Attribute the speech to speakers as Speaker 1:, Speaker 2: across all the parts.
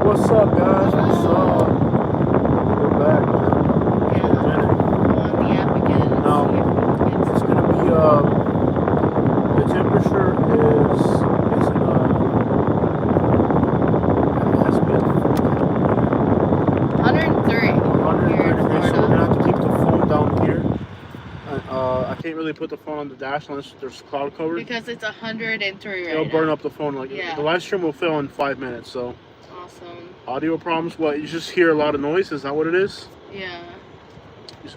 Speaker 1: What's up, guys? What's up? We're back, man. In a minute.
Speaker 2: On the app again.
Speaker 1: Now, it's gonna be the temperature is it has to be at
Speaker 2: 103.
Speaker 1: 103 degrees, so we're gonna have to keep the phone down here. I can't really put the phone on the dash unless there's cloud cover.
Speaker 2: Because it's 103 right
Speaker 1: It'll burn
Speaker 2: now.
Speaker 1: up the phone. Like
Speaker 2: Yeah.
Speaker 1: the live stream will fill in 5 minutes. So
Speaker 2: Awesome.
Speaker 1: audio problems. What, you just hear a lot of noise? Is that what it is?
Speaker 2: Yeah.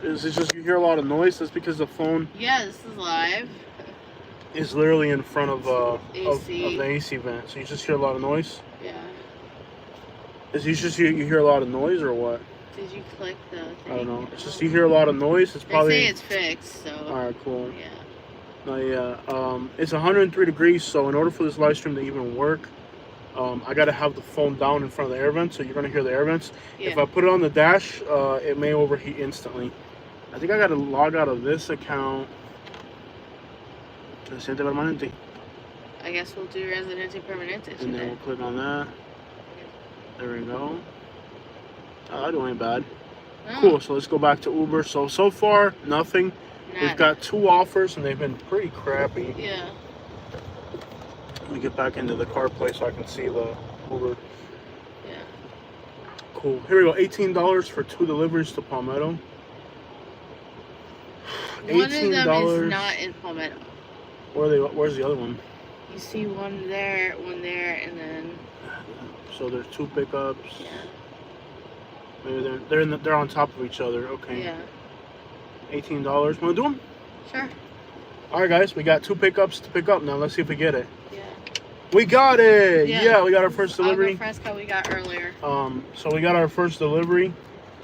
Speaker 1: Is it just you hear a lot of noise? That's because the phone
Speaker 2: Yeah, this is live.
Speaker 1: is literally in front of
Speaker 2: AC.
Speaker 1: of the AC vent, so you just hear a lot of noise.
Speaker 2: Yeah.
Speaker 1: Is you just you hear a lot of noise or what?
Speaker 2: Did you click the thing?
Speaker 1: I don't know. It's just you hear a lot of noise. It's
Speaker 2: They
Speaker 1: probably.
Speaker 2: say it's fixed, so.
Speaker 1: Alright, cool.
Speaker 2: Yeah.
Speaker 1: No, yeah. It's 103 degrees, so in order for this live stream to even work, I gotta have the phone down in front of the air vents, so you're gonna hear the air vents.
Speaker 2: Yeah.
Speaker 1: If I put it on the dash, it may overheat instantly. I think I gotta log out of this account. Residente permanente.
Speaker 2: I guess we'll do Residente Permanente today.
Speaker 1: And then we'll click on that. There we go. That ain't bad.
Speaker 2: Oh,
Speaker 1: Cool. So let's go back to Uber. So far, nothing.
Speaker 2: nada.
Speaker 1: We've got 2 offers, and they've been pretty crappy.
Speaker 2: Yeah.
Speaker 1: Let me get back into the CarPlay so I can see the Uber.
Speaker 2: Yeah.
Speaker 1: Cool. Here we go. $18 for 2 deliveries to Palmetto.
Speaker 2: One of them
Speaker 1: $18.
Speaker 2: is not in Palmetto.
Speaker 1: Where's the other one?
Speaker 2: You see one there, and then.
Speaker 1: So there's 2 pickups.
Speaker 2: Yeah.
Speaker 1: Maybe they're on top of each other. Okay.
Speaker 2: Yeah.
Speaker 1: $18. Want to do them?
Speaker 2: Sure.
Speaker 1: All right, guys. We got 2 pickups to pick up now. Let's see if we get it.
Speaker 2: Yeah.
Speaker 1: We got it.
Speaker 2: Yeah.
Speaker 1: Yeah, we got our first delivery.
Speaker 2: Agua Fresca we got earlier.
Speaker 1: So we got our first delivery.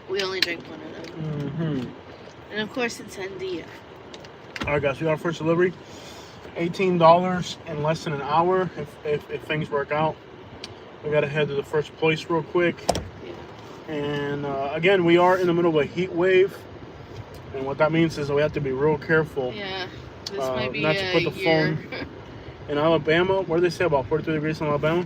Speaker 2: We only drank one of them.
Speaker 1: Mm-hmm.
Speaker 2: And of course it's Sandia.
Speaker 1: All right, guys. We got our first delivery. $18 in less than an hour if things work out. We got to head to the first place real quick.
Speaker 2: Yeah.
Speaker 1: And again, we are in the middle of a heat wave. And what that means is that we have to be real careful.
Speaker 2: Yeah. This might be
Speaker 1: not to put the
Speaker 2: year.
Speaker 1: phone in Alabama. What do they say about 43 degrees in Alabama?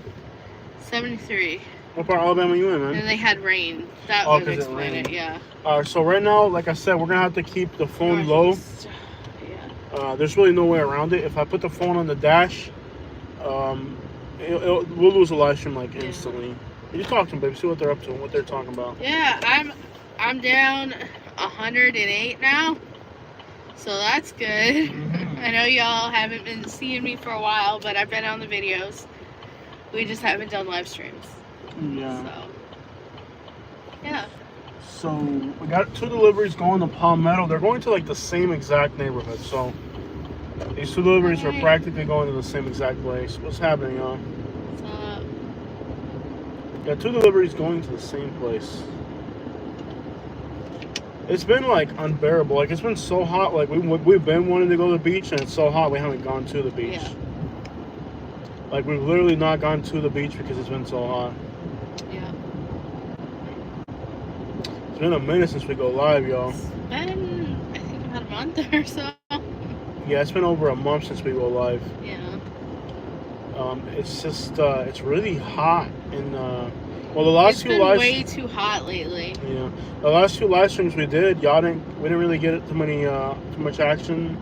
Speaker 2: 73.
Speaker 1: What part of Alabama are you in, man?
Speaker 2: And they had rain. That
Speaker 1: Oh,
Speaker 2: would
Speaker 1: 'cause it
Speaker 2: explain
Speaker 1: rained.
Speaker 2: it, yeah.
Speaker 1: So right now, like I said, we're going to have to keep the phone low.
Speaker 2: Northeast. Yeah.
Speaker 1: There's really no way around it. If I put the phone on the dash, we'll lose a live stream like instantly. You talk to them, baby. See what they're up to and what they're talking about.
Speaker 2: Yeah, I'm down 108 now. So that's good.
Speaker 1: Mm-hmm.
Speaker 2: I know y'all haven't been seeing me for a while, but I've been on the videos. We just haven't done live streams.
Speaker 1: Yeah.
Speaker 2: So, yeah.
Speaker 1: So we got 2 deliveries going to Palmetto. They're going to like the same exact neighborhood. So these 2 deliveries are practically going to the same exact place. What's happening, y'all?
Speaker 2: So,
Speaker 1: Got 2 deliveries going to the same place. It's been like unbearable. Like it's been so hot. Like we've been wanting to go to the beach, and it's so hot we haven't gone to the beach.
Speaker 2: yeah.
Speaker 1: Like we've literally not gone to the beach because it's been so hot.
Speaker 2: Yeah.
Speaker 1: It's been a minute since we go live, y'all.
Speaker 2: It's been, I think, about a month or so.
Speaker 1: Yeah, it's been over a month since we go live.
Speaker 2: Yeah.
Speaker 1: It's just it's really hot, and well, the last
Speaker 2: It's
Speaker 1: few
Speaker 2: been
Speaker 1: live
Speaker 2: way too hot lately.
Speaker 1: yeah, the last 2 live streams we did, we didn't really get too much action.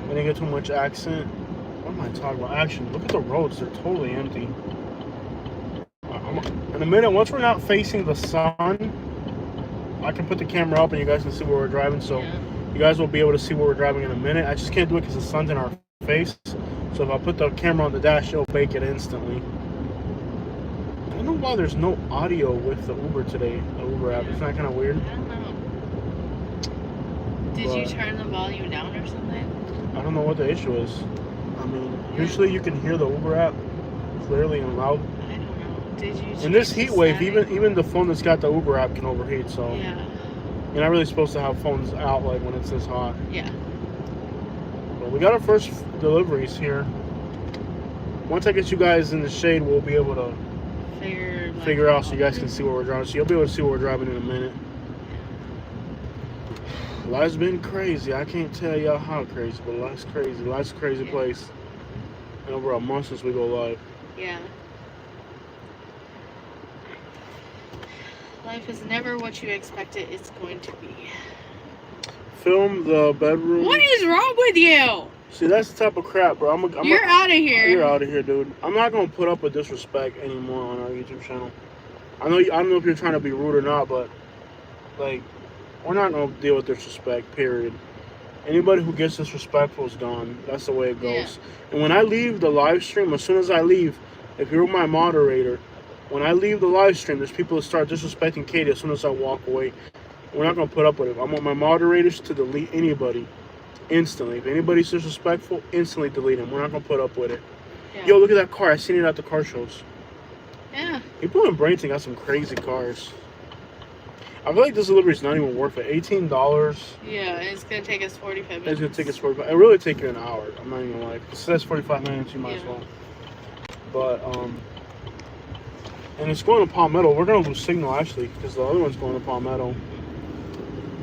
Speaker 1: We didn't get too much accent. What am I talking about? Action. Look at the roads; they're totally empty. In a minute, once we're not facing the sun, I can put the camera up and you guys can see where we're driving. So
Speaker 2: Yeah.
Speaker 1: you guys will be able to see where we're driving in a minute. I just can't do it because the sun's in our face. So if I put the camera on the dash, it'll bake it instantly. I don't know why there's no audio with the Uber today, the Uber app. Isn't that kind of weird?
Speaker 2: I don't know. Did you
Speaker 1: But-
Speaker 2: turn the volume down or something?
Speaker 1: I don't know what the issue is. I mean, usually you can hear the Uber app clearly and loud.
Speaker 2: I don't know. Did you?
Speaker 1: In this
Speaker 2: change
Speaker 1: heat
Speaker 2: the
Speaker 1: wave,
Speaker 2: setting?
Speaker 1: even the phone that's got the Uber app can overheat. So
Speaker 2: Yeah.
Speaker 1: you're not really supposed to have phones out like when it's this hot.
Speaker 2: Yeah.
Speaker 1: But we got our first deliveries here. Once I get you guys in the shade, we'll be able to figure out so you guys can see where we're driving. So you'll be able to see where we're driving in a minute. Life's been crazy. I can't tell y'all how crazy, but life's crazy. Life's a crazy place. And over a month since we go live.
Speaker 2: Yeah. Life is never what you expect it's going to be.
Speaker 1: Film the bedroom.
Speaker 2: What is wrong with you?
Speaker 1: See, that's the type of crap, bro.
Speaker 2: You're out of here.
Speaker 1: You're out of here, dude. I'm not gonna put up with disrespect anymore on our YouTube channel. I don't know if you're trying to be rude or not, but like, we're not gonna deal with disrespect. Period. Anybody who gets disrespectful is gone. That's the way it goes. Yeah. And when I leave the live stream, as soon as I leave, if you're my moderator, when I leave the live stream, there's people that start disrespecting Katie as soon as I walk away. We're not going to put up with it. I want my moderators to delete anybody instantly. If anybody's disrespectful, instantly delete them. We're not going to put up with it. Yeah. Yo, look at that car. I seen it at the car shows.
Speaker 2: Yeah.
Speaker 1: People in Bradenton got some crazy cars. I feel like this delivery is not even worth it. $18.
Speaker 2: Yeah, it's going to take us 45 minutes.
Speaker 1: It's going to take us 45 minutes. It really take you an hour. I'm not even going to lie. If it says 45 minutes, you might as well. But, and it's going to Palmetto. We're going to lose signal, actually, because the other one's going to Palmetto.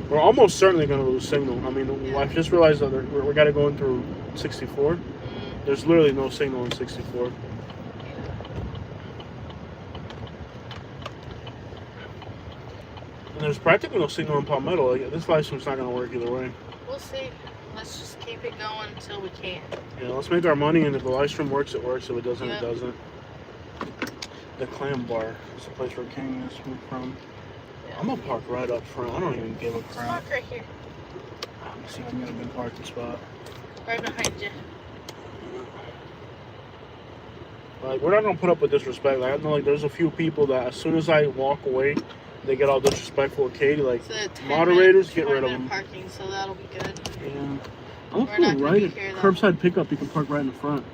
Speaker 1: We're almost certainly going to lose signal. I mean, I just realized that we got to go in through 64. There's literally no signal in 64. And there's practically no signal in Palmetto. Like, this live stream's not going to work either way.
Speaker 2: We'll see. Let's just keep it going until we can.
Speaker 1: Yeah, let's make our money, and if the live stream works, it works. If it doesn't, it doesn't. The Clam Bar is the place where King is from. Yeah. I'm going to park right up front. I don't even give a crap.
Speaker 2: Park right here.
Speaker 1: Let me see if I can get a good parking spot.
Speaker 2: Right behind you.
Speaker 1: Like, we're not going to put up with disrespect. Like, I know, like, there's a few people that as soon as I walk away, they get all disrespectful with Katie. Like, moderators, get rid of them.
Speaker 2: Parking, so that'll be good.
Speaker 1: Yeah. I'm going to right at curbside pickup. You can park right in the front.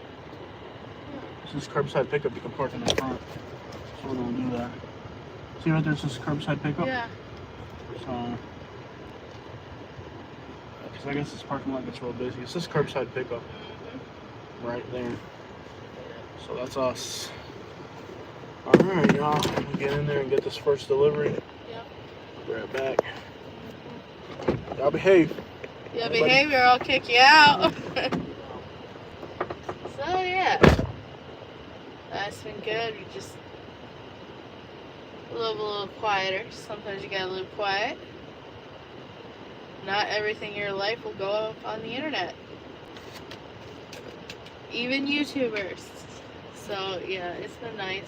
Speaker 1: This is curbside pickup. You can park in the front. So we're going to do that. See right there, it says curbside pickup?
Speaker 2: Yeah.
Speaker 1: So, because I guess this parking lot gets real busy. It says curbside pickup. Right there. So that's us. Alright, y'all. We'll get in there and get this first delivery.
Speaker 2: Yep.
Speaker 1: Be right back. Y'all behave.
Speaker 2: Yeah, behave or I'll kick you out. So, yeah. That's been good. We just live a little quieter. Sometimes you gotta live quiet. Not everything in your life will go up on the internet. Even YouTubers. So, yeah, it's been nice.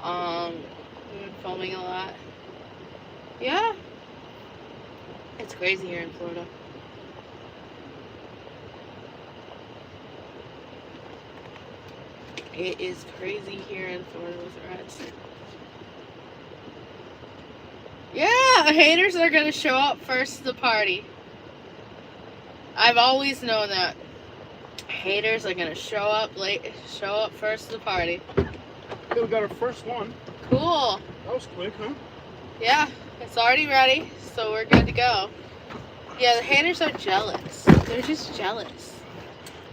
Speaker 2: We've been filming a lot. Yeah. It's crazy here in Florida. It is crazy here in Florida with rats. Yeah, haters are gonna show up first to the party. I've always known that. Haters are gonna show up first to the party.
Speaker 1: Okay, we got our first one.
Speaker 2: Cool.
Speaker 1: That was quick, huh?
Speaker 2: Yeah, it's already ready, so we're good to go. Yeah, the haters are jealous. They're just jealous.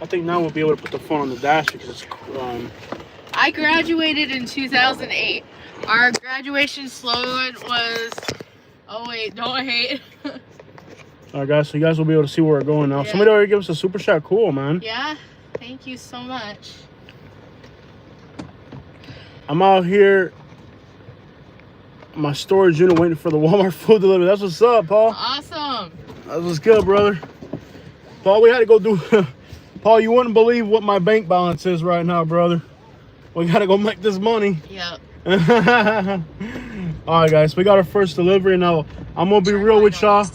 Speaker 1: I think now we'll be able to put the phone on the dash because it's
Speaker 2: I graduated in 2008. Our graduation slogan was, oh wait, don't hate.
Speaker 1: Alright guys, so you guys will be able to see where we're going now. Yeah. Somebody already gave us a super chat. Cool, man.
Speaker 2: Yeah, thank you so much.
Speaker 1: I'm out here my storage unit waiting for the Walmart food delivery. That's what's up, Paul.
Speaker 2: Awesome.
Speaker 1: That was good, brother. Paul, we had to go do Paul, you wouldn't believe what my bank balance is right now, brother. We gotta go make this money.
Speaker 2: Yep.
Speaker 1: Alright guys, we got our first delivery now. I'm gonna be real with y'all.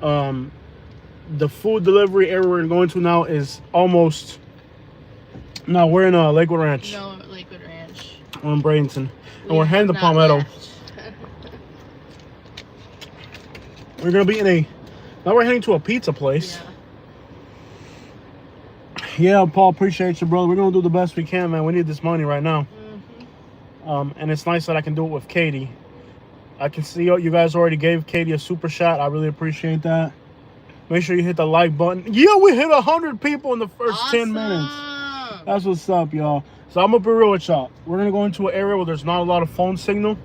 Speaker 1: The food delivery area we're going to now is almost. No, we're in Lakewood Ranch.
Speaker 2: No, Lakewood Ranch.
Speaker 1: We're in Bradenton. And we're heading to Palmetto. We're gonna be in a. Now we're heading to a pizza place. Yeah, Paul, appreciate you, brother. We're gonna do the best we can, man. We need this money right now. And it's nice that I can do it with Katie. I can see you guys already gave Katie a super shot. I really appreciate that. Make sure you hit the like button. Yeah, we hit 100 people in the first 10 minutes. That's what's up, y'all. So I'm gonna be real with y'all. We're gonna go into an area where there's not a lot of phone signal.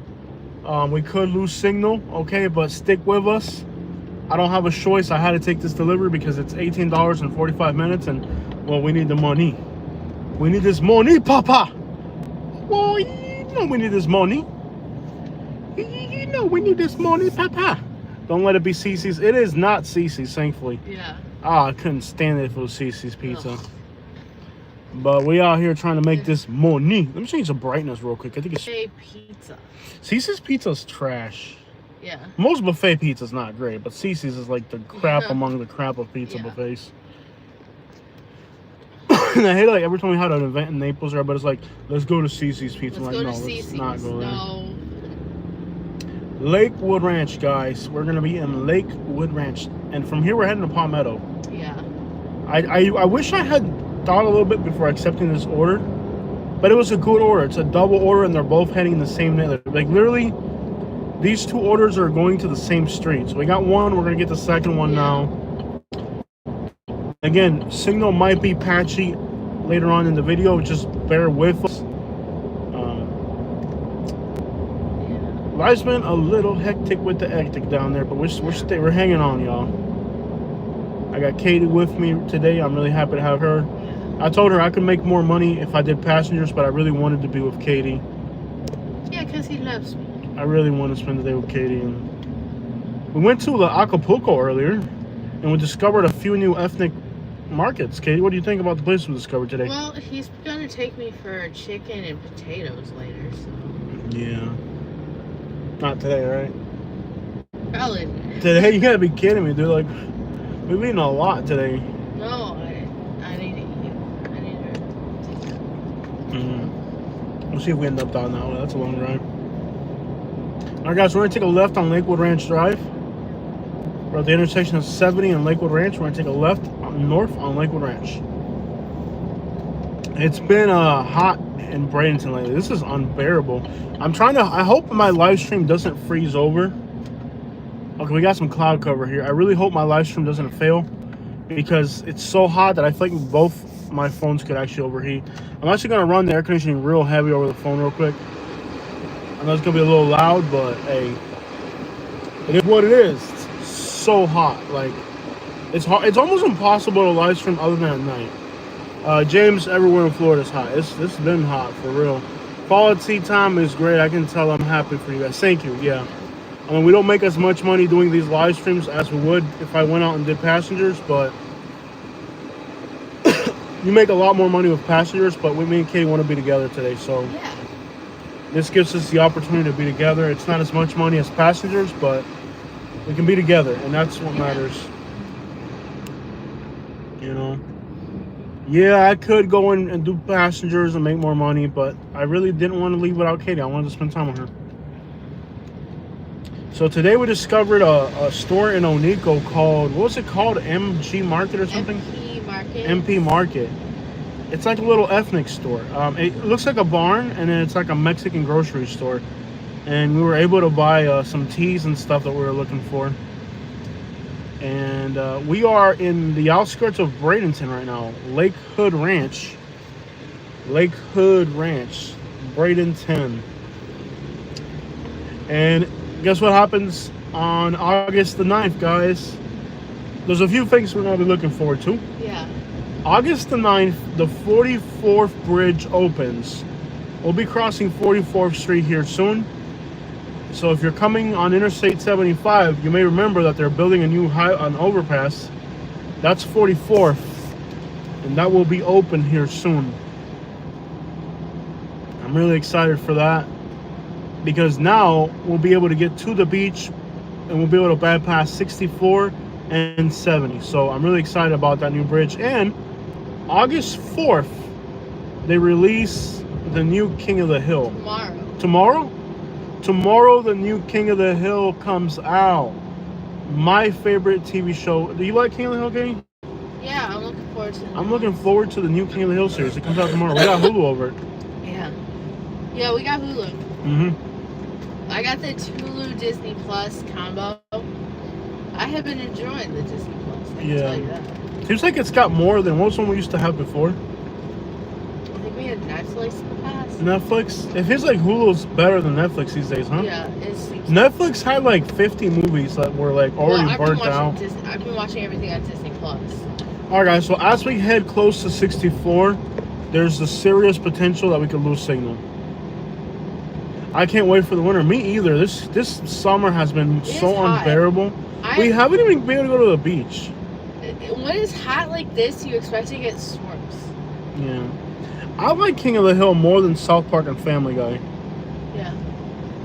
Speaker 1: We could lose signal, okay, but stick with us. I don't have a choice. I had to take this delivery because it's $18 in 45 minutes, and well, we need the money. We need this money, Papa. Boy, know we need this money. You know we need this money, Papa. Don't let it be Cece's. It is not Cece's, thankfully.
Speaker 2: Yeah.
Speaker 1: Ah, I couldn't stand it if it was Cece's pizza.
Speaker 2: Ugh.
Speaker 1: But we out here trying to make this money. Let me change the brightness real quick. I think it's
Speaker 2: Pizza.
Speaker 1: Cece's pizza's trash.
Speaker 2: Yeah.
Speaker 1: Most buffet pizza's not great, but Cece's is like the crap among the crap of pizza buffets. And I hate it, like every time we had an event in Naples, everybody's like, "Let's go to Cece's Pizza."
Speaker 2: Let's
Speaker 1: I'm
Speaker 2: go
Speaker 1: like,
Speaker 2: to
Speaker 1: no,
Speaker 2: Cece's.
Speaker 1: let's not go there.
Speaker 2: No.
Speaker 1: Lakewood Ranch, guys. We're gonna be in Lakewood Ranch, and from here we're heading to Palmetto.
Speaker 2: Yeah.
Speaker 1: I wish I had thought a little bit before accepting this order, but it was a good order. It's a double order, and they're both heading the same day. Like literally, these two orders are going to the same street. So we got one. We're gonna get the second one now. Again, signal might be patchy later on in the video. Just bear with us. Life's been a little hectic with the hectic down there, but we're hanging on, y'all. I got Katie with me today. I'm really happy to have her. I told her I could make more money if I did passengers, but I really wanted to be with Katie.
Speaker 2: Yeah, because he loves me.
Speaker 1: I really want to spend the day with Katie. And we went to Acapulco earlier, and we discovered a few new ethnic markets. Katie, what do you think about the place we discovered today?
Speaker 2: Well, he's going to take me for chicken and potatoes later, so.
Speaker 1: Yeah. Not today, right?
Speaker 2: Probably.
Speaker 1: Today? You gotta be kidding me, dude. Like, we've eaten a lot today.
Speaker 2: No, I need to eat. I need to take it.
Speaker 1: We'll see if we end up down that way. That's a long drive. Alright, guys, we're gonna take a left on Lakewood Ranch Drive. We're at the intersection of 70 and Lakewood Ranch. We're gonna take a left north on Lakewood Ranch. It's been hot in Bradenton lately. This is unbearable. I hope my live stream doesn't freeze over. Okay, we got some cloud cover here. I really hope my live stream doesn't fail, because it's so hot that I feel like both my phones could actually overheat. I'm actually gonna run the air conditioning real heavy over the phone real quick. I know it's gonna be a little loud, but hey, it is what it is. It's so hot. Like, it's hot. It's almost impossible to live stream other than at night. James, everywhere in Florida is hot. It's been hot for real. Quality time is great. I can tell. I'm happy for you guys. Thank you. Yeah. I mean, we don't make as much money doing these live streams as we would if I went out and did passengers, but you make a lot more money with passengers. But me and Katie want to be together today, so
Speaker 2: yeah,
Speaker 1: this gives us the opportunity to be together. It's not as much money as passengers, but we can be together, and that's what matters. You know. Yeah, I could go in and do passengers and make more money, but I really didn't want to leave without Katie. I wanted to spend time with her. So today we discovered a store in Onico called, what was it called? MG Market or something?
Speaker 2: MP Market.
Speaker 1: MP Market. It's like a little ethnic store. It looks like a barn, and then it's like a Mexican grocery store. And we were able to buy some teas and stuff that we were looking for. And we are in the outskirts of Bradenton right now. Lakewood Ranch. Lakewood Ranch. Bradenton. And guess what happens on August the 9th, guys? There's a few things we're going to be looking forward to.
Speaker 2: Yeah.
Speaker 1: August the 9th, the 44th bridge opens. We'll be crossing 44th Street here soon. So if you're coming on Interstate 75, you may remember that they're building a new an overpass. That's 44th, and that will be open here soon. I'm really excited for that, because now we'll be able to get to the beach, and we'll be able to bypass 64 and 70. So I'm really excited about that new bridge. And August 4th, they release the new King of the Hill. Tomorrow, the new King of the Hill comes out. My favorite TV show. Do you like King of the Hill, Katie?
Speaker 2: Yeah, I'm looking forward to it.
Speaker 1: I'm looking forward to the new King of the Hill series. It comes out tomorrow. We got Hulu over it.
Speaker 2: Yeah. Yeah, we got Hulu.
Speaker 1: Mm-hmm.
Speaker 2: I got the Hulu Disney Plus combo. I have been enjoying the Disney Plus. I can tell you that.
Speaker 1: Seems like it's got more than most of them we used to have before.
Speaker 2: I think we had Netflix in the past.
Speaker 1: Netflix? It feels like Hulu's better than Netflix these days, huh?
Speaker 2: Yeah,
Speaker 1: Netflix had like 50 movies that were like already burnt out.
Speaker 2: I've been watching everything on Disney Plus.
Speaker 1: Alright guys, so as we head close to 64, there's a serious potential that we could lose signal. I can't wait for the winter. Me either. This summer has been so
Speaker 2: hot.
Speaker 1: unbearable. We haven't even been able to go to the beach.
Speaker 2: When it's hot like this, you expect to get storms.
Speaker 1: Yeah. I like King of the Hill more than South Park and Family Guy.
Speaker 2: Yeah.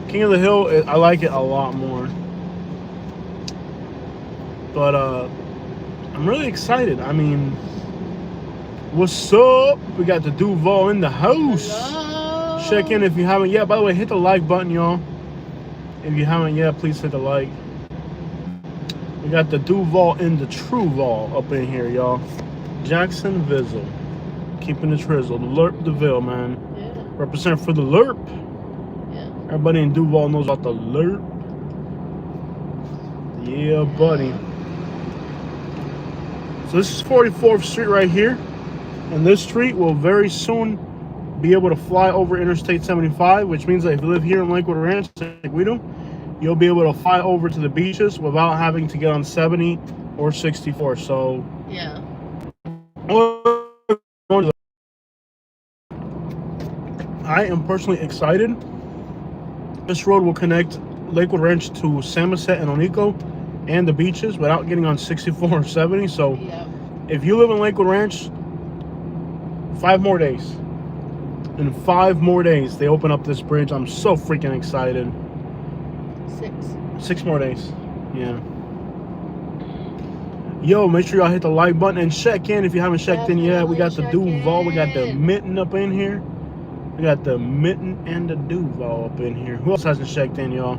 Speaker 1: King of the Hill, I like it a lot more. But I'm really excited. I mean, what's up? We got the Duval in the house.
Speaker 2: Hello.
Speaker 1: Check in if you haven't yet. By the way, hit the like button, y'all. If you haven't yet, please hit the like. We got the Duval and the Truval up in here, y'all. Jackson Vizzle. Keeping the trizzle. The Lerp DeVille, man.
Speaker 2: Yeah.
Speaker 1: Represent for the Lerp.
Speaker 2: Yeah.
Speaker 1: Everybody in Duval knows about the Lerp. Yeah, buddy. So this is 44th Street right here. And this street will very soon be able to fly over Interstate 75, which means that if you live here in Lakewood Ranch, like we do, you'll be able to fly over to the beaches without having to get on 70 or 64. So
Speaker 2: yeah.
Speaker 1: I am personally excited. This road will connect Lakewood Ranch to Samoset and Onico and the beaches without getting on 64 or 70. So
Speaker 2: yeah.
Speaker 1: If you live in Lakewood Ranch, 5 more days. In 5 more days, they open up this bridge. I'm so freaking excited. 6 more days. Yeah. Yo, make sure y'all hit the like button and check in if you haven't checked in yet. We got the Duval. We got the Mitten up in here. We got the Mitten and the Duval up in here. Who else hasn't checked in, y'all?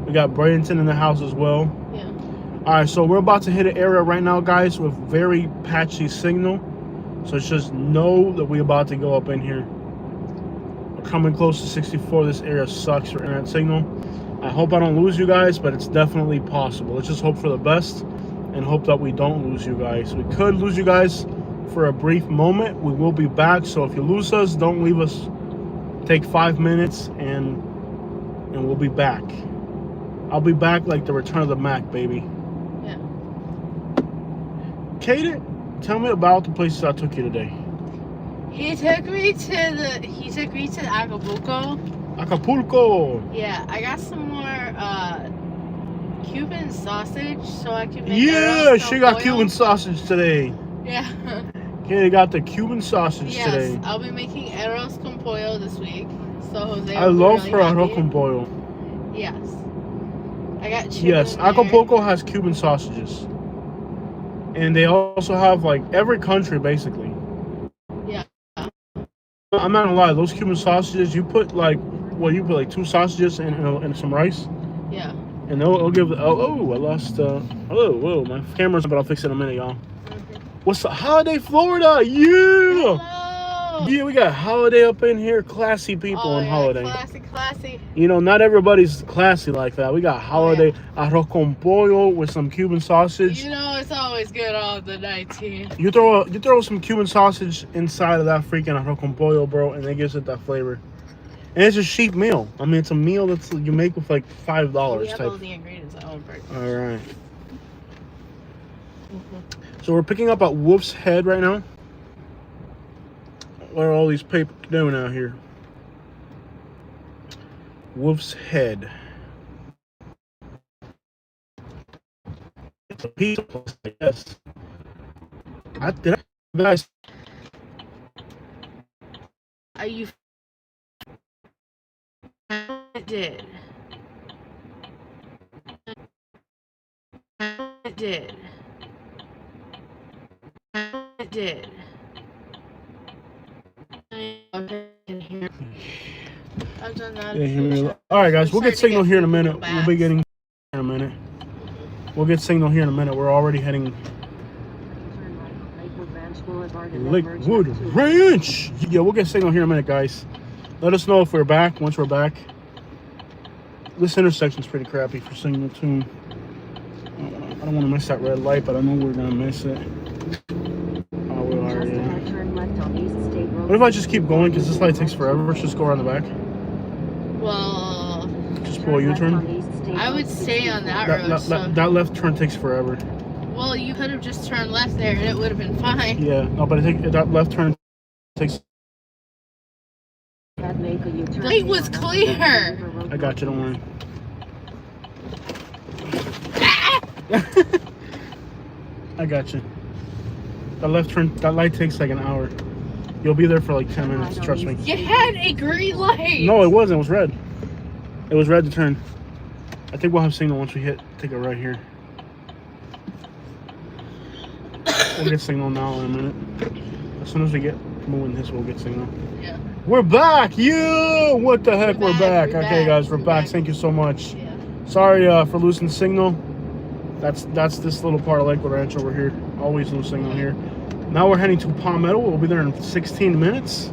Speaker 1: We got Bradenton in the house as well.
Speaker 2: Yeah.
Speaker 1: All right, so we're about to hit an area right now, guys, with very patchy signal. So it's just know that we're about to go up in here. We're coming close to 64. This area sucks for internet signal. I hope I don't lose you guys, but it's definitely possible. Let's just hope for the best and hope that we don't lose you guys. We could lose you guys for a brief moment. We will be back, so if you lose us, don't leave us. Take 5 minutes and we'll be back. I'll be back like the return of the Mac, baby.
Speaker 2: Yeah.
Speaker 1: Kate, tell me about the places I took you today.
Speaker 2: He took me to Acapulco.
Speaker 1: Acapulco.
Speaker 2: Yeah, I got some more Cuban sausage so I can make
Speaker 1: Yeah, she got Cuban sausage today.
Speaker 2: Yeah.
Speaker 1: Katie got the Cuban sausage today.
Speaker 2: Yes, I'll be making arroz con pollo this week. So Jose,
Speaker 1: I love her arroz con pollo.
Speaker 2: Yes. I got chicken.
Speaker 1: Yes, Acapulco has Cuban sausages. And they also have like every country basically.
Speaker 2: Yeah.
Speaker 1: I'm not gonna lie, those Cuban sausages, you put like 2 sausages and some rice.
Speaker 2: Yeah.
Speaker 1: And they'll give. I lost. Whoa, my camera's, but I'll fix it in a minute, y'all. What's up, Holiday, Florida? Yeah.
Speaker 2: Hello.
Speaker 1: Yeah, we got Holiday up in here. Classy people in Holiday.
Speaker 2: Classy.
Speaker 1: You know, not everybody's classy like that. We got Holiday arroz con pollo with some Cuban sausage.
Speaker 2: You know, it's always good on the 19th.
Speaker 1: You throw some Cuban sausage inside of that freaking arroz con pollo, bro, and it gives it that flavor. And it's a cheap meal. I mean, it's a meal that you make with like $5
Speaker 2: We have
Speaker 1: type.
Speaker 2: all the ingredients at home.
Speaker 1: All right. So we're picking up at Wolf's Head right now. What are all these people doing out here? Wolf's Head. It's a pizza place, I guess. Guys.
Speaker 2: Are you? It did. It did. It did. I've done that.
Speaker 1: All right, guys, we'll get signal here in a minute. We'll be getting in a minute. We'll get signal here in a minute. We're already heading Lakewood Ranch. Yeah, we'll get signal here in a minute, guys. Let us know if we're back. Once we're back. This intersection's pretty crappy for signal too. I don't want to miss that red light, but I know we're gonna miss it. Oh, we are. Yeah. What if I just keep going? Because this light takes forever. Let's just go around the back.
Speaker 2: Well,
Speaker 1: just pull a U-turn.
Speaker 2: I would stay on that road.
Speaker 1: That left turn takes forever.
Speaker 2: Well, you could have just turned left there, and it would have been fine.
Speaker 1: Yeah, no, but that left turn takes.
Speaker 2: The light was clear.
Speaker 1: I got you, don't worry. I got you. That left turn, that light takes like an hour. You'll be there for like 10 minutes, trust me.
Speaker 2: You had a green light.
Speaker 1: No, it wasn't. It was red. It was red to turn. I think we'll have signal once we take it right here. We'll get signal now in a minute. As soon as we get moving this, we'll get signal.
Speaker 2: Yeah.
Speaker 1: We're back! You! What the heck? We're back.
Speaker 2: We're
Speaker 1: Okay,
Speaker 2: back.
Speaker 1: guys, we're back. Thank you so much.
Speaker 2: Yeah.
Speaker 1: Sorry for losing signal. That's this little part of Lakewood Ranch over here. Always lose signal here. Now we're heading to Palmetto. We'll be there in 16 minutes.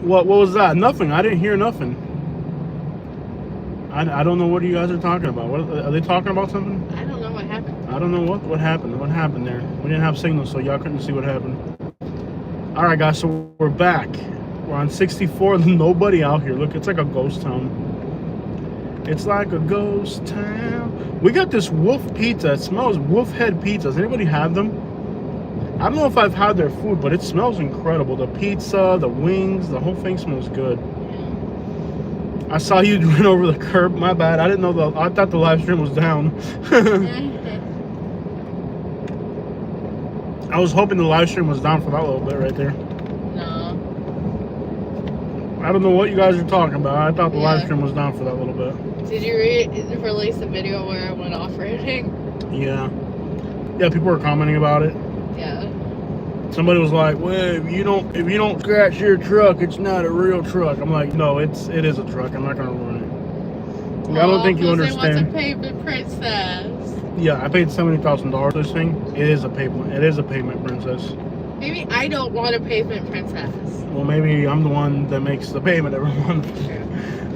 Speaker 1: What was that? Nothing. I didn't hear nothing. I don't know what you guys are talking about. What are they talking about? Something?
Speaker 2: I don't know what happened.
Speaker 1: I don't know what happened. What happened there? We didn't have signal, so y'all couldn't see what happened. All right, guys. So we're back. We're on 64. Nobody out here. Look, it's like a ghost town. It's like a ghost town. We got this wolf pizza. It smells wolf head pizzas. Anybody have them? I don't know if I've had their food, but it smells incredible. The pizza, the wings, the whole thing smells good. I saw you run over the curb. My bad. I didn't know I thought the live stream was down. I was hoping the live stream was down for that little bit right there.
Speaker 2: No.
Speaker 1: I don't know what you guys are talking about. I thought the live stream was down for that little bit.
Speaker 2: Did you release the video where I went off-roading?
Speaker 1: Yeah. Yeah, people were commenting about it.
Speaker 2: Yeah.
Speaker 1: Somebody was like, "Well, if you don't scratch your truck, it's not a real truck." I'm like, "No, it is a truck. I'm not gonna ruin it." I don't think you understand.
Speaker 2: What's a pavement princess?
Speaker 1: Yeah, I paid $70,000 for this thing. It is a pavement. It is a pavement princess.
Speaker 2: Maybe I don't want a pavement princess.
Speaker 1: Well, maybe I'm the one that makes the payment every month.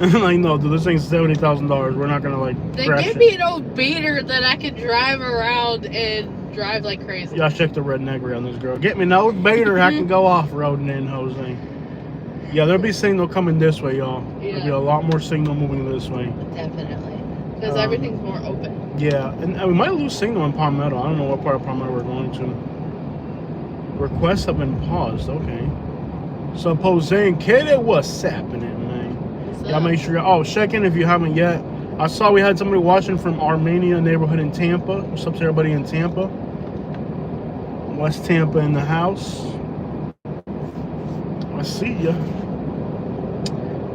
Speaker 1: I'm like, no, dude, this thing's $70,000. We're not gonna like.
Speaker 2: Then give me an old beater that I can drive around and drive like crazy.
Speaker 1: Y'all check the redneckery on this girl. Get me an old beater I can go off-roading in, Jose. Yeah, there'll be signal coming this way, y'all.
Speaker 2: Yeah.
Speaker 1: There'll be a lot more signal moving this way.
Speaker 2: Definitely. Because everything's more open.
Speaker 1: Yeah, and we might lose signal in Palmetto. I don't know what part of Palmetto we're going to. Requests have been paused. Okay. So, Jose and Katie, what's happening, man? Y'all make sure. Oh, check in if you haven't yet. I saw we had somebody watching from Armenia neighborhood in Tampa. What's up to everybody in Tampa? West Tampa in the house. I see ya.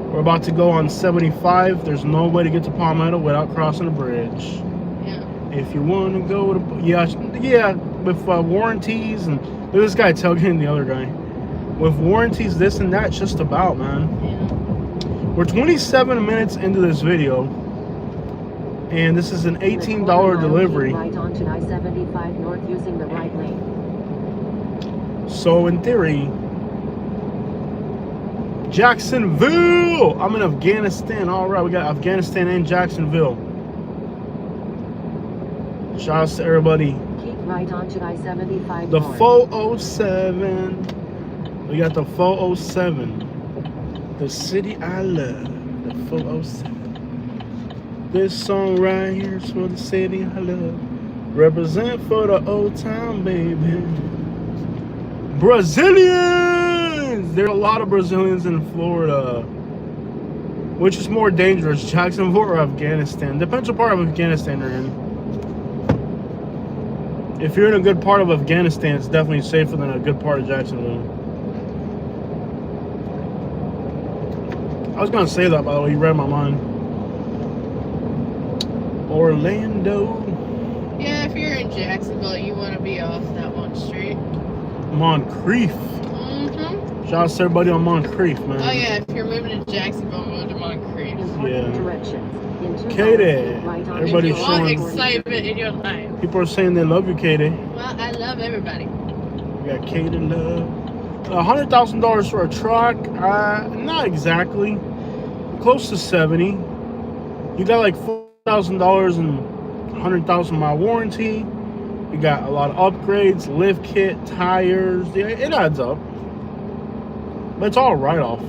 Speaker 1: We're about to go on 75. There's no way to get to Palmetto without crossing a bridge.
Speaker 2: Yeah.
Speaker 1: If you want to go to, yeah, with warranties and look at this guy tailgating the other guy. With warranties, this and that, just about, man.
Speaker 2: Yeah.
Speaker 1: We're 27 minutes into this video, and this is an $18 delivery.
Speaker 3: Right onto I-75 north using the right lane.
Speaker 1: So in theory, Jacksonville. I'm in Afghanistan. All right, we got Afghanistan and Jacksonville. Shout out to everybody.
Speaker 3: Keep right onto I-75
Speaker 1: The
Speaker 3: north.
Speaker 1: 407. We got the 407. The city I love. The 407. This song right here is for the city I love. Represent for the old town, baby. Brazilians! There are a lot of Brazilians in Florida. Which is more dangerous, Jacksonville or Afghanistan? Depends what part of Afghanistan you're in. If you're in a good part of Afghanistan, it's definitely safer than a good part of Jacksonville. I was gonna say that, by the way, you read my mind. Orlando.
Speaker 2: Yeah, if you're in Jacksonville, you want to be off that one street.
Speaker 1: Moncrief.
Speaker 2: Mm-hmm.
Speaker 1: Shout out to everybody on Moncrief, man.
Speaker 2: Oh yeah, if you're moving to Jacksonville, move to Moncrief.
Speaker 3: Important directions. In 2
Speaker 1: Katie.
Speaker 3: miles, right onto
Speaker 1: Everybody's
Speaker 2: If you want
Speaker 1: showing-
Speaker 2: excitement in your life.
Speaker 1: People are saying they love you, Katie.
Speaker 2: Well, I love everybody.
Speaker 1: We got Katie love. $100,000 for a truck? Not exactly. Close to 70. You got like $4,000 and 100,000 mile warranty. You got a lot of upgrades, lift kit, tires. Yeah, it adds up. But it's all write-off.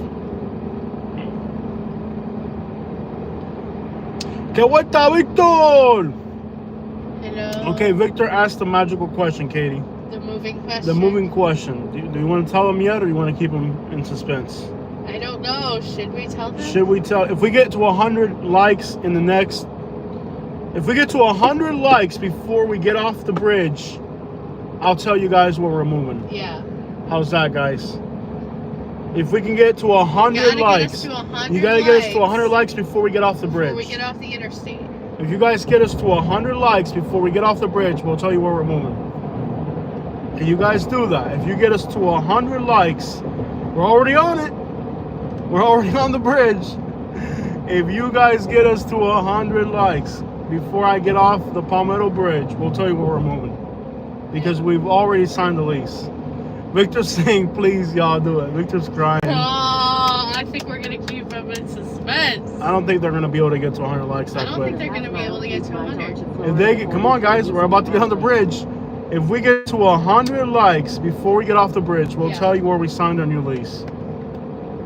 Speaker 1: ¿Qué vuelta, Victor?
Speaker 2: Hello.
Speaker 1: Okay, Victor asked the magical question, Katie.
Speaker 2: The moving question.
Speaker 1: The moving question. Do you want to tell him yet, or do you want to keep him in suspense?
Speaker 2: I don't know. Should we tell them?
Speaker 1: Should we tell? If we get to 100 likes in the next... If we get to 100 likes before we get off the bridge, I'll tell you guys where we're moving.
Speaker 2: Yeah.
Speaker 1: How's that, guys? If we can get to 100 likes, you gotta get us to 100 likes before we get off the bridge.
Speaker 2: Before we get off the interstate.
Speaker 1: If you guys get us to 100 likes before we get off the bridge, we'll tell you where we're moving. And you guys do that. If you get us to 100 likes, we're already on it. We're already on the bridge. If you guys get us to 100 likes before I get off the Palmetto Bridge, we'll tell you where we're moving. Because we've already signed the lease. Victor's saying, please, y'all do it. Victor's crying.
Speaker 2: Oh, I think we're going to keep them in suspense.
Speaker 1: I don't think they're going to be able to get to 100 likes that
Speaker 2: I don't
Speaker 1: quick.
Speaker 2: think they're going to be able to get to 100.
Speaker 1: If they get, come on, guys, we're about to get on the bridge. If we get to 100 likes before we get off the bridge, we'll tell you where we signed our new lease.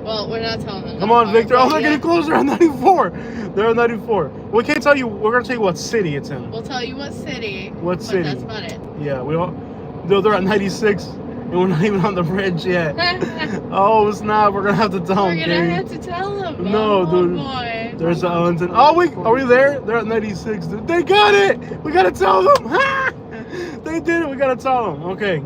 Speaker 2: Well, we're not telling them.
Speaker 1: Come on, Victor. Oh, they're getting closer at 94. They're at 94. We can't tell you. We're going to tell you what city it's in.
Speaker 2: We'll tell you what city.
Speaker 1: What city?
Speaker 2: That's about it.
Speaker 1: Yeah, we all. They're at 96, and we're not even on the bridge yet. Oh, snap. We're going to have to tell them.
Speaker 2: We're going to have to tell them.
Speaker 1: No,
Speaker 2: oh,
Speaker 1: dude.
Speaker 2: Boy.
Speaker 1: There's the Ellington. Oh, are we there? They're at 96. Dude. They got it. We got to tell them. They did it. We got to tell them. Okay.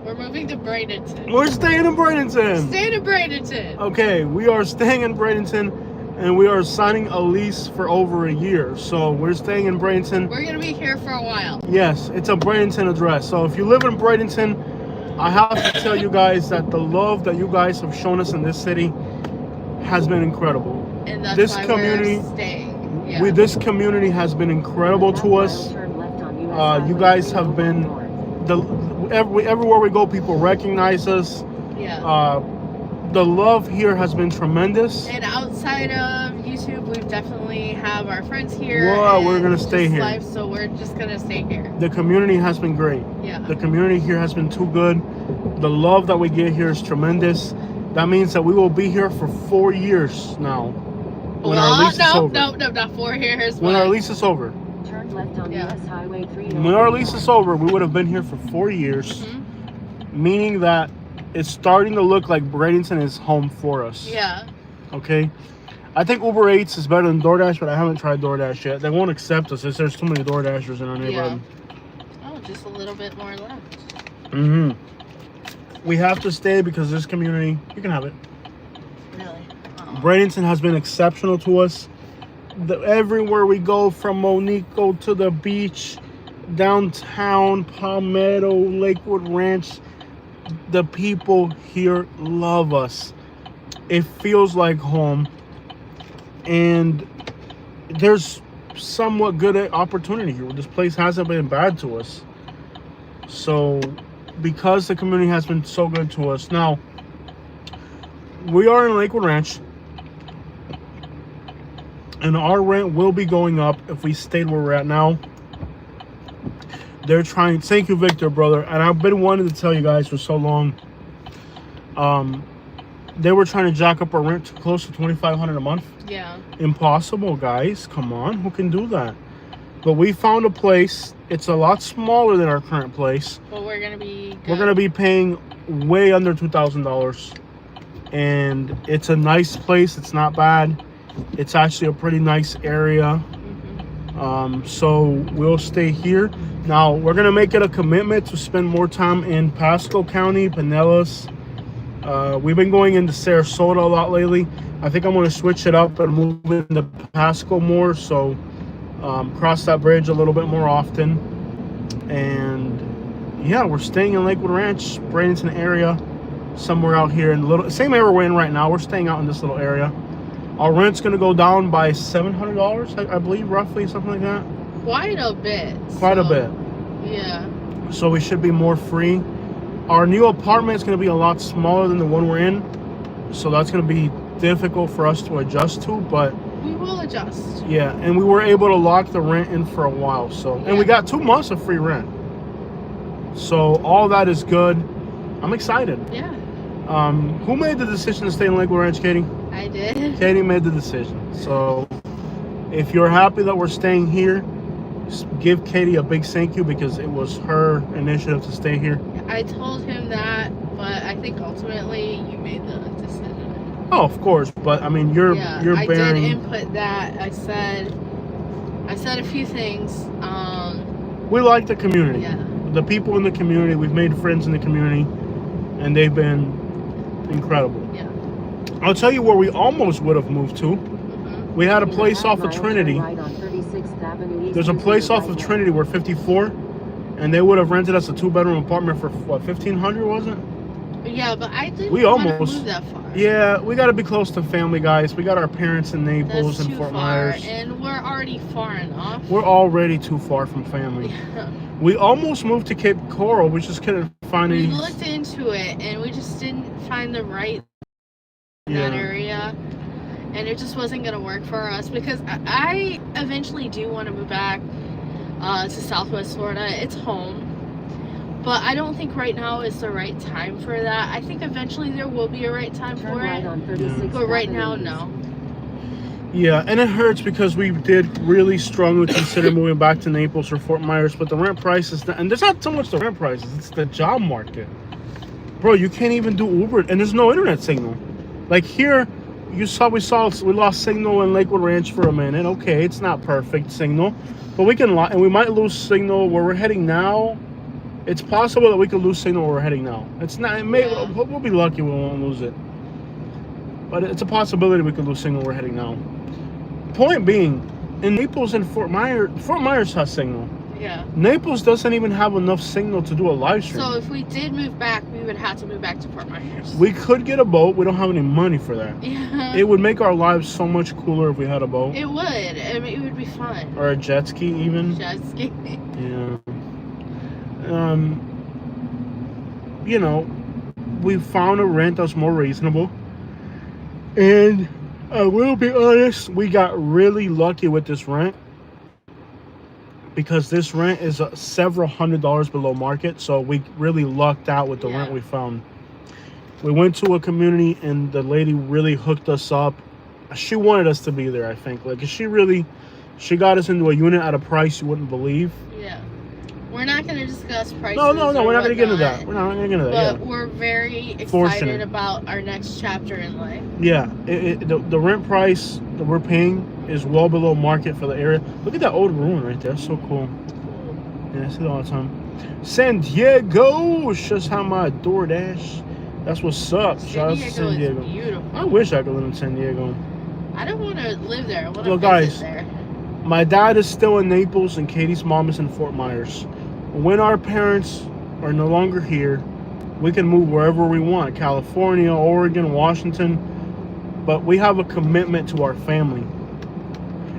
Speaker 2: We're moving to Bradenton.
Speaker 1: We're staying in Bradenton.
Speaker 2: Staying in Bradenton.
Speaker 1: Okay, we are staying in Bradenton, and we are signing a lease for over a year. So we're staying in Bradenton.
Speaker 2: We're going to be here for a while.
Speaker 1: Yes, it's a Bradenton address. So if you live in Bradenton, I have to tell you guys that the love that you guys have shown us in this city has been incredible.
Speaker 2: And that's
Speaker 1: this
Speaker 2: why
Speaker 1: community,
Speaker 2: we're staying. Yeah.
Speaker 1: This community has been incredible to us. You guys have been everywhere we go, people recognize us.
Speaker 2: Yeah.
Speaker 1: The love here has been tremendous.
Speaker 2: And outside of YouTube, we definitely have our friends here.
Speaker 1: Well, we're gonna stay here.
Speaker 2: Life, so we're just gonna stay here.
Speaker 1: The community has been great.
Speaker 2: Yeah.
Speaker 1: The community here has been too good. The love that we get here is tremendous. That means that we will be here for 4 years now. When our lease is over.
Speaker 2: No, not 4 years.
Speaker 1: When our lease is over.
Speaker 3: Turn left on US Highway 3.
Speaker 1: When our lease is over, we would have been here for 4 years. Meaning that it's starting to look like Bradenton is home for us.
Speaker 2: Yeah.
Speaker 1: Okay. I think Uber Eats is better than DoorDash, but I haven't tried DoorDash yet. They won't accept us. There's too many DoorDashers in our neighborhood.
Speaker 2: Yeah. Oh, just a little bit more left.
Speaker 1: We have to stay because this community, you can have it.
Speaker 2: Really? Oh.
Speaker 1: Bradenton has been exceptional to us. Everywhere we go, from Monico to the beach, downtown, Palmetto, Lakewood Ranch, the people here love us. It feels like home, and there's somewhat good opportunity here. This place hasn't been bad to us. So because the community has been so good to us. Now, we are in Lakewood Ranch, and our rent will be going up if we stayed where we're at now. They're trying. Thank you, Victor, brother. And I've been wanting to tell you guys for so long. They were trying to jack up our rent to close to $2,500 a month.
Speaker 2: Yeah.
Speaker 1: Impossible, guys. Come on, who can do that? But we found a place. It's a lot smaller than our current place.
Speaker 2: But we're gonna be good.
Speaker 1: We're gonna be paying way under $2,000, and it's a nice place. It's not bad. It's actually a pretty nice area. So we'll stay here. Now we're gonna make it a commitment to spend more time in Pasco County, Pinellas. We've been going into Sarasota a lot lately. I think I'm gonna switch it up and move into Pasco more. So cross that bridge a little bit more often. And yeah, we're staying in Lakewood Ranch, Bradenton area, somewhere out here in the little same area we're in right now. We're staying out in this little area. Our rent's gonna go down by $700, I believe, roughly, something like that.
Speaker 2: Quite a bit.
Speaker 1: Quite a bit.
Speaker 2: Yeah.
Speaker 1: So we should be more free. Our new apartment is gonna be a lot smaller than the one we're in, so that's gonna be difficult for us to adjust to. But
Speaker 2: we will adjust.
Speaker 1: Yeah, and we were able to lock the rent in for a while. So, and we got 2 months of free rent. So all that is good. I'm excited.
Speaker 2: Yeah.
Speaker 1: Who made the decision to stay in Lakewood Ranch, Katie?
Speaker 2: I did.
Speaker 1: Katie made the decision. So if you're happy that we're staying here, give Katie a big thank you, because it was her initiative to stay here.
Speaker 2: I told him that, but I think ultimately you made the decision.
Speaker 1: Oh, of course, but I mean, you're
Speaker 2: I
Speaker 1: bearing.
Speaker 2: did input that. I said a few things.
Speaker 1: We like the community.
Speaker 2: Yeah.
Speaker 1: The people in the community. We've made friends in the community, and they've been incredible.
Speaker 2: Yeah.
Speaker 1: I'll tell you where we almost would have moved to.
Speaker 2: Mm-hmm.
Speaker 1: We had a
Speaker 3: In
Speaker 1: place
Speaker 3: half
Speaker 1: off of
Speaker 3: mile,
Speaker 1: Trinity.
Speaker 3: turn right on 36th Avenue East
Speaker 1: There's a
Speaker 3: using
Speaker 1: place
Speaker 3: the
Speaker 1: off
Speaker 3: right
Speaker 1: of
Speaker 3: lane.
Speaker 1: Trinity where 54, and they would have rented us a 2-bedroom apartment for what, 1,500, wasn't it?
Speaker 2: Yeah, but I didn't
Speaker 1: We
Speaker 2: want to
Speaker 1: almost-
Speaker 2: move that far.
Speaker 1: Yeah, we got to be close to family, guys. We got our parents in Naples
Speaker 2: That's
Speaker 1: and
Speaker 2: too
Speaker 1: Fort
Speaker 2: far,
Speaker 1: Myers.
Speaker 2: and we're already far enough.
Speaker 1: We're already too far from family.
Speaker 2: Yeah.
Speaker 1: We almost moved to Cape Coral. We just couldn't find
Speaker 2: We
Speaker 1: any.
Speaker 2: looked into it, and we just didn't find the right in that area, and it just wasn't gonna work for us because I eventually do want to move back to Southwest Florida. It's home, but I don't think right now is the right time for that. I think eventually there will be a right time
Speaker 3: Turn
Speaker 2: for
Speaker 3: right
Speaker 2: it,
Speaker 3: on 36th
Speaker 2: but right now,
Speaker 3: Avenue
Speaker 2: no.
Speaker 1: Yeah, and it hurts because we did really strongly consider moving back to Naples or Fort Myers, but the rent prices, and there's not so much the rent prices, it's the job market. Bro, you can't even do Uber, and there's no internet signal. Like here, we lost signal in Lakewood Ranch for a minute. Okay, it's not perfect signal, but and we might lose signal where we're heading now. It's possible that we could lose signal where we're heading now. It's not.
Speaker 2: Yeah.
Speaker 1: We'll be lucky we won't lose it, but it's a possibility we could lose signal where we're heading now. Point being, in Naples and Fort Myers has signal.
Speaker 2: Yeah.
Speaker 1: Naples doesn't even have enough signal to do a live stream.
Speaker 2: So if we did move back, we would have to move back to Fort Myers.
Speaker 1: We could get a boat. We don't have any money for that.
Speaker 2: Yeah.
Speaker 1: It would make our lives so much cooler if we had a boat.
Speaker 2: It would. I mean, it would be fun.
Speaker 1: Or a jet ski even.
Speaker 2: Jet ski.
Speaker 1: Yeah. You know, we found a rent that's more reasonable. And I will be honest, we got really lucky with this rent. Because this rent is several $100s below market. So we really lucked out with the rent we found. We went to a community and the lady really hooked us up. She wanted us to be there, I think. Like, she got us into a unit at a price you wouldn't believe.
Speaker 2: Yeah. We're not going to discuss prices.
Speaker 1: No, we're not going to get into
Speaker 2: whatnot,
Speaker 1: that. We're not going to get into that.
Speaker 2: But we're very excited
Speaker 1: Fortunate.
Speaker 2: about our next chapter in life.
Speaker 1: Yeah, the rent price that we're paying is well below market for the area. Look at that old ruin right there. That's so cool. Yeah, I see it all the time. San Diego, just how my DoorDash. That's what's up. Shout out to San Diego.
Speaker 2: Is beautiful.
Speaker 1: I wish I could live in San Diego.
Speaker 2: I don't want to live there. I want to
Speaker 1: Well,
Speaker 2: visit
Speaker 1: guys,
Speaker 2: there.
Speaker 1: My dad is still in Naples and Katie's mom is in Fort Myers. When our parents are no longer here, we can move wherever we want. California, Oregon, Washington. But we have a commitment to our family.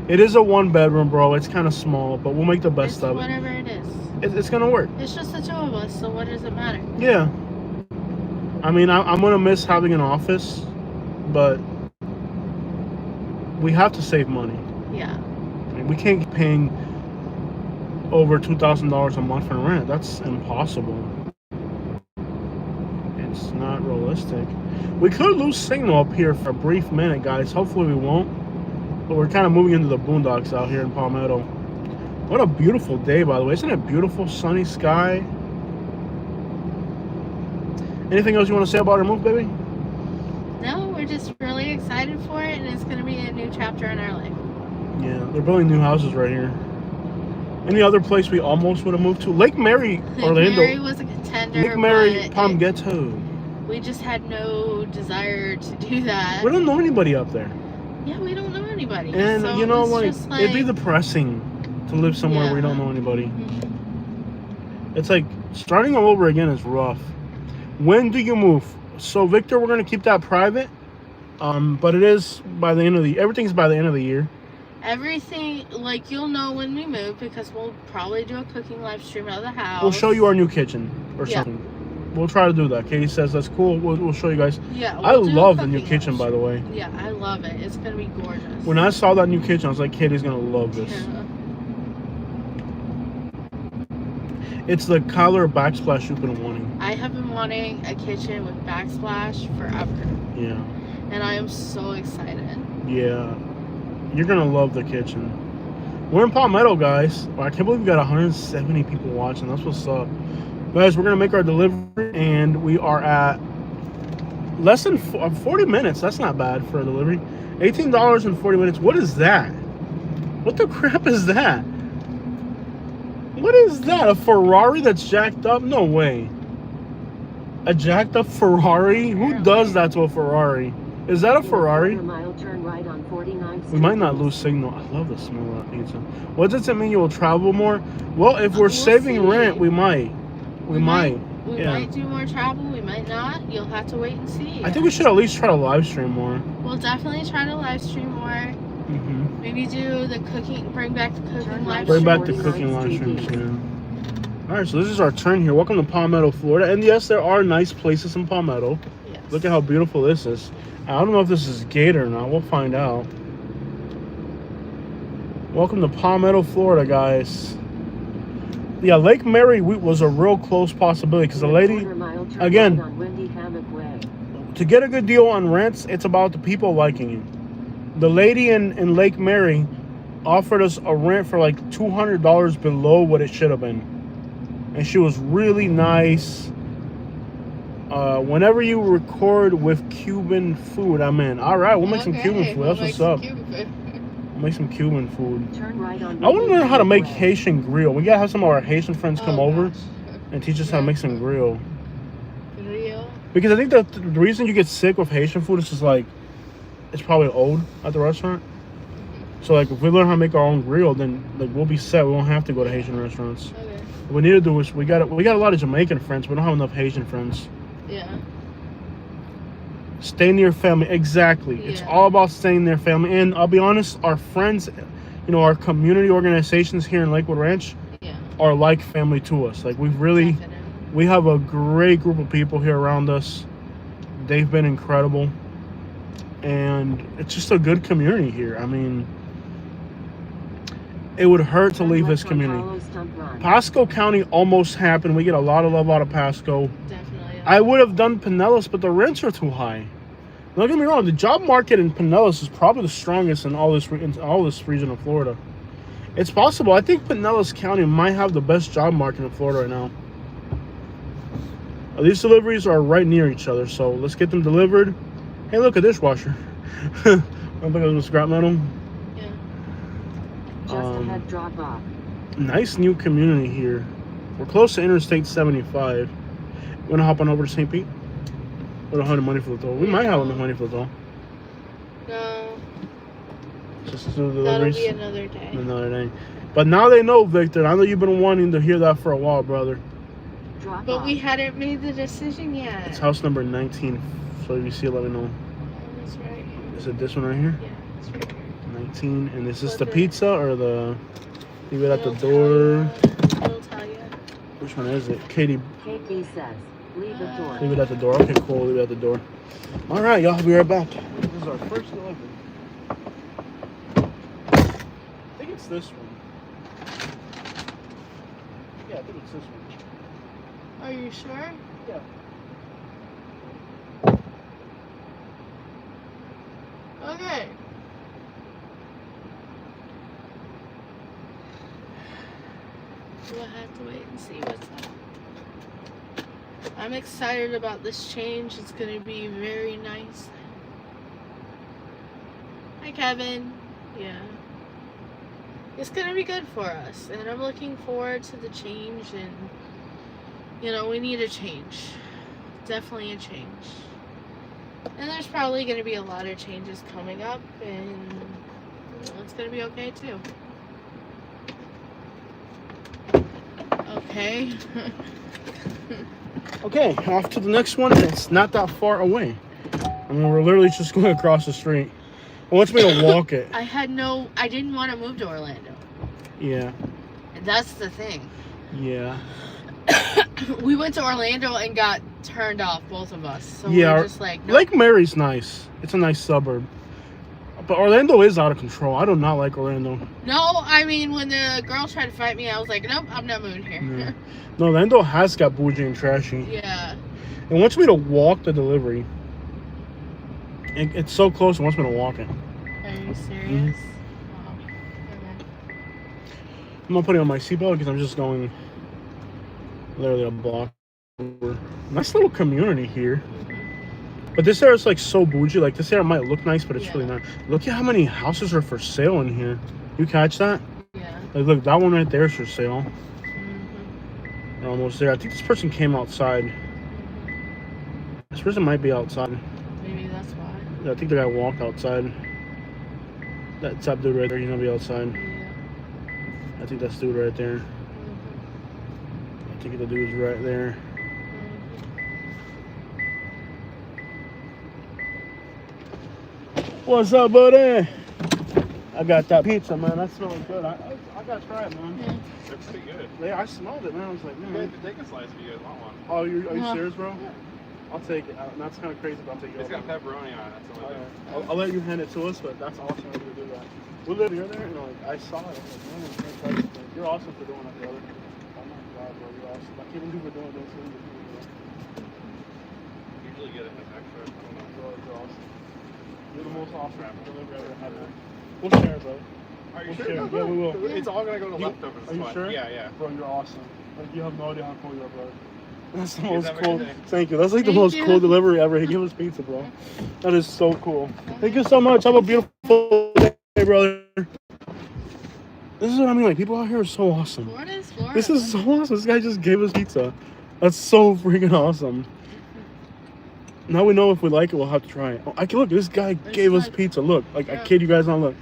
Speaker 1: It is a 1-bedroom, bro. It's kind of small, but we'll make the best of it.
Speaker 2: Whatever it is.
Speaker 1: It's going to work.
Speaker 2: It's just the two of us, so what does it matter?
Speaker 1: Yeah. I mean, I'm going to miss having an office, but we have to save money.
Speaker 2: Yeah.
Speaker 1: I mean, we can't keep paying over $2,000 a month for rent. That's impossible. It's not realistic. We could lose signal up here for a brief minute, guys. Hopefully we won't. But we're kind of moving into the boondocks out here in Palmetto. What a beautiful day, by the way. Isn't it beautiful, sunny sky? Anything else you want to say about our move, baby?
Speaker 2: No, we're just really excited for it, and it's going to be a new chapter in our life.
Speaker 1: Yeah, they're building new houses right here. Any other place we almost would have moved to? Lake Mary, Orlando.
Speaker 2: Lake Mary was a contender.
Speaker 1: Lake Mary,
Speaker 2: but
Speaker 1: Palm Ghetto.
Speaker 2: we just had no desire to do that.
Speaker 1: We don't know anybody up there.
Speaker 2: Yeah, we don't know anybody.
Speaker 1: And
Speaker 2: so
Speaker 1: you know,
Speaker 2: it's just
Speaker 1: it'd be depressing to live somewhere where you don't know anybody.
Speaker 2: Mhm.
Speaker 1: It's like starting all over again is rough. When do you move? So Victor, we're gonna keep that private. But it is by the end of everything's by the end of the year.
Speaker 2: Everything, like, you'll know when we move because we'll probably do a cooking live stream out of the house.
Speaker 1: We'll show you our new kitchen or
Speaker 2: Yeah.
Speaker 1: something. We'll try to do that. Katie says that's cool. We'll show you guys.
Speaker 2: Yeah,
Speaker 1: I
Speaker 2: we'll do a
Speaker 1: love the new
Speaker 2: cooking
Speaker 1: kitchen,
Speaker 2: live
Speaker 1: by the way.
Speaker 2: stream. Yeah, I love it. It's gonna be gorgeous.
Speaker 1: When I saw that new kitchen, I was like, Katie's gonna love this.
Speaker 2: Yeah.
Speaker 1: It's the color backsplash you've been wanting.
Speaker 2: I have been wanting a kitchen with backsplash forever,
Speaker 1: Yeah.
Speaker 2: and I am so excited.
Speaker 1: Yeah. You're gonna love the kitchen. We're in Palmetto, guys. I can't believe we got 170 people watching. That's what's up. Guys, we're gonna make our delivery, and we are at Less than 40 minutes. That's not bad for a delivery. $18 in 40 minutes. What is that? What the crap is that? What is that? A Ferrari that's jacked up? No way. A jacked up Ferrari? Who does that to a Ferrari? Is that a Ferrari?
Speaker 3: Mile, turn right on 49th
Speaker 1: We might not lose signal. I love the smell of that pizza. What does it mean you will travel more? Well, if we're saving rent, we might. We might.
Speaker 2: We might do more travel. We might not. You'll have to wait and see.
Speaker 1: I think we should at least try to live stream more.
Speaker 2: We'll definitely try to live stream more.
Speaker 1: Mm-hmm.
Speaker 2: Maybe do the cooking. Bring back the cooking live
Speaker 1: Bring
Speaker 2: stream.
Speaker 1: back the cooking live streams, yeah. All right, so this is our turn here. Welcome to Palmetto, Florida. And yes, there are nice places in Palmetto.
Speaker 2: Yes.
Speaker 1: Look at how beautiful this is. I don't know if this is gated or not. We'll find out. Welcome to Palmetto, Florida, guys. Yeah, Lake Mary was a real close possibility because the lady, again, to get a good deal on rents, it's about the people liking it. The lady in Lake Mary offered us a rent for like $200 below what it should have been. And she was really nice. Whenever you record with Cuban food, I'm in. All right, we'll make some Cuban food. That's what's up. We'll make some Cuban food.
Speaker 3: Turn right on
Speaker 1: I want to learn how to make Haitian grill. We gotta have some of our Haitian friends come over
Speaker 2: Gosh.
Speaker 1: and teach us how to make some grill.
Speaker 2: Grill.
Speaker 1: Because I think that the reason you get sick with Haitian food is just like it's probably old at the restaurant. So like if we learn how to make our own grill, then like we'll be set. We won't have to go to Haitian restaurants.
Speaker 2: Okay.
Speaker 1: What we need to do is we got a lot of Jamaican friends. We don't have enough Haitian friends.
Speaker 2: Yeah.
Speaker 1: Stay near family. Exactly. It's
Speaker 2: Yeah.
Speaker 1: all about staying near family. And I'll be honest, our friends, you know, our community organizations here in Lakewood Ranch
Speaker 2: Yeah.
Speaker 1: are like family to us. Like
Speaker 2: Definitely.
Speaker 1: we have a great group of people here around us. They've been incredible. And it's just a good community here. I mean, it would hurt to leave this community. Pasco County almost happened. We get a lot of love out of Pasco.
Speaker 2: Definitely.
Speaker 1: I would have done Pinellas, but the rents are too high. Don't get me wrong. The job market in Pinellas is probably the strongest in all this region of Florida. It's possible. I think Pinellas County might have the best job market in Florida right now. These deliveries are right near each other, so let's get them delivered. Hey, look, a dishwasher. I think it was scrap metal.
Speaker 2: Yeah.
Speaker 3: Just ahead, drop off.
Speaker 1: Nice new community here. We're close to Interstate 75. You want to hop on over to St. Pete? We don't have the money for the toll. We might have enough money for the toll.
Speaker 2: No.
Speaker 1: Just to do the
Speaker 2: That'll
Speaker 1: deliveries.
Speaker 2: be another day.
Speaker 1: Another day. But now they know, Victor. I know you've been wanting to hear that for a while, brother.
Speaker 3: Drop
Speaker 2: But
Speaker 3: off.
Speaker 2: we hadn't made the decision yet.
Speaker 1: It's house number 19. So if you see it, let me know.
Speaker 2: That's right.
Speaker 1: Is it this one right here?
Speaker 2: Yeah, it's right here.
Speaker 1: 19. And is this
Speaker 2: What's
Speaker 1: the
Speaker 2: it?
Speaker 1: pizza or the... Leave it at the
Speaker 2: It'll
Speaker 1: door.
Speaker 2: It'll tell you.
Speaker 1: Which one is it? Katie,
Speaker 3: KP says, leave the door.
Speaker 1: leave it at the door. Okay, cool. Leave it at the door. All right, y'all. I'll be right back. This is our first delivery. I think it's this one. Yeah, I think it's this one.
Speaker 2: Are you sure?
Speaker 1: Yeah.
Speaker 2: Okay. We'll have to wait and see what's up. I'm excited about this change. It's going to be very nice. Hi, Kevin. Yeah. It's going to be good for us. And I'm looking forward to the change. And, you know, we need a change. Definitely a change. And there's probably going to be a lot of changes coming up. And it's going to be okay, too. Okay.
Speaker 1: Okay, off to the next one. It's not that far away. I mean, we're literally just going across the street. It wants me to walk it.
Speaker 2: I didn't want to move to Orlando.
Speaker 1: Yeah.
Speaker 2: That's the thing.
Speaker 1: Yeah.
Speaker 2: We went to Orlando and got turned off, both of us. So
Speaker 1: Yeah,
Speaker 2: we're just like, nope.
Speaker 1: Lake Mary's nice. It's a nice suburb. But Orlando is out of control. I do not like Orlando.
Speaker 2: No, I mean, when the girls tried to fight me, I was like, nope, I'm not moving here.
Speaker 1: Yeah. No, Orlando has got bougie and trashy.
Speaker 2: Yeah.
Speaker 1: It wants me to walk the delivery. It's so close, it wants me to walk it.
Speaker 2: Are you serious? Wow. Okay.
Speaker 1: I'm not putting on my seatbelt because I'm just going literally a block over. Nice little community here. But this area is like so bougie. Like this area might look nice, but it's really
Speaker 2: Yeah.
Speaker 1: not. Look at how many houses are for sale in here. You catch that?
Speaker 2: Yeah.
Speaker 1: Like look, that one right there is for sale.
Speaker 2: Mm-hmm.
Speaker 1: We're almost there. I think this person came outside. This person might be outside.
Speaker 2: Maybe that's why.
Speaker 1: Yeah, I think the guy walked outside. That top dude right there, he's gonna be outside.
Speaker 2: Yeah.
Speaker 1: I think that's dude right there.
Speaker 2: Mm-hmm.
Speaker 1: I think the dude's right there. What's up, buddy? I got that pizza, man. That smells good. I gotta try it, man.
Speaker 2: Yeah.
Speaker 4: Looks pretty good.
Speaker 1: Yeah, I smelled it, man. I was like,
Speaker 4: You
Speaker 1: man.
Speaker 4: guys can take a slice if you guys want one.
Speaker 1: Oh, are you
Speaker 2: Yeah.
Speaker 1: serious, bro?
Speaker 4: Yeah.
Speaker 1: I'll take it. That's kind of crazy, but I'll take it.
Speaker 4: It's got pepperoni on it. That's the only thing.
Speaker 1: I'll let you hand it to us, but that's awesome of you to do that. We live near there, and like I saw it. I was like, man, I can't try this thing. You're awesome for doing that, brother. Oh my god, bro, you're awesome. I can't believe we're doing this.
Speaker 4: Usually get it in extra. I don't know.
Speaker 1: Bro, you're awesome. You're the most awesome delivery I've ever had, man. We'll share, bro.
Speaker 4: Are you
Speaker 1: We'll
Speaker 4: sure?
Speaker 1: share. Yeah, we will.
Speaker 4: It's all gonna go to
Speaker 1: You-
Speaker 4: leftovers.
Speaker 1: are you
Speaker 4: Fine.
Speaker 1: sure?
Speaker 4: Yeah, yeah.
Speaker 1: Bro, you're awesome. Like, you have no idea how cool you are, bro. That's the
Speaker 4: You
Speaker 1: most
Speaker 4: guys have a
Speaker 1: cool.
Speaker 4: good day.
Speaker 1: Thank you. That's like the
Speaker 2: Thank
Speaker 1: most
Speaker 2: you.
Speaker 1: cool delivery ever. He gave us pizza, bro. That is so cool. Thank you so much. Have a beautiful day, brother. This is what I mean. Like, people out here are so awesome.
Speaker 2: Florida is Florida.
Speaker 1: This is so awesome. This guy just gave us pizza. That's so freaking awesome. Now we know if we like it, we'll have to try it. Oh, I can look. This guy gave us
Speaker 2: like-
Speaker 1: pizza. Look, like I
Speaker 2: Yeah.
Speaker 1: kid you guys not. Look,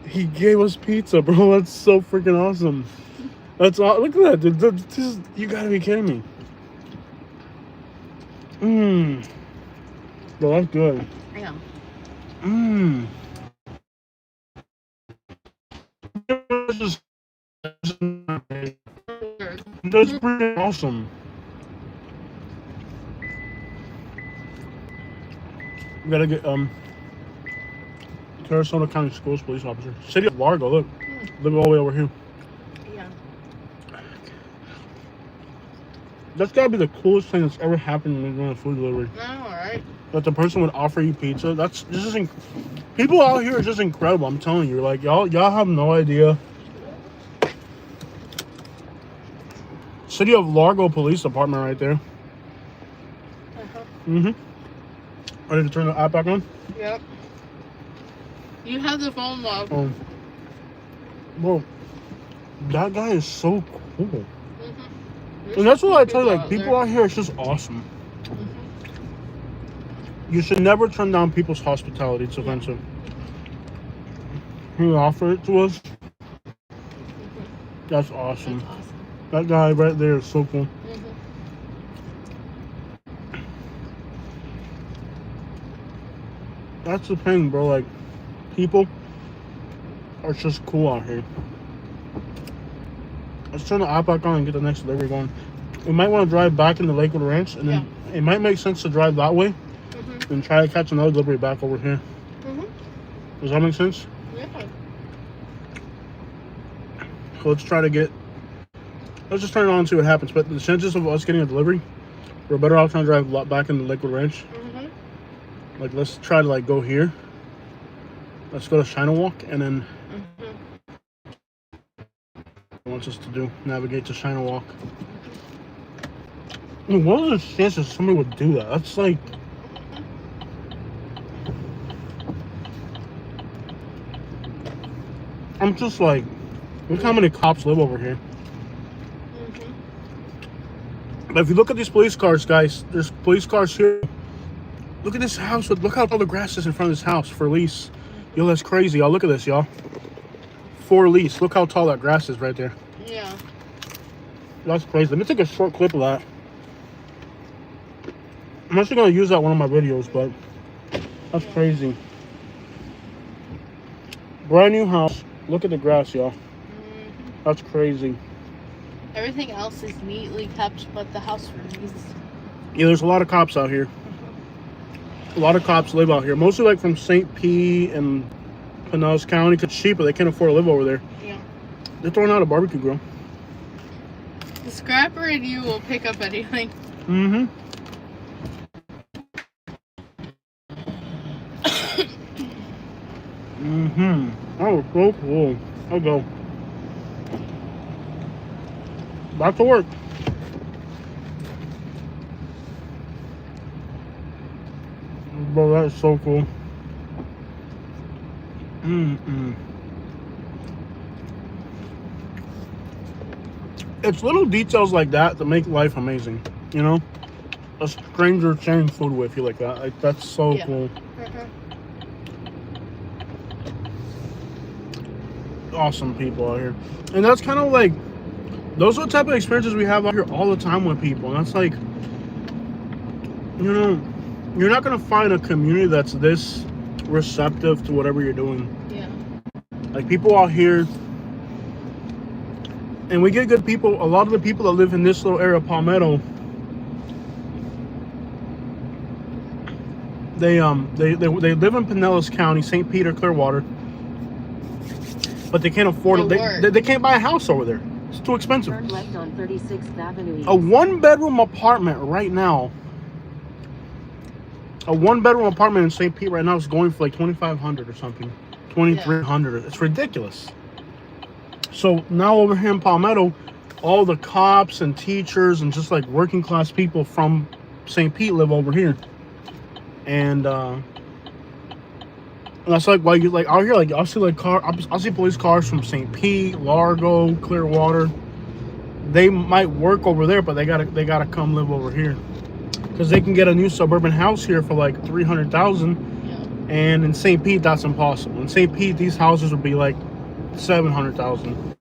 Speaker 1: he gave us pizza, bro. That's so freaking awesome. That's all. Look at that. Dude. This is, you gotta be kidding me. Mmm. Bro, that's good.
Speaker 2: Yeah.
Speaker 1: Mmm. This is that's pretty awesome. We gotta get Sarasota County Schools police officer. City of Largo, look. Look all the way over here.
Speaker 2: Yeah.
Speaker 1: That's gotta be the coolest thing that's ever happened when doing a food delivery.
Speaker 2: All right.
Speaker 1: That the person would offer you pizza. People out here are just incredible. I'm telling you, like y'all have no idea. City of Largo Police Department right there.
Speaker 2: Uh-huh.
Speaker 1: Ready to turn the app back on?
Speaker 2: Yep. You have the phone log.
Speaker 1: Bro, that guy is so cool.
Speaker 2: Mm-hmm.
Speaker 1: And that's what I tell you, like, people out here, it's just awesome. You should never turn down people's hospitality. It's offensive. He offered it to us. That's awesome.
Speaker 2: That's awesome.
Speaker 1: That guy right there is so cool.
Speaker 2: Mm-hmm.
Speaker 1: That's the thing, bro. Like, people are just cool out here. Let's turn the app back on and get the next delivery going. We might want to drive back into Lakewood Ranch, and then it might make sense to drive that way
Speaker 2: Mm-hmm.
Speaker 1: and try to catch another delivery back over here.
Speaker 2: Mm-hmm.
Speaker 1: Does that make sense?
Speaker 2: Yeah.
Speaker 1: So let's try to get. Let's just turn it on and see what happens. But the chances of us getting a delivery, we're better off trying to drive back into Lakewood Ranch.
Speaker 2: Mm-hmm.
Speaker 1: Like, let's try to like go here. Let's go to China Walk, and then it wants us to do navigate to China Walk. I mean, what are the chances somebody would do that? That's like. I'm just like, look how many cops live over here. But if you look at these police cars, guys, there's police cars here. Look at this house. Look how tall the grass is in front of this house for lease. Yo, that's crazy, y'all. Look at this, y'all. For lease. Look how tall that grass is right there.
Speaker 2: Yeah.
Speaker 1: That's crazy. Let me take a short clip of that. I'm actually going to use that in one of my videos, but that's crazy. Brand new house. Look at the grass, y'all. That's crazy.
Speaker 2: Everything else is neatly kept, but the house remains.
Speaker 1: Yeah, there's a lot of cops out here. A lot of cops live out here. Mostly like from St. P. and Pinellas County. Because it's cheaper. They can't afford to live over there.
Speaker 2: Yeah.
Speaker 1: They're throwing out a barbecue grill.
Speaker 2: The scrapper and you will pick up anything.
Speaker 1: Mm-hmm. Mm-hmm. That was so cool. I'll go. Back to work. Bro, that is so cool. It's little details like that that make life amazing, you know? A stranger sharing food with you like that. Like, that's so
Speaker 2: Yeah.
Speaker 1: cool. Awesome people out here. And that's kind of like, those are the type of experiences we have out here all the time with people. And that's like, you know, you're not going to find a community that's this receptive to whatever you're doing.
Speaker 2: Yeah.
Speaker 1: Like, people out here, and we get good people. A lot of the people that live in this little area of Palmetto, they live in Pinellas County, St. Peter, Clearwater, but they can't afford it. They can't buy a house over there. It's too expensive.
Speaker 3: Turn left on 36th Avenue East.
Speaker 1: A one-bedroom apartment right now. A one-bedroom apartment in St. Pete right now is going for like $2,500 or something, $2,300. It's ridiculous. So now over here in Palmetto, all the cops and teachers and just like working class people from St. Pete live over here. And that's like why you like out here, like I'll see police cars from St. Pete, Largo, Clearwater. They might work over there, but they gotta come live over here because they can get a new suburban house here for like $300,000.
Speaker 2: Yeah.
Speaker 1: And in St. Pete, that's impossible. In St. Pete, these houses would be like $700,000.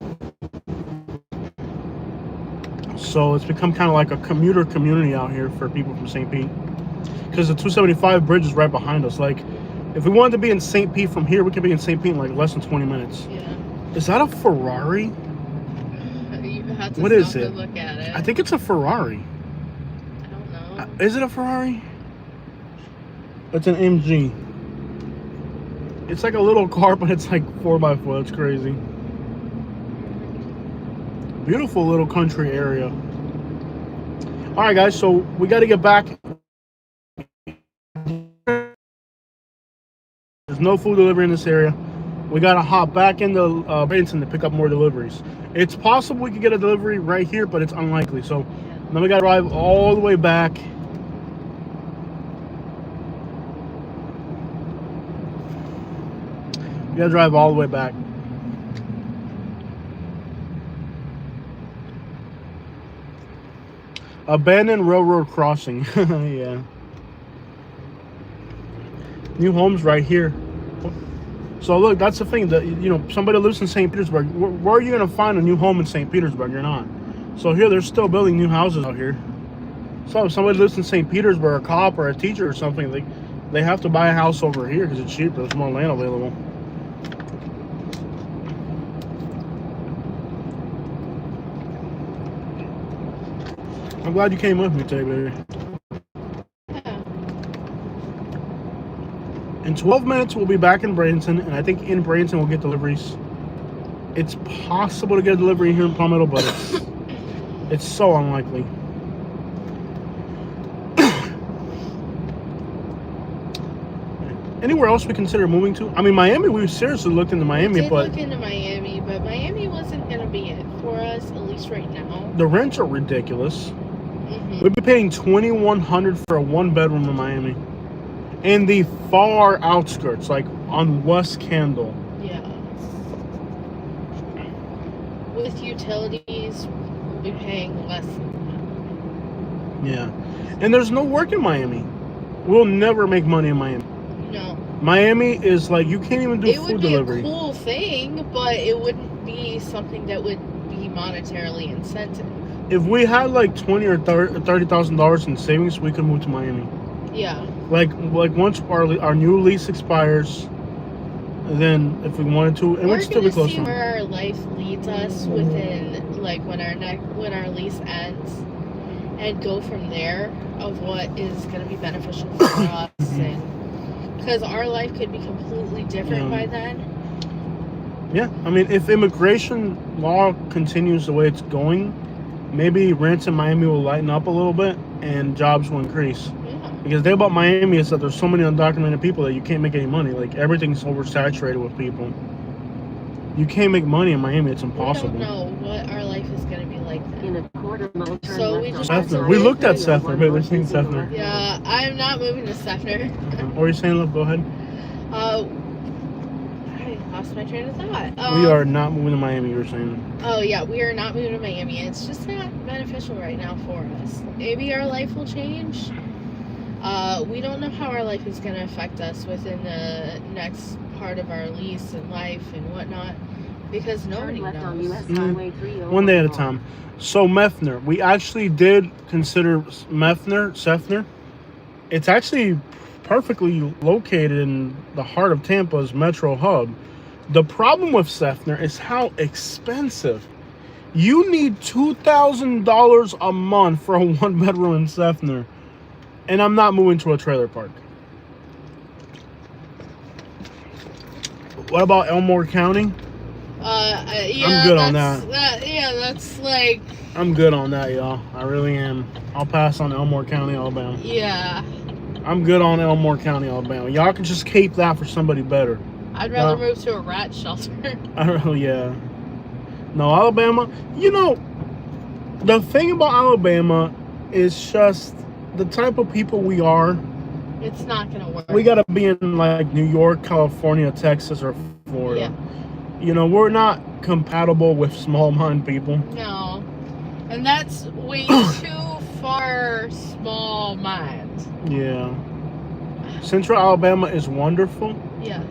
Speaker 1: So it's become kind of like a commuter community out here for people from St. Pete. Because the 275 bridge is right behind us. Like, if we wanted to be in St. Pete from here, we could be in St. Pete in like less than 20 minutes.
Speaker 2: Yeah.
Speaker 1: Is that a Ferrari?
Speaker 2: You have to
Speaker 1: What
Speaker 2: stop
Speaker 1: is it?
Speaker 2: and look at it.
Speaker 1: I think it's a Ferrari.
Speaker 2: I don't know.
Speaker 1: Is it a Ferrari? It's an MG. It's like a little car, but it's like 4x4. It's crazy. Beautiful little country area. All right, guys. So we got to get back. There's no food delivery in this area. We got to hop back into Bradenton to pick up more deliveries. It's possible we could get a delivery right here, but it's unlikely. So then we got to drive all the way back. We got to drive all the way back. Abandoned railroad crossing. Yeah. New homes right here. So look, that's the thing that, you know, somebody lives in St. Petersburg. Where are you going to find a new home in St. Petersburg? You're not. So here, they're still building new houses out here. So if somebody lives in St. Petersburg, a cop or a teacher or something, they have to buy a house over here because it's cheaper. There's more land available. I'm glad you came with me today, baby. In 12 minutes, we'll be back in Bradenton, and I think in Bradenton we'll get deliveries. It's possible to get a delivery here in Palmetto, but it's so unlikely. Anywhere else we consider moving to? I mean, Miami, we seriously looked into Miami,
Speaker 2: We did
Speaker 1: but
Speaker 2: look into Miami, but Miami wasn't going to be it for us, at least right now.
Speaker 1: the rents are ridiculous.
Speaker 2: Mm-hmm.
Speaker 1: We'd be paying $2,100 for a one-bedroom in Miami. In the far outskirts, like on West Kendall.
Speaker 2: Yeah. With utilities, we'll be paying less than that.
Speaker 1: Yeah. And there's no work in Miami. We'll never make money in Miami.
Speaker 2: No.
Speaker 1: Miami is like, you can't even do food delivery.
Speaker 2: It would be a cool thing, but it wouldn't be something that would be monetarily incentive.
Speaker 1: If we had like $20,000 or $30,000 in savings, we could move to Miami.
Speaker 2: Yeah.
Speaker 1: Like once our new lease expires, then if we wanted to, and we'd still be close
Speaker 2: see
Speaker 1: to
Speaker 2: where our life leads us within, like, when our lease ends, and go from there of what is going to be beneficial for us, and because our life could be completely different by then.
Speaker 1: Yeah, I mean, if immigration law continues the way it's going, maybe rents in Miami will lighten up a little bit and jobs will increase. Because the thing about Miami is that there's so many undocumented people that you can't make any money. Like, everything's oversaturated with people. You can't make money in Miami. It's impossible.
Speaker 2: We don't know what our life is going to be like then.
Speaker 3: In a quarter quarter mile, turn
Speaker 2: So we
Speaker 3: left
Speaker 2: just
Speaker 3: on
Speaker 2: have to
Speaker 1: Sethner. We
Speaker 2: wait
Speaker 1: looked at
Speaker 2: for-
Speaker 1: Sethner, but there's seen Sethner.
Speaker 2: Yeah, I'm not moving to Sethner.
Speaker 1: What were you saying, love? Go ahead.
Speaker 2: I lost my train of thought.
Speaker 1: We are not moving to Miami, you were saying.
Speaker 2: Oh yeah, we are not moving to Miami. It's just not beneficial right now for us. Maybe our life will change. We don't know how our life is going to affect us within the next part of our lease and life and whatnot, because nobody
Speaker 3: Turn left on
Speaker 2: knows.
Speaker 3: US Highway 301
Speaker 1: One day at a
Speaker 3: north.
Speaker 1: time. So Meffner, we actually did consider Sethner. It's actually perfectly located in the heart of Tampa's metro hub. The problem with Sethner is how expensive. You need $2,000 a month for a one bedroom in Sethner. And I'm not moving to a trailer park. What about Elmore County?
Speaker 2: Yeah,
Speaker 1: I'm good on
Speaker 2: that's like,
Speaker 1: I'm good on that, y'all. I really am. I'll pass on Elmore County, Alabama.
Speaker 2: yeah.
Speaker 1: I'm good on Elmore County, Alabama. Y'all can just keep that for somebody better.
Speaker 2: I'd rather
Speaker 1: Yeah.
Speaker 2: move to a rat shelter.
Speaker 1: I don't know, yeah. No, Alabama, you know, the thing about Alabama is just the type of people we are.
Speaker 2: It's not gonna work.
Speaker 1: We gotta be in like New York, California, Texas, or Florida.
Speaker 2: Yeah.
Speaker 1: You know, we're not compatible with small mind people.
Speaker 2: No, and that's way too far small mind.
Speaker 1: Yeah. Central Alabama is wonderful.
Speaker 2: Yes.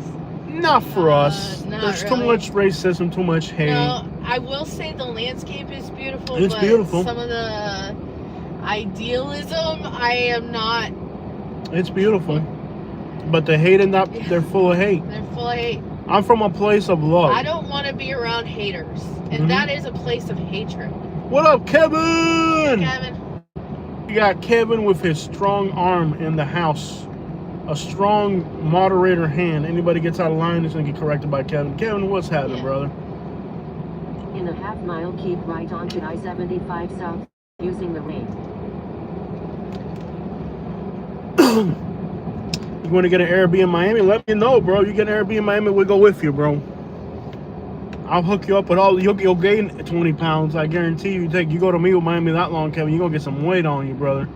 Speaker 1: Not for us.
Speaker 2: Not
Speaker 1: There's too
Speaker 2: really.
Speaker 1: much racism, too much hate.
Speaker 2: No, I will say the landscape is beautiful.
Speaker 1: It's
Speaker 2: but
Speaker 1: beautiful.
Speaker 2: Some of the idealism, I am not.
Speaker 1: It's beautiful. But the hate in that, they're full of hate.
Speaker 2: They're full of hate.
Speaker 1: I'm from a place of love.
Speaker 2: I don't want to be around haters, and
Speaker 1: Mhm.
Speaker 2: that is a place of hatred.
Speaker 1: What up, Kevin?
Speaker 2: Kevin.
Speaker 1: You got Kevin with his strong arm in the house. A strong moderator hand. Anybody gets out of line is going to get corrected by Kevin. Kevin, what's happening,
Speaker 2: Yeah.
Speaker 1: brother?
Speaker 3: In a half mile, keep right onto I-75 south, using the lane.
Speaker 1: You want to get an Airbnb in Miami? Let me know, bro. You get an Airbnb in Miami, we'll go with you, bro. I'll hook you up with all. You'll gain 20 pounds. I guarantee you. You go to me with Miami that long, Kevin, you're going to get some weight on you, brother.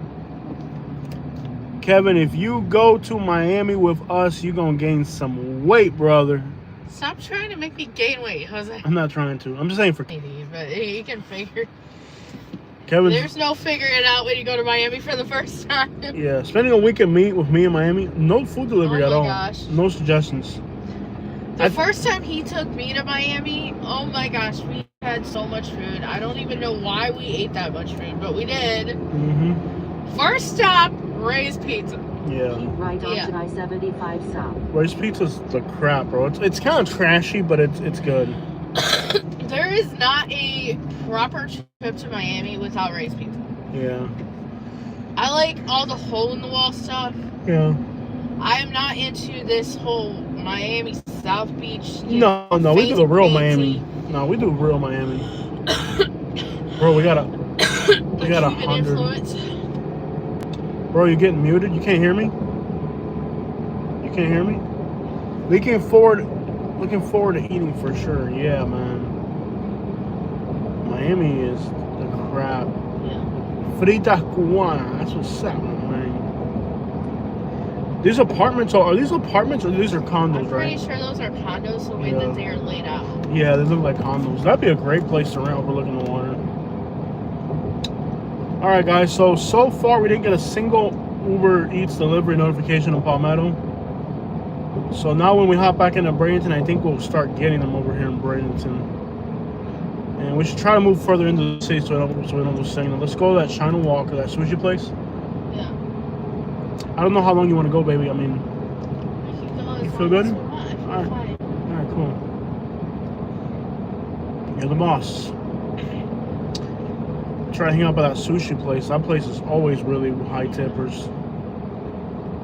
Speaker 1: Kevin, if you go to Miami with us, you're going to gain some weight, brother.
Speaker 2: Stop trying to make me gain weight, Jose.
Speaker 1: I'm not trying to. I'm just saying for
Speaker 2: Maybe, but you can figure.
Speaker 1: Kevin.
Speaker 2: There's no figuring it out when you go to Miami for the first time.
Speaker 1: Yeah, spending a weekend with me in Miami, no food delivery
Speaker 2: Oh
Speaker 1: at
Speaker 2: my
Speaker 1: all.
Speaker 2: gosh.
Speaker 1: No suggestions.
Speaker 2: The first time he took me to Miami, oh my gosh, we had so much food. I don't even know why we ate that much food, but we did.
Speaker 1: Mm-hmm.
Speaker 2: First stop, Ray's Pizza.
Speaker 1: Yeah.
Speaker 3: Keep right onto
Speaker 2: Yeah.
Speaker 3: I-75 south.
Speaker 1: Ray's Pizza's the crap, bro. It's kind of trashy, but it's good.
Speaker 2: There is not a proper trip to Miami without Ray's Pizza.
Speaker 1: Yeah.
Speaker 2: I like all the hole-in-the-wall stuff.
Speaker 1: Yeah.
Speaker 2: I am not into this whole Miami South Beach.
Speaker 1: No, we do the real
Speaker 2: fancy-
Speaker 1: Miami. No, we do real Miami. Bro, we got a
Speaker 2: the
Speaker 1: got
Speaker 2: Cuban
Speaker 1: 100.
Speaker 2: influence.
Speaker 1: Bro, you're getting muted. You can't hear me. You can't hear me. Looking forward to eating for sure. Yeah, man. Miami is the crap.
Speaker 2: Yeah.
Speaker 1: Frita cubana. That's what's up, man. These apartments are these apartments or these are condos,
Speaker 2: I'm pretty
Speaker 1: right?
Speaker 2: sure those are condos the way
Speaker 1: Yeah.
Speaker 2: that they are laid out.
Speaker 1: Yeah, they look like condos. That'd be a great place to rent overlooking the water. All right, guys. So far we didn't get a single Uber Eats delivery notification in Palmetto. So now when we hop back into Bradenton, I think we'll start getting them over here in Bradenton. And we should try to move further into the city so we don't lose signal. Let's go to that China Walk or that sushi place.
Speaker 2: Yeah.
Speaker 1: I don't know how long you want to go, baby. I mean,
Speaker 2: I can go as
Speaker 1: You feel
Speaker 2: long
Speaker 1: good?
Speaker 2: as you want. I feel
Speaker 1: Alright.
Speaker 2: fine.
Speaker 1: all right, cool. You're the boss. Try to hang out by that sushi place. That place is always really high tippers.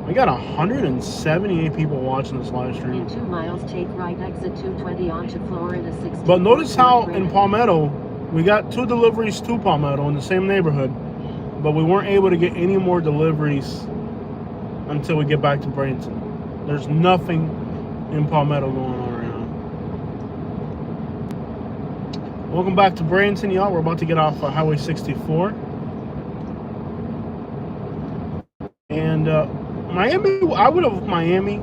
Speaker 1: We got 178 people watching this live stream.
Speaker 3: In 2 miles, take right exit 220 onto Florida 16.
Speaker 1: But notice how in Palmetto, we got 2 deliveries to Palmetto in the same neighborhood, but we weren't able to get any more deliveries until we get back to Bradenton. There's nothing in Palmetto going on right now. Welcome back to Bradenton, y'all. We're about to get off Highway 64. And Miami, I would have Miami.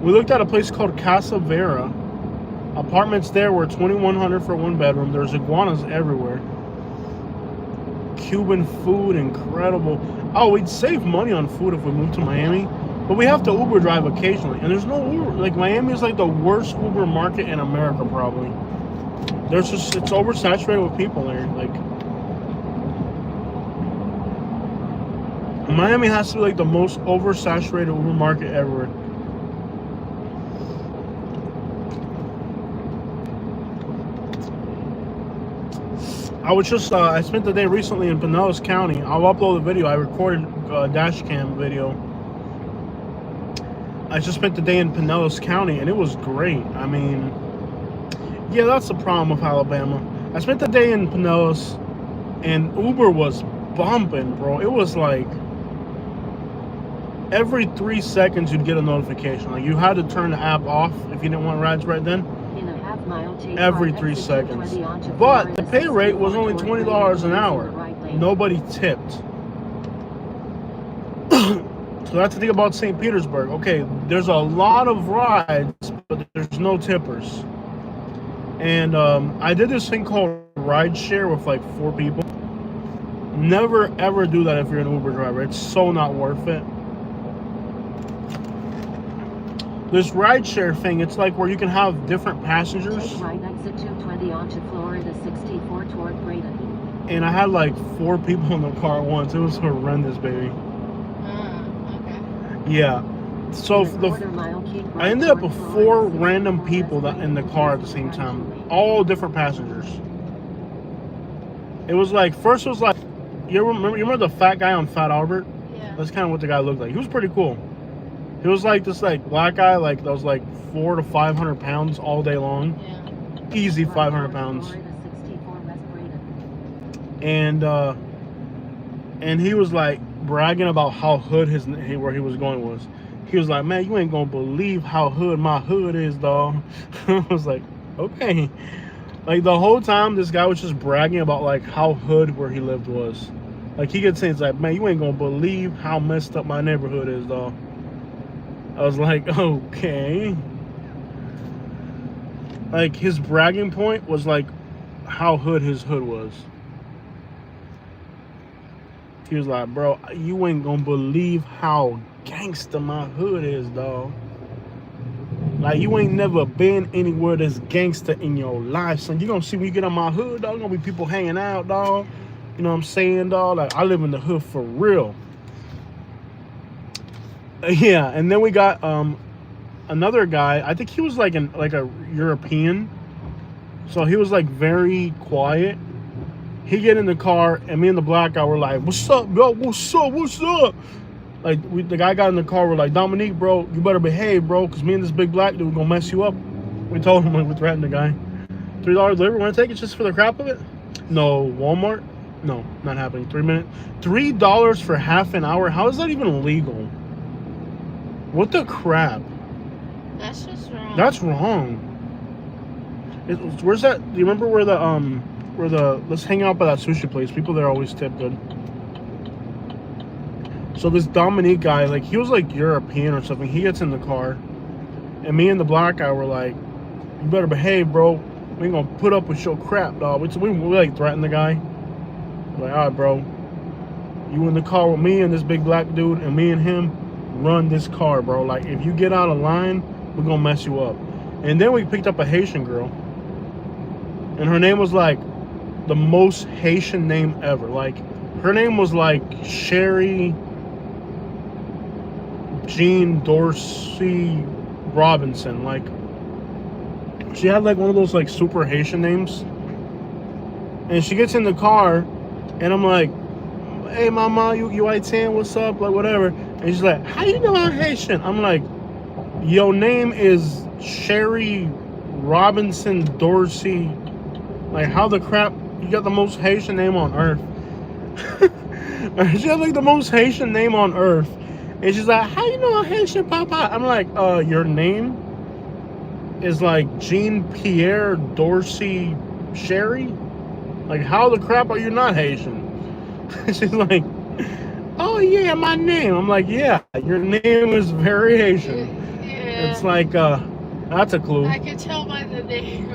Speaker 1: We looked at a place called Casa Vera. Apartments there were $2,100 for one bedroom. There's iguanas everywhere. Cuban food, incredible. Oh, we'd save money on food if we moved to Miami. But we have to Uber drive occasionally. And there's no Uber. Like, Miami is like the worst Uber market in America, probably. There's just, it's oversaturated with people there. Like, Miami has to be like the most oversaturated Uber market ever. I was just, I spent the day recently in Pinellas County. I'll upload a video. I recorded a dash cam video. I just spent the day in Pinellas County, and it was great. I mean, yeah, that's the problem with Alabama. I spent the day in Pinellas, and Uber was bumping, bro. It was like every 3 seconds you'd get a notification. Like, you had to turn the app off if you didn't want rides right then. Every 3 seconds. But the pay rate was only $20 an hour. Nobody tipped. So that's the thing about St. Petersburg. Okay, there's a lot of rides, but there's no tippers. And I did this thing called ride share with like 4 people. Never ever do that if you're an Uber driver. It's so not worth it. This rideshare thing, it's like where you can have different passengers.
Speaker 3: Take right exit 220 onto Florida 64 toward Bradenton.
Speaker 1: And I had like 4 people in the car at once. It was horrendous, baby.
Speaker 2: Okay.
Speaker 1: Yeah. So I ended up with 4 random people that in the car at the same time, all different passengers. It was like, first it was like, you remember the fat guy on Fat Albert?
Speaker 2: Yeah.
Speaker 1: That's kind of what the guy looked like. He was pretty cool. He was like this like black guy, like that was like 400 to 500 pounds all day long.
Speaker 2: Yeah.
Speaker 1: Easy 500 pounds. And he was like bragging about how hood where he was going was. He was like, man, you ain't gonna believe how hood my hood is, dog. I was like, okay. Like the whole time this guy was just bragging about like how hood where he lived was. Like he could say, it's like, man, you ain't gonna believe how messed up my neighborhood is, dog. I was like, okay. Like his bragging point was like how hood his hood was. He was like, bro, you ain't gonna believe how gangster my hood is, dog. Like, you ain't never been anywhere that's gangster in your life, son. You gonna see when you get on my hood, dog, gonna be people hanging out, dog. You know what I'm saying, dog? Like, I live in the hood for real. Yeah, and then we got another guy. I think he was like a European. So he was like very quiet. He get in the car, and me and the black guy were like, what's up, bro? What's up? What's up? Like, the guy got in the car, we're like, Dominique, bro, you better behave, bro, because me and this big black dude gonna mess you up. We told him, we threatened the guy. $3 delivery, want to take it just for the crap of it? No. Walmart? No, not happening. 3 minutes. $3 for half an hour? How is that even legal? What the crap?
Speaker 2: That's just wrong.
Speaker 1: That's wrong. Where's that? Do you remember where the let's hang out by that sushi place? People there always tip good. So this Dominique guy, like, he was like European or something. He gets in the car, and me and the black guy were like, you better behave, bro. We ain't gonna put up with your crap, dog. We like threatened the guy. We're like, all right, bro, you in the car with me and this big black dude, and me and him run this car, bro. Like, if you get out of line, we're gonna mess you up. And then we picked up a Haitian girl, and her name was like the most Haitian name ever. Like, her name was like Sherry Jean Dorsey Robinson. Like, she had like one of those like super Haitian names. And she gets in the car, and I'm like, hey mama, you Haitian, what's up, like whatever. And she's like, how you know I'm Haitian? I'm like, your name is Sherry Robinson Dorsey. Like, how the crap you got the most Haitian name on earth? She had like the most Haitian name on earth. And she's like, how you know I'm Haitian, papa? I'm like, your name is like Jean Pierre Dorsey Sherry? Like, how the crap are you not Haitian? She's like, oh yeah, my name. I'm like, yeah, your name is very Haitian.
Speaker 2: Yeah.
Speaker 1: It's like, that's a clue.
Speaker 2: I can tell by the name.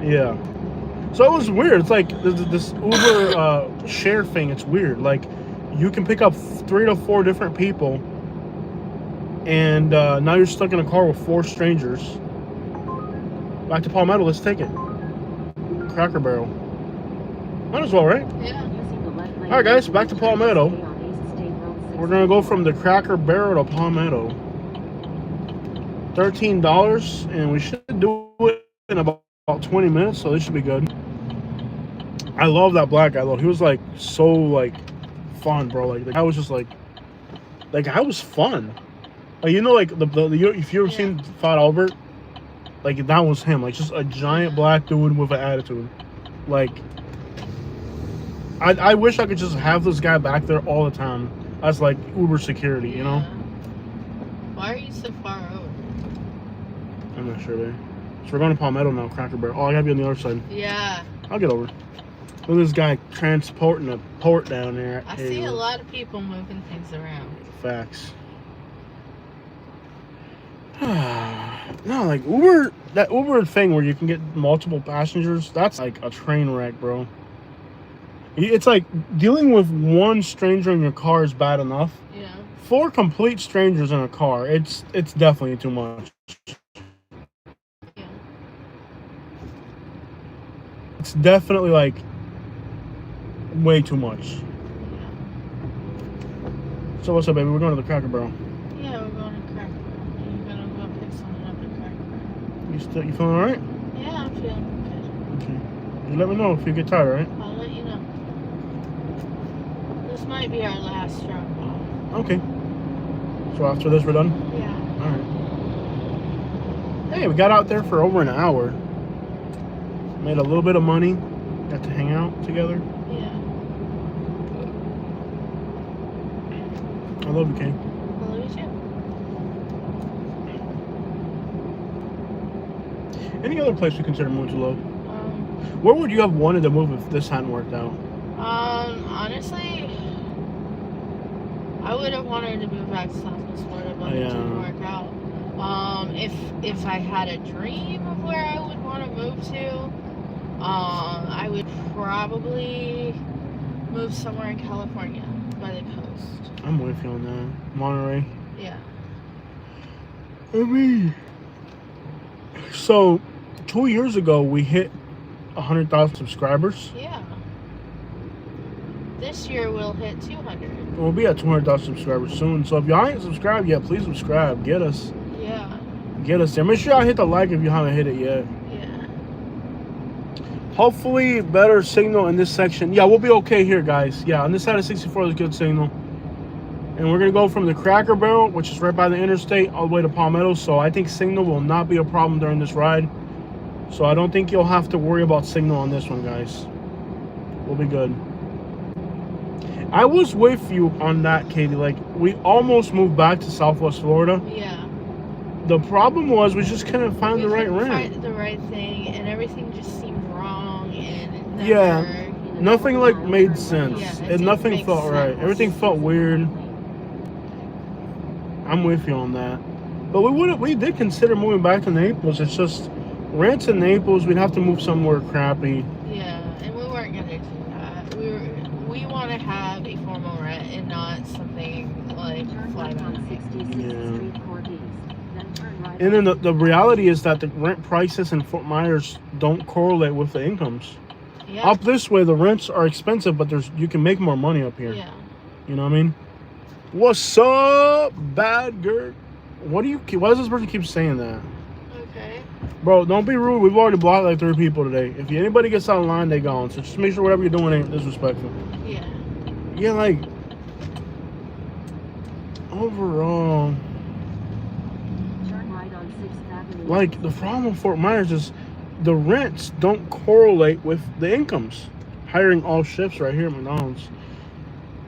Speaker 1: Yeah. So it was weird. It's like this Uber share thing. It's weird. Like, you can pick up 3 to 4 different people, and now you're stuck in a car with 4 strangers. Back to Palmetto. Let's take it. Cracker Barrel. Might as well, right?
Speaker 2: Yeah.
Speaker 1: All right, guys. Back to Palmetto. We're gonna go from the Cracker Barrel to Palmetto. $13, and we should do it in about 20 minutes, so this should be good. I love that black guy though. He was like so like fun, bro. Like the guy was just like I was fun. Like, you know, like the if you ever seen Fat Albert, like that was him. Like just a giant black dude with an attitude. Like I wish I could just have this guy back there all the time as like Uber security, you know?
Speaker 2: Why are you so far over?
Speaker 1: I'm not sure, babe. So we're going to Palmetto now, Cracker Barrel. Oh, I gotta be on the other side.
Speaker 2: Yeah.
Speaker 1: I'll get over. Look at this guy transporting a port down there.
Speaker 2: I see a lot of people moving things around.
Speaker 1: Facts. No, like Uber, that Uber thing where you can get multiple passengers, that's like a train wreck, bro. It's like dealing with one stranger in your car is bad enough.
Speaker 2: Yeah.
Speaker 1: 4 complete strangers in a car, it's definitely too much.
Speaker 2: Yeah.
Speaker 1: It's definitely like way too much.
Speaker 2: Yeah.
Speaker 1: So what's up, baby? We're going to the Cracker Barrel.
Speaker 2: Yeah, we're going to Cracker Barrel. You're gonna go pick something up at Cracker Barrel.
Speaker 1: You feeling alright?
Speaker 2: Yeah, I'm feeling good.
Speaker 1: Okay. You let me know if you get tired, alright?
Speaker 2: I'll let you know. This might be our last drop off.
Speaker 1: Okay. So after this, we're done?
Speaker 2: Yeah.
Speaker 1: Alright. Hey, we got out there for over an hour. Made a little bit of money. Got to hang out together.
Speaker 2: Yeah.
Speaker 1: I love you, Kay.
Speaker 2: I love you too.
Speaker 1: Any other place you consider moving to, love? Where would you have wanted to move if this hadn't worked out?
Speaker 2: Honestly, I would have wanted to move back to Southwest Florida, but it didn't work out. If I had a dream of where I would want to move to, I would probably move somewhere in California by the coast.
Speaker 1: I'm with you on that. Monterey.
Speaker 2: Yeah.
Speaker 1: I mean, so 2 years ago we hit 100,000 subscribers.
Speaker 2: Yeah. This year we'll hit 200.
Speaker 1: We'll be at 200,000 subscribers soon. So if y'all ain't subscribed yet, please subscribe. Get us.
Speaker 2: Yeah.
Speaker 1: Get us there. Make sure y'all hit the like if you haven't hit it yet.
Speaker 2: Yeah.
Speaker 1: Hopefully better signal in this section. Yeah, we'll be okay here, guys. Yeah, on this side of 64 there's good signal. And we're going to go from the Cracker Barrel, which is right by the interstate, all the way to Palmetto. So I think signal will not be a problem during this ride. So I don't think you'll have to worry about signal on this one, guys. We'll be good. I was with you on that, Katie. Like, we almost moved back to Southwest Florida.
Speaker 2: Yeah.
Speaker 1: The problem was we just couldn't find the right rent.
Speaker 2: Find the right thing, and everything just seemed wrong, and it never,
Speaker 1: Yeah. Nothing like made sense.
Speaker 2: Yeah, it
Speaker 1: and nothing
Speaker 2: didn't
Speaker 1: felt
Speaker 2: make
Speaker 1: right.
Speaker 2: sense.
Speaker 1: Everything felt weird. I'm with you on that. But we did consider moving back to Naples. It's just rents in Naples, we'd have to move somewhere crappy.
Speaker 2: Yeah, and we weren't gonna do that. We want to have a formal rent and not something like fly by night.
Speaker 1: And then the reality is that the rent prices in Fort Myers don't correlate with the incomes.
Speaker 2: Yeah.
Speaker 1: Up this way, the rents are expensive, but you can make more money up here.
Speaker 2: Yeah.
Speaker 1: You know what I mean? What's up, bad girl? Why does this person keep saying that?
Speaker 2: Okay.
Speaker 1: Bro, don't be rude. We've already blocked like 3 people today. If anybody gets out of line, they gone. So just make sure whatever you're doing ain't disrespectful.
Speaker 2: Yeah.
Speaker 1: Yeah, like, overall, like, the problem with Fort Myers is the rents don't correlate with the incomes. Hiring all shifts right here at McDonald's.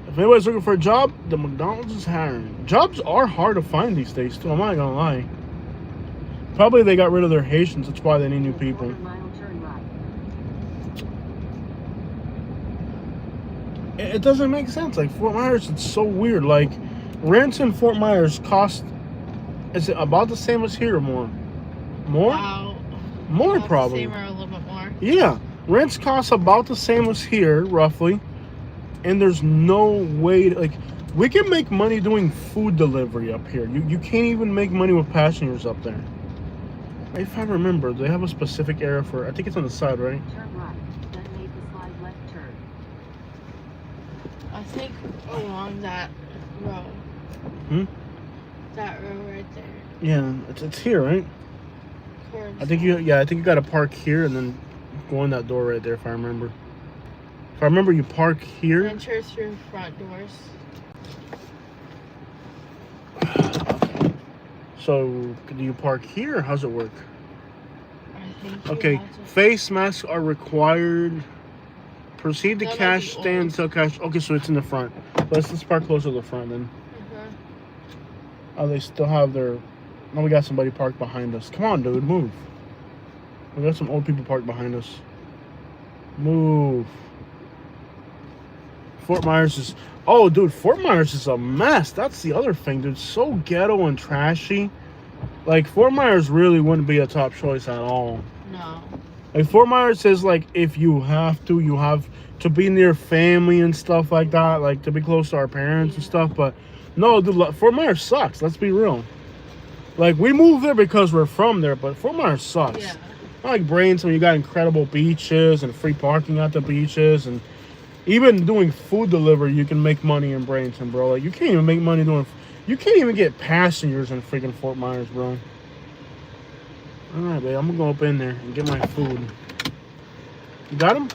Speaker 1: If anybody's looking for a job, the McDonald's is hiring. Jobs are hard to find these days, too. I'm not gonna lie. Probably they got rid of their Haitians. That's why they need new people. It doesn't make sense. Like Fort Myers, it's so weird. Like rents in Fort Myers cost. Is it about the same as here or more? More? More
Speaker 2: about
Speaker 1: probably.
Speaker 2: The same or a little bit more.
Speaker 1: Yeah, rents cost about the same as here, roughly. And there's no way to, like, we can make money doing food delivery up here. You can't even make money with passengers up there. If I remember, they have a specific area for. I think it's on the side, right?
Speaker 3: Turn right, then make a slide left turn.
Speaker 2: I think along that road.
Speaker 1: Hmm?
Speaker 2: That road right there.
Speaker 1: Yeah, it's here, right?
Speaker 2: Towards
Speaker 1: I think you got to park here and then go in that door right there. If I remember. If I remember, you park here.
Speaker 2: enter through front doors.
Speaker 1: So, do you park here? Or how's it work?
Speaker 2: I think. you
Speaker 1: Okay,
Speaker 2: have to-
Speaker 1: face masks are required. Proceed to
Speaker 2: That might
Speaker 1: cash
Speaker 2: be
Speaker 1: stand
Speaker 2: old.
Speaker 1: until cash. Okay, so it's in the front. Let's park closer to the front then.
Speaker 2: Mhm.
Speaker 1: Oh, they still have their. No, we got somebody parked behind us. Come on, dude, move. We got some old people parked behind us. Move. Fort Myers is. Oh, dude, Fort Myers is a mess. That's the other thing, dude. So ghetto and trashy. Like Fort Myers really wouldn't be a top choice at all.
Speaker 2: No.
Speaker 1: Like Fort Myers says, like if you have to be near family and stuff like that, like to be close to our parents and stuff. But no, dude, Fort Myers sucks. Let's be real. Like we moved there because we're from there, but Fort Myers sucks.
Speaker 2: Yeah.
Speaker 1: Not like Bradenton, you got incredible beaches and free parking at the beaches, and even doing food delivery, you can make money in Bradenton, bro. Like you can't even make money doing. You can't even get passengers in freaking Fort Myers, bro. All right, babe, I'm gonna go up in there and get my food. You got them?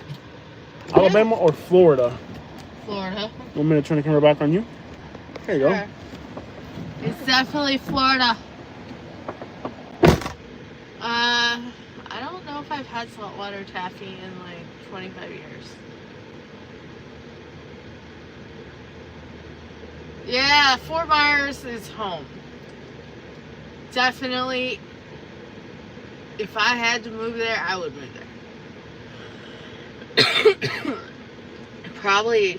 Speaker 2: Yeah.
Speaker 1: Alabama or Florida?
Speaker 2: Florida.
Speaker 1: 1 minute, turn the camera back on you. There you go.
Speaker 2: Sure. It's definitely Florida. I don't know if I've had saltwater taffy in like 25 years. Yeah, Fort Myers is home. Definitely, if I had to move there, I would move there. Probably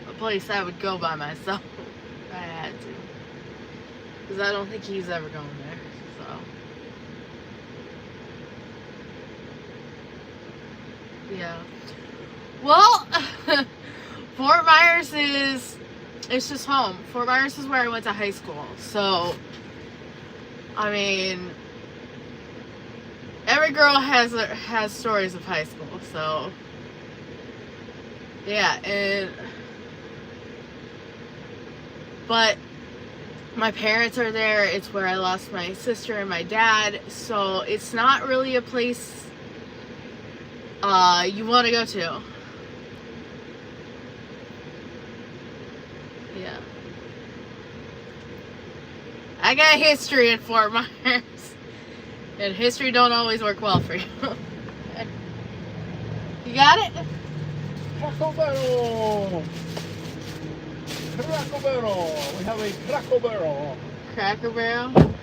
Speaker 2: a place I would go by myself if I had to. Because I don't think he's ever going there. So. Yeah. Well, Fort Myers is, it's just home. Fort Myers is where I went to high school. So, I mean, every girl has stories of high school. So, yeah. But my parents are there. It's where I lost my sister and my dad. So, it's not really a place you want to go to. Yeah. I got history in Fort Myers. And history don't always work well for you. You got it?
Speaker 1: Cracker Barrel! Cracker Barrel! We have a Cracker Barrel.
Speaker 2: Cracker Barrel.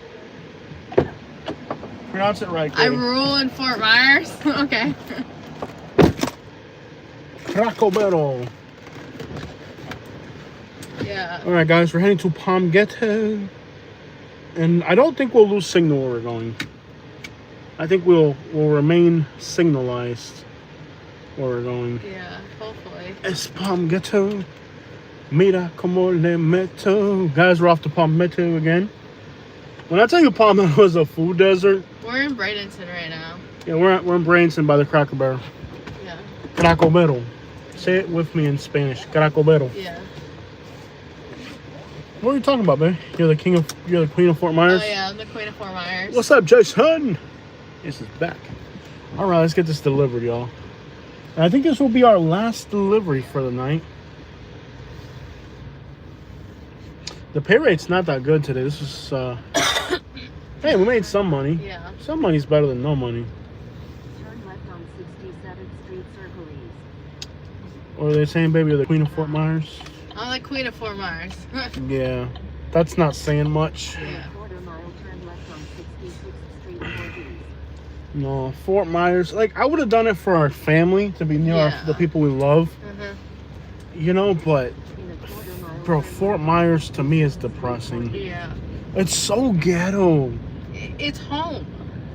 Speaker 1: Pronounce it right,
Speaker 2: I
Speaker 1: Katie.
Speaker 2: rule in Fort Myers. Okay.
Speaker 1: Cracker Barrel.
Speaker 2: Yeah.
Speaker 1: All right, guys, we're heading to Palm Ghetto, and I don't think we'll lose signal where we're going. I think we'll remain signalized where we're going.
Speaker 2: Yeah, hopefully.
Speaker 1: Es Palm Ghetto. Mira como le meto. Guys, we're off to Palm Ghetto again. When I tell you Palm Ghetto is a food desert,
Speaker 2: We're in Bradenton right now.
Speaker 1: yeah, we're in Bradenton by the Cracker Barrel.
Speaker 2: Yeah.
Speaker 1: Cracker Barrel. Say it with me in Spanish. Cracker Barrel.
Speaker 2: Yeah.
Speaker 1: What are you talking about, man? You're the queen of Fort Myers?
Speaker 2: Oh yeah, I'm the queen of Fort Myers.
Speaker 1: What's up, Jason? This is back. All right, let's get this delivered, y'all. And I think this will be our last delivery for the night. The pay rate's not that good today. This is, hey, we made some money.
Speaker 2: Yeah.
Speaker 1: Some money's better than no money.
Speaker 3: Turn left on 67th Street Circle East.
Speaker 1: Or are they saying, baby, you're the queen of Fort Myers?
Speaker 2: I'm the queen of Fort Myers.
Speaker 1: Yeah, that's not saying much.
Speaker 2: Yeah.
Speaker 3: Quarter mile turn left on 66th Street Northeast.
Speaker 1: No, Fort Myers. Like, I would have done it for our family to be near
Speaker 2: Yeah.
Speaker 1: the people we love.
Speaker 2: Mhm.
Speaker 1: You know, but
Speaker 3: In a quarter mile,
Speaker 1: bro,
Speaker 3: turn
Speaker 1: Fort
Speaker 3: left
Speaker 1: Myers
Speaker 3: on
Speaker 1: to me is
Speaker 3: 66.3
Speaker 1: depressing.
Speaker 2: Yeah.
Speaker 1: It's so ghetto.
Speaker 2: It's home.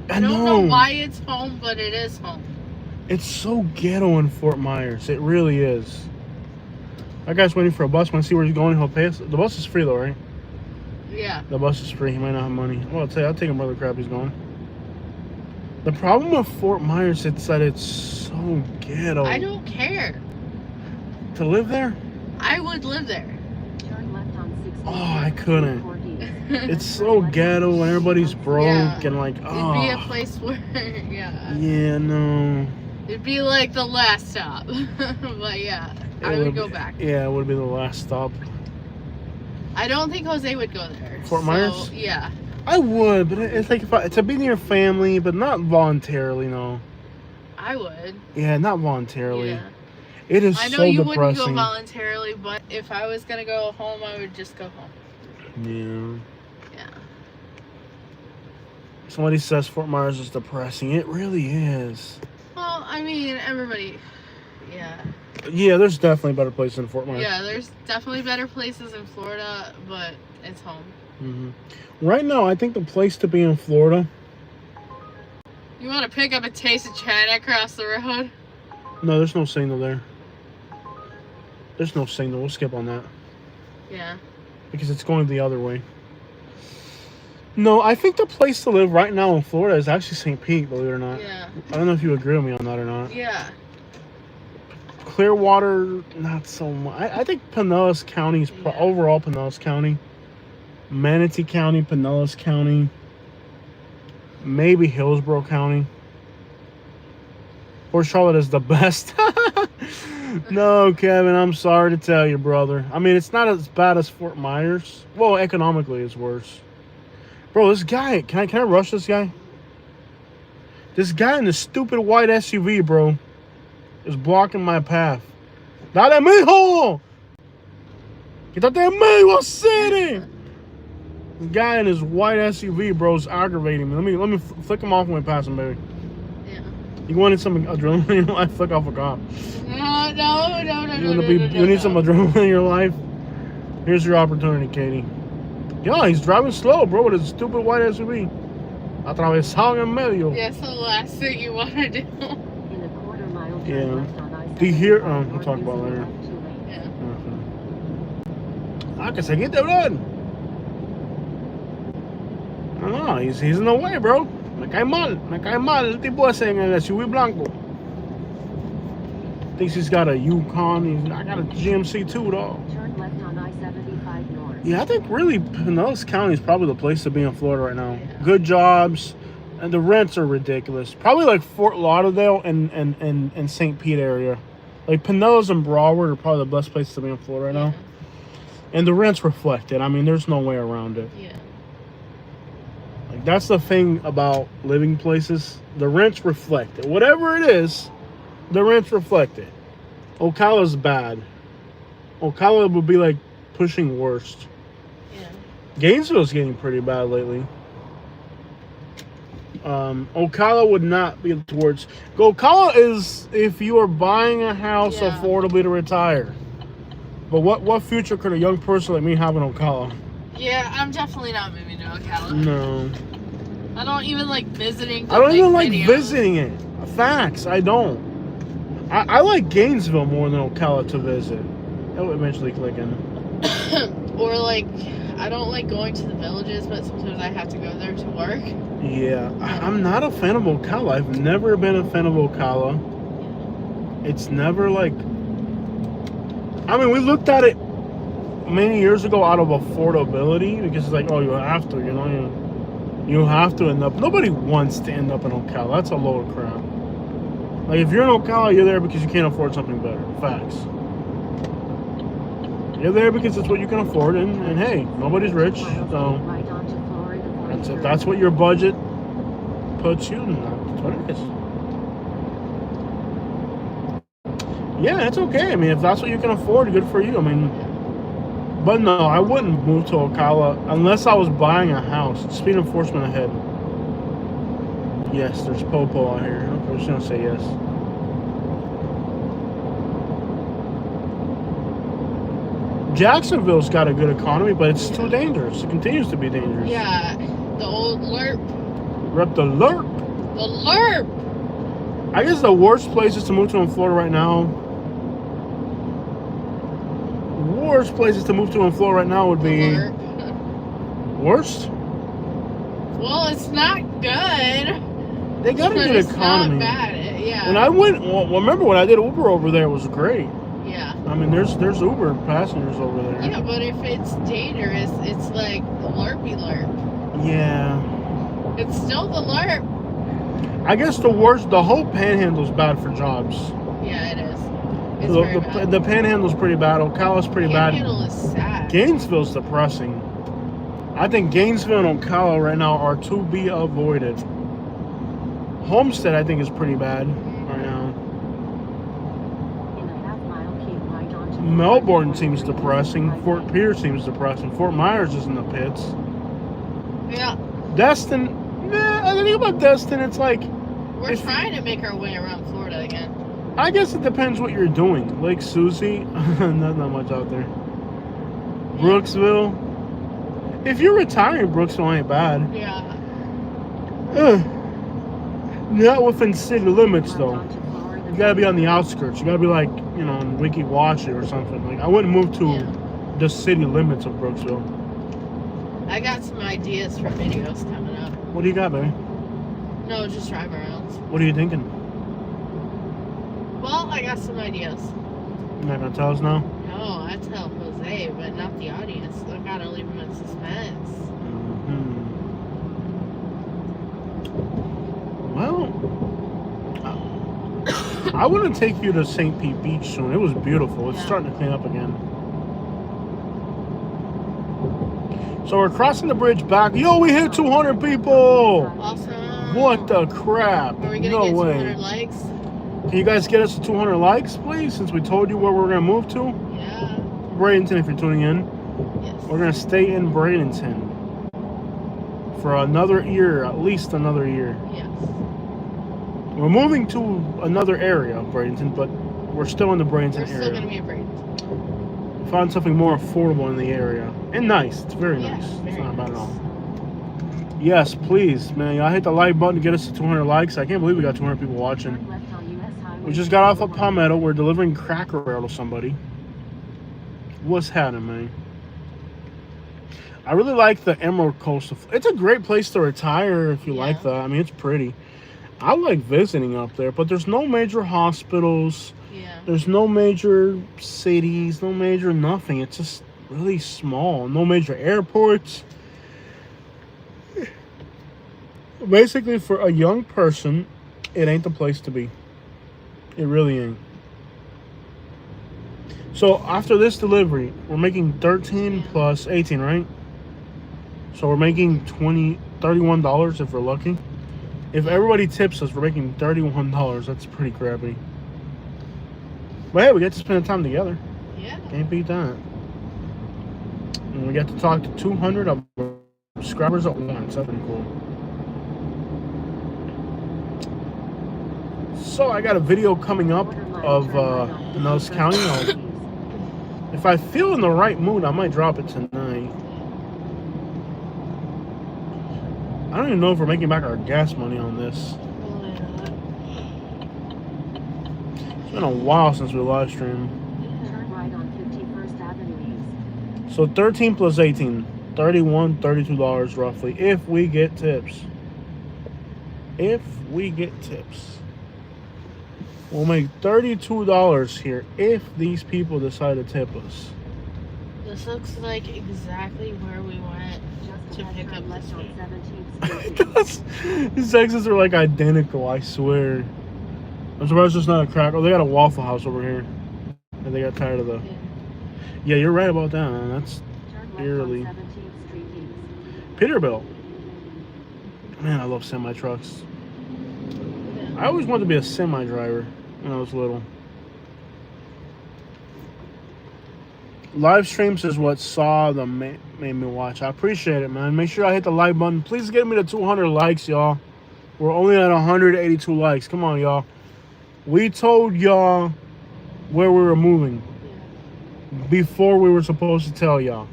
Speaker 1: I
Speaker 2: I don't know
Speaker 1: know.
Speaker 2: why it's home, but it is home.
Speaker 1: It's so ghetto in Fort Myers. It really is. That guy's waiting for a bus. Want to see where he's going? He'll pay us. The bus is free though, right?
Speaker 2: Yeah.
Speaker 1: The bus is free. He might not have money. Well, I'll take him where the crap he's going. The problem with Fort Myers is that it's so ghetto.
Speaker 2: I don't care.
Speaker 1: To live there?
Speaker 2: I would live there.
Speaker 3: Turn left on 60.
Speaker 1: Oh, I couldn't.
Speaker 2: It'd
Speaker 1: It's so ghetto and everybody's broke
Speaker 2: Yeah.
Speaker 1: and like,
Speaker 2: be
Speaker 1: oh.
Speaker 2: a place where, yeah.
Speaker 1: Yeah, no.
Speaker 2: It'd be like the last stop. But yeah, I would go back.
Speaker 1: Yeah, it would be the last stop.
Speaker 2: I don't think Jose would go there.
Speaker 1: Fort Myers?
Speaker 2: Yeah.
Speaker 1: I would, but it's like to be near family, but not voluntarily, no.
Speaker 2: I would.
Speaker 1: Yeah, not voluntarily.
Speaker 2: Yeah.
Speaker 1: It is
Speaker 2: I know
Speaker 1: so
Speaker 2: you
Speaker 1: depressing.
Speaker 2: wouldn't go voluntarily, but if I was gonna go home, I would just go home.
Speaker 1: Yeah.
Speaker 2: Yeah.
Speaker 1: Somebody says Fort Myers is depressing. It really is.
Speaker 2: Well, I mean, everybody. Yeah.
Speaker 1: Yeah, there's definitely better places than Fort Myers.
Speaker 2: Yeah, there's definitely better places in Florida, but it's home.
Speaker 1: hmm Right now, I think the place to be in Florida.
Speaker 2: You want to pick up a taste of China across the road?
Speaker 1: No, there's no signal there. There's no signal. We'll skip on that
Speaker 2: Yeah.
Speaker 1: because it's going the other way. No, I think the place to live right now in Florida is actually St. Pete, believe it or not.
Speaker 2: Yeah.
Speaker 1: I don't know if you agree with me on that or not.
Speaker 2: Yeah.
Speaker 1: Clearwater, not so much. I think Pinellas County is
Speaker 2: Yeah.
Speaker 1: overall Pinellas County. Manatee County, Pinellas County. Maybe Hillsborough County. Port Charlotte is the best. No, Kevin, I'm sorry to tell you, brother. I mean, it's not as bad as Fort Myers. Well, economically, it's worse. Bro, this guy, can I rush this guy? This guy in the stupid white SUV, bro, is blocking my path. Dale, mijo! Quítate de mí, what city? This guy in his white SUV, bro, is aggravating me. Let me flick him off when we pass him, baby.
Speaker 2: Yeah.
Speaker 1: You wanted some adrenaline in your life? Flick off a cop.
Speaker 2: No.
Speaker 1: You need some adrenaline in your life? Here's your opportunity, Katie. Yeah, he's driving slow, bro, with his stupid white SUV. Atravesado en medio.
Speaker 2: That's the last thing you want to do.
Speaker 3: In a quarter mile, turn
Speaker 1: Yeah.
Speaker 3: left on I-75
Speaker 1: Do you hear?
Speaker 3: north
Speaker 1: We'll talk about
Speaker 3: using
Speaker 1: later.
Speaker 3: left 2 lane.
Speaker 2: Yeah.
Speaker 1: Que seguite, bro. No, he's in the way, bro. Me cae mal. El tipo ese en el SUV blanco. Thinks he's got a Yukon. I got a GMC too, dog.
Speaker 3: Turn left on I-75 north.
Speaker 1: Yeah, I think really Pinellas County is probably the place to be in Florida right now.
Speaker 2: Yeah.
Speaker 1: Good jobs, and the rents are ridiculous. Probably like Fort Lauderdale and St. Pete area. Like Pinellas and Broward are probably the best places to be in Florida right now. And the rents reflect it. I mean, there's no way around it.
Speaker 2: Yeah.
Speaker 1: Like that's the thing about living places. The rents reflect it. Whatever it is, the rents reflect it. Ocala's bad. Ocala would be like pushing worst.
Speaker 2: Yeah.
Speaker 1: Gainesville's getting pretty bad lately. Ocala would not be towards. Ocala is if you are buying a house
Speaker 2: Yeah.
Speaker 1: affordably to retire. But what future could a young person like me have in Ocala?
Speaker 2: Yeah, I'm definitely not moving to Ocala.
Speaker 1: No.
Speaker 2: I don't even like visiting.
Speaker 1: I don't even like
Speaker 2: videos.
Speaker 1: visiting it. Facts, I don't. I like Gainesville more than Ocala to visit. That would eventually click in.
Speaker 2: Or like, I don't like going to the villages, but sometimes I have to go there to work.
Speaker 1: Yeah, I'm not a fan of Ocala. I've never been a fan of Ocala. It's never like... I mean, we looked at it many years ago out of affordability because it's like, oh, you have to, you know, you have to end up. Nobody wants to end up in Ocala. That's a load of crap. Like if you're in Ocala, you're there because you can't afford something better. Facts. You're there because it's what you can afford, and hey, nobody's rich, so
Speaker 3: Right onto Florida
Speaker 1: that's it.
Speaker 3: Point.
Speaker 1: That's what your budget puts you, and that's what it is. Yeah, it's okay. I mean, if that's what you can afford, good for you. I mean, but no, I wouldn't move to Ocala unless I was buying a house. Speed enforcement ahead. Yes, there's Popo out here. Okay, I'm just gonna say yes. Jacksonville's got a good economy, but it's too dangerous. It continues to be dangerous.
Speaker 2: Yeah, the old LERP.
Speaker 1: Rep the lurk.
Speaker 2: The LERP.
Speaker 1: I guess the worst places to move to in Florida right now. Worst places to move to in Florida right now would
Speaker 2: The
Speaker 1: be
Speaker 2: LERP.
Speaker 1: worst.
Speaker 2: Well, it's not good.
Speaker 1: They got a
Speaker 2: But
Speaker 1: good
Speaker 2: it's
Speaker 1: economy.
Speaker 2: not bad. Yeah.
Speaker 1: When I went, well, remember when I did Uber over there, it was great.
Speaker 2: Yeah.
Speaker 1: I mean, there's Uber passengers over there.
Speaker 2: Yeah, but if it's dangerous, it's like the LERPy LERP.
Speaker 1: Yeah.
Speaker 2: It's still the LERP.
Speaker 1: I guess the whole panhandle's bad for jobs.
Speaker 2: Yeah, it is. It's very bad.
Speaker 1: The panhandle's pretty bad. Ocala's pretty bad.
Speaker 2: Panhandle is sad.
Speaker 1: Gainesville's depressing. I think Gainesville and Ocala right now are to be avoided. Homestead, I think, is pretty bad right now.
Speaker 3: In a half mile, keep right onto
Speaker 1: Melbourne seems depressing. Fort Pierce seems depressing. Fort Myers is in the pits.
Speaker 2: Yeah.
Speaker 1: Destin, I think about Destin, it's like,
Speaker 2: We're trying to make our way around Florida again.
Speaker 1: I guess it depends what you're doing. Lake Susie, not much out there. Brooksville. If you're retiring, Brooksville ain't bad.
Speaker 2: Yeah.
Speaker 1: Not within city limits,
Speaker 3: right
Speaker 1: though.
Speaker 3: onto Florida.
Speaker 1: You gotta be on the outskirts. You gotta be like, in Wekiwashi or something. Like, I wouldn't move to
Speaker 2: Yeah.
Speaker 1: the city limits of Brooksville.
Speaker 2: I got some ideas for videos coming up.
Speaker 1: What do you got, baby?
Speaker 2: No, just drive arounds.
Speaker 1: What are you thinking?
Speaker 2: Well, I got some ideas.
Speaker 1: You're not gonna tell us now?
Speaker 2: No, I tell Jose, but not the audience. I gotta leave him in suspense.
Speaker 1: Well, I want to take you to St. Pete Beach soon. It was beautiful. It's
Speaker 2: Yeah.
Speaker 1: starting to clean up again. So we're crossing the bridge back. Yo, we hit 200 people!
Speaker 2: Awesome.
Speaker 1: What the crap?
Speaker 2: Are we gonna
Speaker 1: No
Speaker 2: get
Speaker 1: way.
Speaker 2: 200 likes?
Speaker 1: Can you guys get us to 200 likes, please? Since we told you where we're going to move to?
Speaker 2: Yeah.
Speaker 1: Bradenton, if you're tuning in.
Speaker 2: Yes.
Speaker 1: We're going to stay in Bradenton for another year, at least another year.
Speaker 2: Yes.
Speaker 1: We're moving to another area of Bradenton, but we're still in the Bradenton
Speaker 2: We're still
Speaker 1: area.
Speaker 2: gonna be a break.
Speaker 1: Found something more affordable in the area. And nice. It's very
Speaker 2: Yeah,
Speaker 1: nice. It's
Speaker 2: very
Speaker 1: not bad at
Speaker 2: nice.
Speaker 1: all. Yes, please, man. Y'all hit the like button to get us to 200 likes. I can't believe we got 200 people watching.
Speaker 3: Turn left on US Highway
Speaker 1: We just got off of
Speaker 3: 41.
Speaker 1: Palmetto. We're delivering Cracker Barrel to somebody. What's happening, man? I really like the Emerald Coast. It's a great place to retire if you like
Speaker 2: Yeah.
Speaker 1: that. I mean, it's pretty. I like visiting up there, but there's no major hospitals.
Speaker 2: Yeah.
Speaker 1: There's no major cities, no major nothing. It's just really small. No major airports. Basically, for a young person, it ain't the place to be. It really ain't. So after this delivery, we're making 13 plus 18, right? So we're making $31 if we're lucky. If everybody tips us, we're making $31. That's pretty crappy. But hey, we get to spend time together.
Speaker 2: Yeah.
Speaker 1: Can't beat that. And we get to talk to 200 of our subscribers at once. That's pretty cool. So I got a video coming up of Pinellas County. If I feel in the right mood, I might drop it tonight. I don't even know if we're making back our gas money on this. It's been a while since we live streamed.
Speaker 3: Turn right on 51st Avenue East.
Speaker 1: So 13 plus 18, $31, $32 roughly, if we get tips. If we get tips. We'll make $32 here if these people decide to tip us.
Speaker 2: This looks like exactly where we went
Speaker 3: Just
Speaker 2: to
Speaker 3: ahead,
Speaker 2: pick
Speaker 3: turn
Speaker 2: up
Speaker 3: left
Speaker 2: this
Speaker 3: on
Speaker 2: week.
Speaker 3: 17th Street.
Speaker 1: These exits are like identical, I swear. I'm surprised it's not a crack. Oh, they got a Waffle House over here. And they got tired of the... Yeah, you're right about that, man. That's
Speaker 3: Turn left
Speaker 1: eerily.
Speaker 3: on 17th Street East.
Speaker 1: Peterbilt. Man, I love semi-trucks. I always wanted to be a semi-driver when I was little. Live streams is what made me watch. I appreciate it, man. Make sure I hit the like button. Please get me to 200 likes, y'all. We're only at 182 likes. Come on, y'all. We told y'all where we were moving. before we were supposed to tell y'all.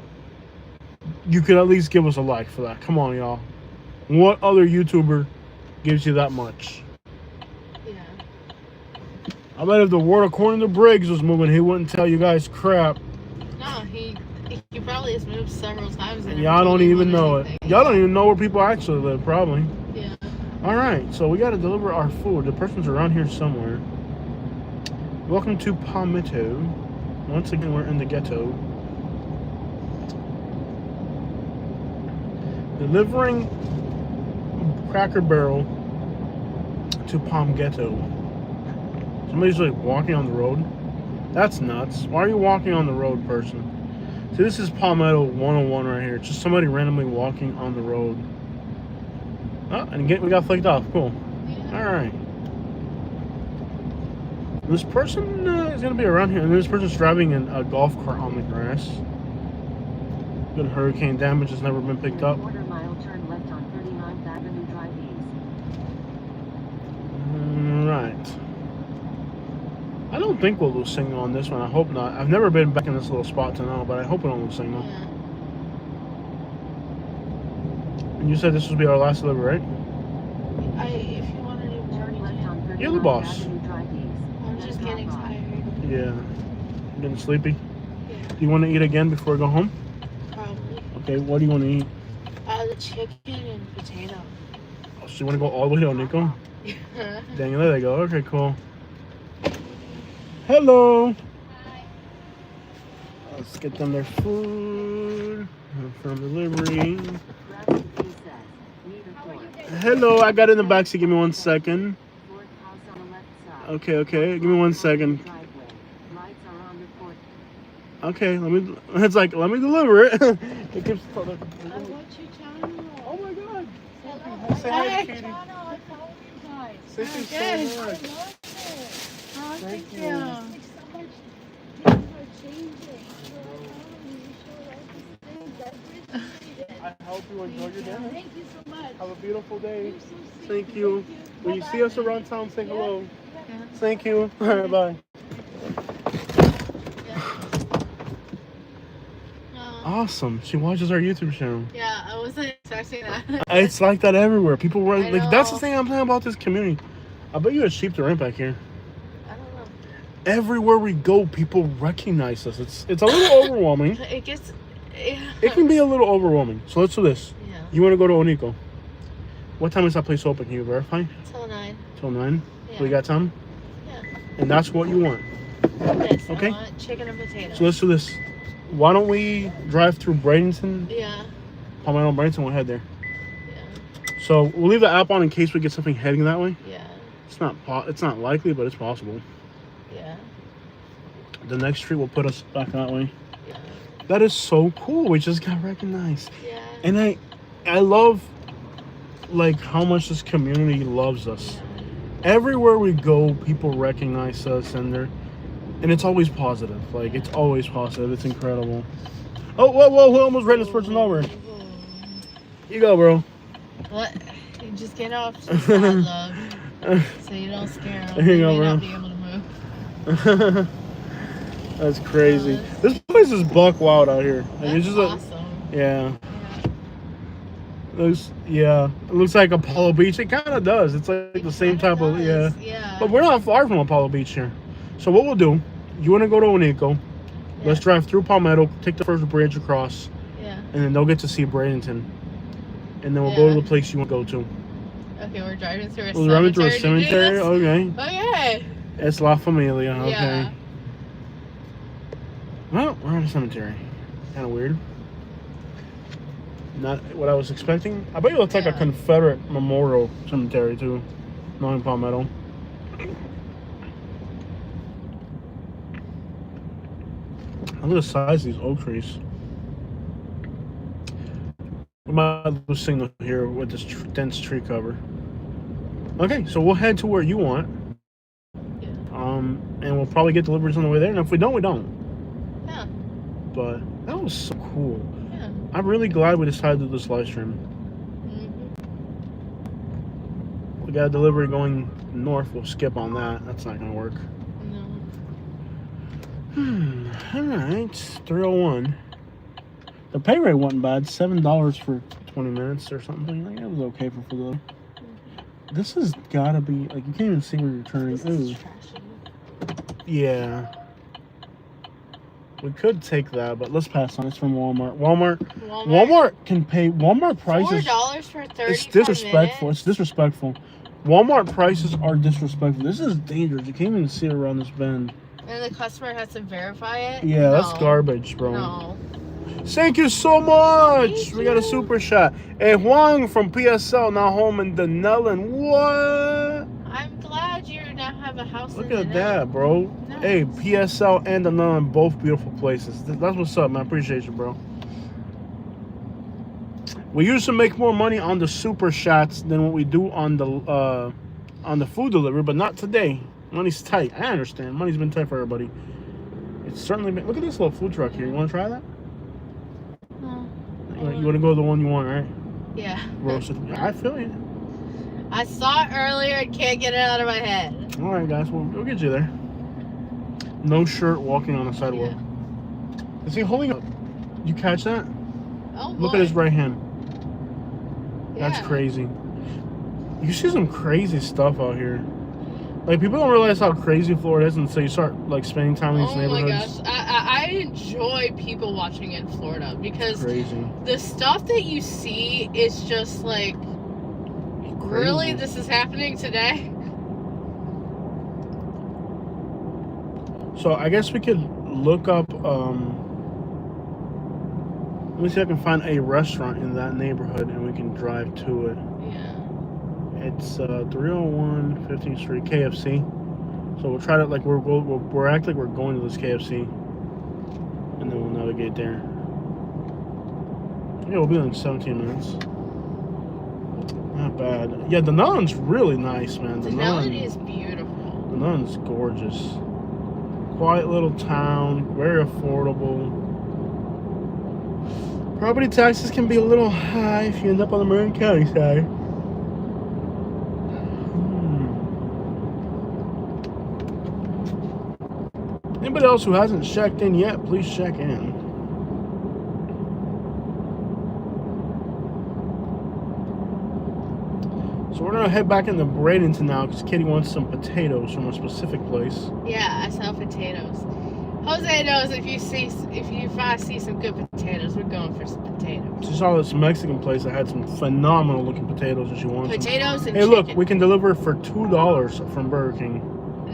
Speaker 1: You could at least give us a like for that. Come on, y'all. What other YouTuber gives you that much?
Speaker 2: Yeah.
Speaker 1: I bet if the word according to Briggs was moving, he wouldn't tell you guys crap.
Speaker 2: No, he probably has moved several times. And
Speaker 1: Y'all don't even know it. Y'all don't even know where people actually live, probably.
Speaker 2: Yeah.
Speaker 1: Alright, so we gotta deliver our food. The person's around here somewhere. Welcome to Palmetto. Once again, we're in the ghetto. Delivering Cracker Barrel to Palm Ghetto. Somebody's like walking on the road. That's nuts. Why are you walking on the road, person? See, this is Palmetto 101 right here. It's just somebody randomly walking on the road. Oh, and we got flicked off. Cool.
Speaker 2: Yeah.
Speaker 1: Alright. This person is going to be around here. And this person's driving in a golf cart on the grass. Good hurricane damage has never been picked up.
Speaker 3: Quarter-mile turn left on 39th Avenue Drive East.
Speaker 1: Right. I don't think we'll lose signal on this one. I hope not. I've never been back in this little spot to know, but I hope we don't lose signal.
Speaker 2: Yeah.
Speaker 1: And you said this would be our last delivery, right?
Speaker 2: If you want to do
Speaker 3: Turn left on 39th
Speaker 1: You're the boss.
Speaker 3: Avenue Drive East.
Speaker 2: I'm just
Speaker 3: Then
Speaker 2: getting
Speaker 3: drop right.
Speaker 2: tired.
Speaker 1: Yeah. Getting sleepy.
Speaker 2: Yeah.
Speaker 1: Do you want to eat again before we go home?
Speaker 2: Probably.
Speaker 1: Okay, what do you want to eat?
Speaker 2: The chicken and potato.
Speaker 1: Oh, so you want to go all the way to Nico? Dang, there they go. Okay, cool. Hello.
Speaker 2: Hi.
Speaker 1: Let's get them their food from delivery.
Speaker 3: Grab the key says, need a fork.
Speaker 1: Hello, I got it in the back, so give me 1 second.
Speaker 3: Fourth house on the left side.
Speaker 1: Okay, give me 1 second.
Speaker 3: Driveway. Lights are on the fourth.
Speaker 1: Okay, let me deliver it. It keeps
Speaker 2: I watch your channel.
Speaker 1: Oh my god.
Speaker 2: Say hi, Katie.
Speaker 5: I follow you guys.
Speaker 1: Thank you
Speaker 2: Good.
Speaker 1: so
Speaker 5: I
Speaker 1: much.
Speaker 5: love it.
Speaker 2: Oh,
Speaker 1: Thank
Speaker 2: thank
Speaker 1: you.
Speaker 2: you.
Speaker 5: Like so much things are changing. So you show us these things. I appreciate it.
Speaker 1: I hope you enjoy your dinner.
Speaker 5: Thank you so much.
Speaker 1: Have a beautiful day.
Speaker 5: You're so sweet.
Speaker 1: Thank you. When you see us around town, say hello.
Speaker 2: Yeah.
Speaker 1: Thank you. Alright, bye. Awesome. She watches our YouTube channel.
Speaker 2: Yeah, I wasn't expecting that.
Speaker 1: It's like that everywhere. People were
Speaker 2: I
Speaker 1: like, that's the
Speaker 2: know.
Speaker 1: thing I'm saying about this community. I bet you it's cheap to rent back here.
Speaker 2: I don't know.
Speaker 1: Everywhere we go, people recognize us. It's a little overwhelming.
Speaker 2: It gets. Yeah.
Speaker 1: It can be a little overwhelming. So let's do this.
Speaker 2: Yeah.
Speaker 1: You want to go to Onico? What time is that place open? Can you verify?
Speaker 2: Till 9.
Speaker 1: Till 9.
Speaker 2: Yeah.
Speaker 1: We got time?
Speaker 2: Yeah.
Speaker 1: And that's what you want.
Speaker 2: Yes,
Speaker 1: Okay.
Speaker 2: I want chicken and potato.
Speaker 1: So let's do this. Why don't we drive through Bradenton?
Speaker 2: Yeah.
Speaker 1: Palmetto Bradenton, we'll head there.
Speaker 2: Yeah.
Speaker 1: So we'll leave the app on in case we get something heading that way.
Speaker 2: Yeah.
Speaker 1: It's not likely, but it's possible.
Speaker 2: Yeah.
Speaker 1: The next street will put us back that way.
Speaker 2: Yeah.
Speaker 1: That is so cool. We just got recognized.
Speaker 2: Yeah.
Speaker 1: And I love like how much this community loves us. Everywhere we go, people recognize us and it's always positive. Like it's always positive. It's incredible. Oh, whoa, we almost ran this person over. You go, bro.
Speaker 2: What? You just get off to the side, love. So you don't scare them.
Speaker 1: There you
Speaker 2: They
Speaker 1: go,
Speaker 2: may
Speaker 1: bro.
Speaker 2: not be able to move.
Speaker 1: That's crazy. This place is buck wild out here. Like,
Speaker 2: That's
Speaker 1: it's just
Speaker 2: awesome.
Speaker 1: yeah. It looks like Apollo Beach. It kind of does. It's like the same type of
Speaker 2: Yeah.
Speaker 1: But we're not far from Apollo Beach here. So what we'll do? You want to go to Onico? Let's drive through Palmetto, take the first bridge across,
Speaker 2: Yeah.
Speaker 1: and then they'll get to see Bradenton, and then we'll go to
Speaker 2: Yeah.
Speaker 1: the place you want to go to.
Speaker 2: Okay, we're driving through a
Speaker 1: We're
Speaker 2: cemetery.
Speaker 1: driving through a
Speaker 2: to do
Speaker 1: cemetery.
Speaker 2: this?
Speaker 1: Okay.
Speaker 2: Okay.
Speaker 1: It's La Familia. Okay.
Speaker 2: Yeah.
Speaker 1: Well, we're in a cemetery. Kind of weird. Not what I was expecting. I bet you it's like a
Speaker 2: Yeah.
Speaker 1: Confederate memorial cemetery too. Knowing Palmetto. Look at the size of these oak trees. We might lose signal here with this dense tree cover. Okay, so we'll head to where you want.
Speaker 2: Yeah.
Speaker 1: And we'll probably get deliveries on the way there. And if we don't, we don't.
Speaker 2: Yeah.
Speaker 1: But that was so cool.
Speaker 2: Yeah.
Speaker 1: I'm really glad we decided to do this live stream.
Speaker 2: Mm-hmm.
Speaker 1: We got a delivery going north. We'll skip on that. That's not gonna work.
Speaker 2: No.
Speaker 1: Alright, 301. The pay rate wasn't bad. $7 for 20 minutes or something. Like, it was okay for the. This has gotta be like you can't even see where you're turning.
Speaker 2: This is
Speaker 1: Ooh.
Speaker 2: trashy.
Speaker 1: Yeah. We could take that, but let's pass on. It's from Walmart. Walmart can pay. Walmart prices.
Speaker 2: $4 for 30
Speaker 1: It's disrespectful.
Speaker 2: minutes?
Speaker 1: It's disrespectful. Walmart prices are disrespectful. This is dangerous. You can't even see it around this bend.
Speaker 2: And the customer has to verify it?
Speaker 1: Yeah, that's
Speaker 2: No.
Speaker 1: garbage, bro.
Speaker 2: No.
Speaker 1: Thank you so much.
Speaker 2: Thank
Speaker 1: We got a
Speaker 2: you.
Speaker 1: super shot. Hey, Huang from PSL now home in Denellen. What?
Speaker 2: I'm glad you now have a house
Speaker 1: Look
Speaker 2: in
Speaker 1: at
Speaker 2: Denellen.
Speaker 1: that, bro.
Speaker 2: Nice.
Speaker 1: Hey, PSL and Denellen, both beautiful places. That's what's up, man. I appreciate you, bro. We used to make more money on the super shots than what we do on the food delivery, but not today. Money's tight. I understand. Money's been tight for everybody. It's certainly been. Look at this little food truck here. You want to try that?
Speaker 2: No.
Speaker 1: You want to go to the one you want, right?
Speaker 2: Yeah.
Speaker 1: Roasted. I feel you.
Speaker 2: I saw it earlier and can't get it out of my head.
Speaker 1: All right, guys. We'll get you there. No shirt, walking on the sidewalk.
Speaker 2: Yeah.
Speaker 1: Is he holding up? You catch that?
Speaker 2: Oh,
Speaker 1: Look
Speaker 2: boy.
Speaker 1: at his right hand. That's
Speaker 2: Yeah.
Speaker 1: crazy. You see some crazy stuff out here. Like, people don't realize how crazy Florida is until you start, like, spending time in these
Speaker 2: Oh my
Speaker 1: neighborhoods.
Speaker 2: gosh. I enjoy people watching in Florida because
Speaker 1: Crazy.
Speaker 2: the stuff that you see is just like, really, this is happening today?
Speaker 1: So, I guess we could look up, let me see if I can find a restaurant in that neighborhood and we can drive to it.
Speaker 2: Yeah.
Speaker 1: It's 301 15th Street, KFC. So we'll try to, like, we're acting like we're going to this KFC. And then we'll navigate there. Yeah, we'll be in 17 minutes. Not bad. Yeah, the Denellen's really nice, man.
Speaker 2: Denellen is beautiful.
Speaker 1: Denellen's gorgeous. Quiet little town, very affordable. Property taxes can be a little high if you end up on the Marin County side. Anybody else who hasn't checked in yet, please check in. So we're gonna head back into Bradenton now because Kitty wants some potatoes from a specific place.
Speaker 2: Yeah, I sell potatoes. Jose knows if you see some good potatoes, we're going for some potatoes.
Speaker 1: She saw this Mexican place that had some phenomenal looking potatoes and she wanted some.
Speaker 2: Potatoes and
Speaker 1: Hey,
Speaker 2: chicken.
Speaker 1: look, we can deliver for $2 from Burger King.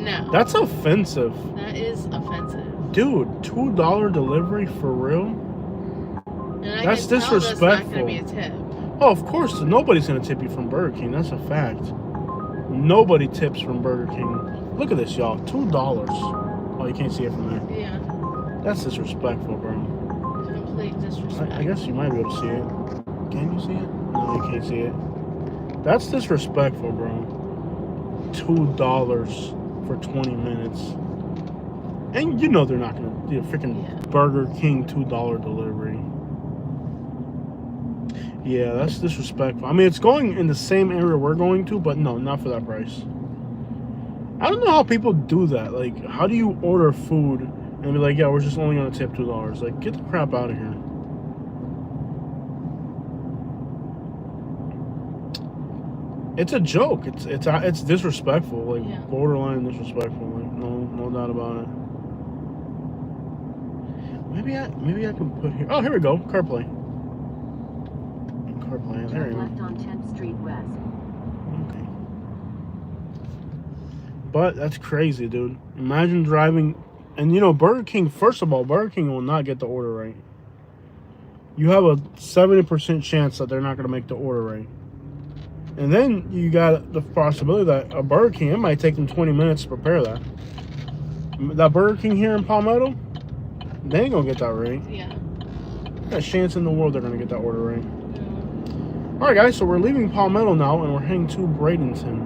Speaker 2: No.
Speaker 1: That's offensive.
Speaker 2: That is offensive.
Speaker 1: Dude, $2 delivery for real?
Speaker 2: And I
Speaker 1: That's
Speaker 2: can tell
Speaker 1: disrespectful.
Speaker 2: That's not going to be a tip.
Speaker 1: Oh, of course, nobody's going to tip you from Burger King. That's a fact. Nobody tips from Burger King. Look at this, y'all. $2. Oh, you can't see it from there.
Speaker 2: Yeah.
Speaker 1: That's disrespectful, bro.
Speaker 2: Complete disrespect.
Speaker 1: I guess you might be able to see it. Can you see it? No, you can't see it. That's disrespectful, bro. $2 for 20 minutes. And you know they're not going to do a freaking Burger King $2 delivery. Yeah, that's disrespectful. I mean, it's going in the same area we're going to, but no, not for that price. I don't know how people do that. Like, how do you order food and be like, yeah, we're just only going to tip $2? Like, get the crap out of here. It's a joke. It's disrespectful. Like, borderline disrespectful. Like, no doubt about it. Maybe I can put here. Oh, here we go. CarPlay. CarPlay. There you
Speaker 3: Left
Speaker 1: go.
Speaker 3: on 10th Street West.
Speaker 1: Okay. But that's crazy, dude. Imagine driving, and you know, Burger King. First of all, Burger King will not get the order right. You have a 70% chance that they're not going to make the order right. And then you got the possibility that a Burger King, it might take them 20 minutes to prepare that. That Burger King here in Palmetto, they ain't gonna get that right.
Speaker 2: Yeah.
Speaker 1: There's a chance in the world they're gonna get that order right. All right, guys. So we're leaving Palmetto now, and we're heading to Bradenton.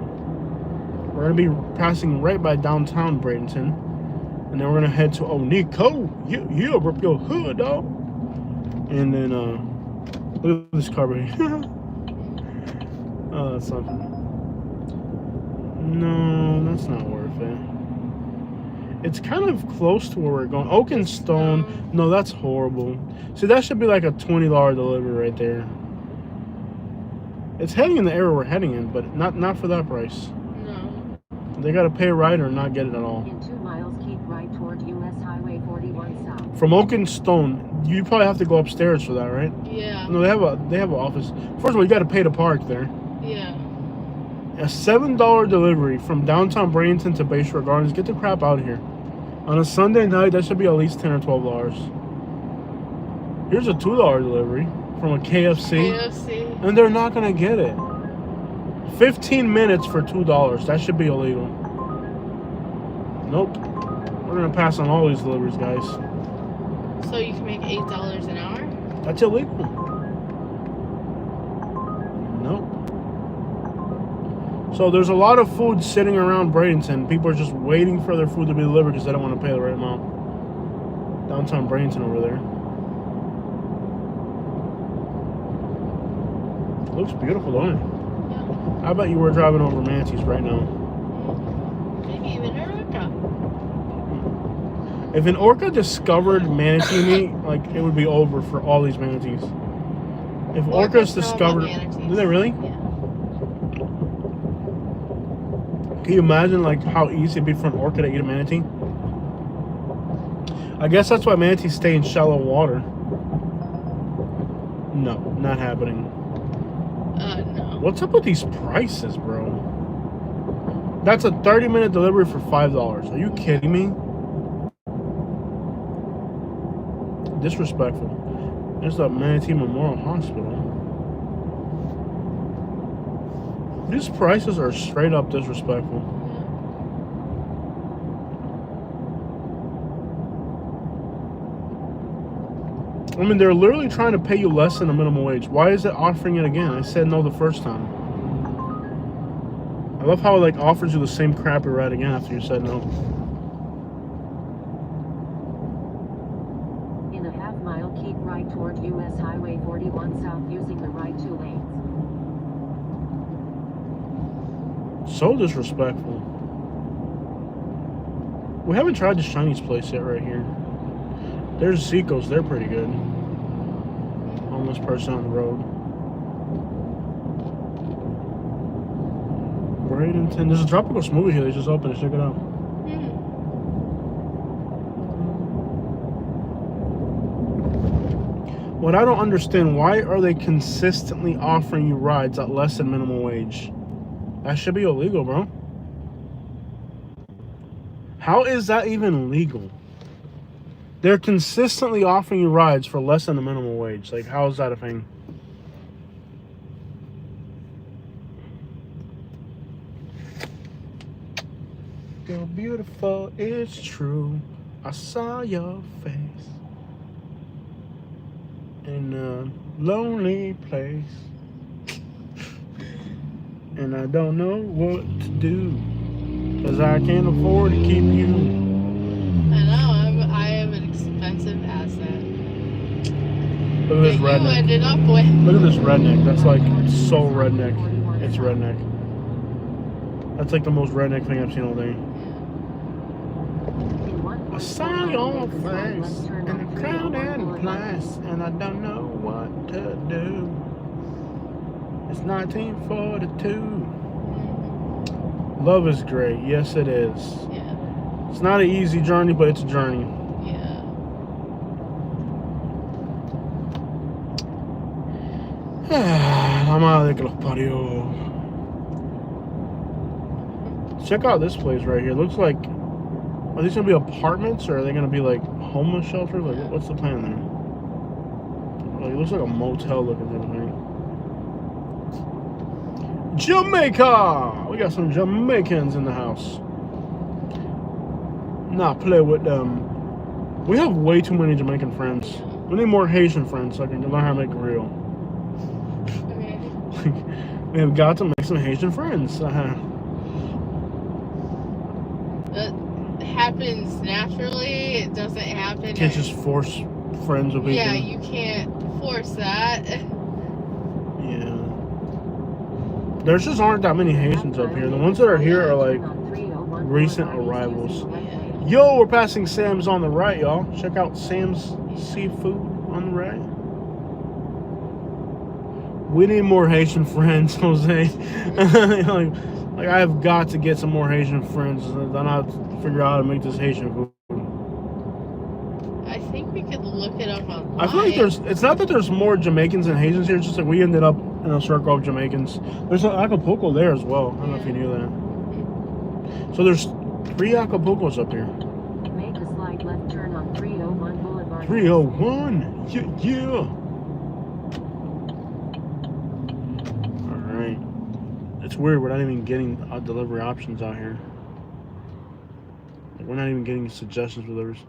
Speaker 1: We're gonna be passing right by downtown Bradenton, and then we're gonna head to Nico. Yeah, rip your hood, dog. And then look at this car right here. Oh, that's something. No, that's not worth it. It's kind of close to where we're going. Oak and Stone. No, that's horrible. See, that should be like a $20 delivery right there. It's heading in the area we're heading in, but not for that price.
Speaker 2: No.
Speaker 1: They gotta pay right or not get it at all.
Speaker 3: In 2 miles, keep right toward US Highway 41 South.
Speaker 1: From Oak and Stone, you probably have to go upstairs for that, right?
Speaker 2: Yeah.
Speaker 1: No, they have an office. First of all, you gotta pay to park there.
Speaker 2: Yeah.
Speaker 1: A $7 delivery from downtown Bradenton to Bayshore Gardens. Get the crap out of here. On a Sunday night, that should be at least $10 or $12. Here's a $2 delivery from a KFC.
Speaker 2: KFC.
Speaker 1: And they're not going to get it. 15 minutes for $2. That should be illegal. Nope. We're going to pass on all these deliveries, guys.
Speaker 2: So you can make $8 an hour?
Speaker 1: That's illegal. Nope. So there's a lot of food sitting around Bradenton. People are just waiting for their food to be delivered because they don't want to pay the right amount. Downtown Bradenton over there. Looks beautiful, don't it?
Speaker 2: Yeah.
Speaker 1: I bet you we're driving over Manatees right now.
Speaker 2: Maybe even Orca.
Speaker 1: If an orca discovered manatee meat, like, it would be over for all these manatees. If orcas discovered... Do they really?
Speaker 2: Yeah.
Speaker 1: Can you imagine, like, how easy it'd be for an orca to eat a manatee? I guess that's why manatees stay in shallow water. No, not happening.
Speaker 2: No.
Speaker 1: What's up with these prices, bro? That's a 30-minute delivery for $5. Are you kidding me? Disrespectful. There's the Manatee Memorial Hospital. These prices are straight up disrespectful. I mean, they're literally trying to pay you less than a minimum wage. Why is it offering it again? I said no the first time. I love how it, like, offers you the same crappy ride again after you said no.
Speaker 3: In a half mile, keep right toward US Highway 41 South using the right 2 lanes.
Speaker 1: So disrespectful. We haven't tried this Chinese place yet right here. There's Zico's. They're pretty good. Homeless person on the road. Bradenton. There's a tropical smoothie here. They just opened it. Check it out. What I don't understand, why are they consistently offering you rides at less than minimum wage? That should be illegal, bro. How is that even legal? They're consistently offering you rides for less than the minimum wage. Like, how is that a thing? You're beautiful, it's true. I saw your face in a lonely place, and I don't know what to do, 'cause I can't afford to keep you.
Speaker 2: I know, I am an expensive asset.
Speaker 1: Look at this
Speaker 2: That you
Speaker 1: redneck.
Speaker 2: ended up with.
Speaker 1: Look at this redneck. That's like so redneck. It's redneck. That's like the most redneck thing I've seen all day. I saw your face in a crowded place, and I don't know what to do. It's 1942. Love is great. Yes, it is.
Speaker 2: Yeah.
Speaker 1: It's not an easy journey, but it's a journey.
Speaker 2: Yeah.
Speaker 1: La madre que los parió. Check out this place right here. Looks like, are these gonna be apartments or are they gonna be like homeless shelters? Like, what's the plan there? Like, it looks like a motel looking thing. Jamaica! We got some Jamaicans in the house. Nah, play with them. We have way too many Jamaican friends. We need more Haitian friends so I can learn how to make it real.
Speaker 2: Okay.
Speaker 1: We have got to make some Haitian friends.
Speaker 2: That happens naturally. It doesn't happen.
Speaker 1: You can't just force friends with people.
Speaker 2: Yeah, you can't force that.
Speaker 1: Yeah. There just aren't that many Haitians up here. The ones that are here are like recent arrivals.
Speaker 2: Yeah.
Speaker 1: Yo, we're passing Sam's on the right, y'all. Check out Sam's Seafood on the right. We need more Haitian friends, Jose. like I have got to get some more Haitian friends. Then I'll figure out how to make this Haitian food.
Speaker 2: I think we could look it up online.
Speaker 1: I feel like it's not that there's more Jamaicans and Haitians here. It's just like we ended up in a circle of Jamaicans. There's an Acapulco there as well. I don't know if you knew that. So there's 3 Acapulcos up here.
Speaker 3: Make a slight left turn on 301 Boulevard.
Speaker 1: 301. Yeah. Alright. It's weird. We're not even getting delivery options out here. Like, we're not even getting suggestions for deliveries.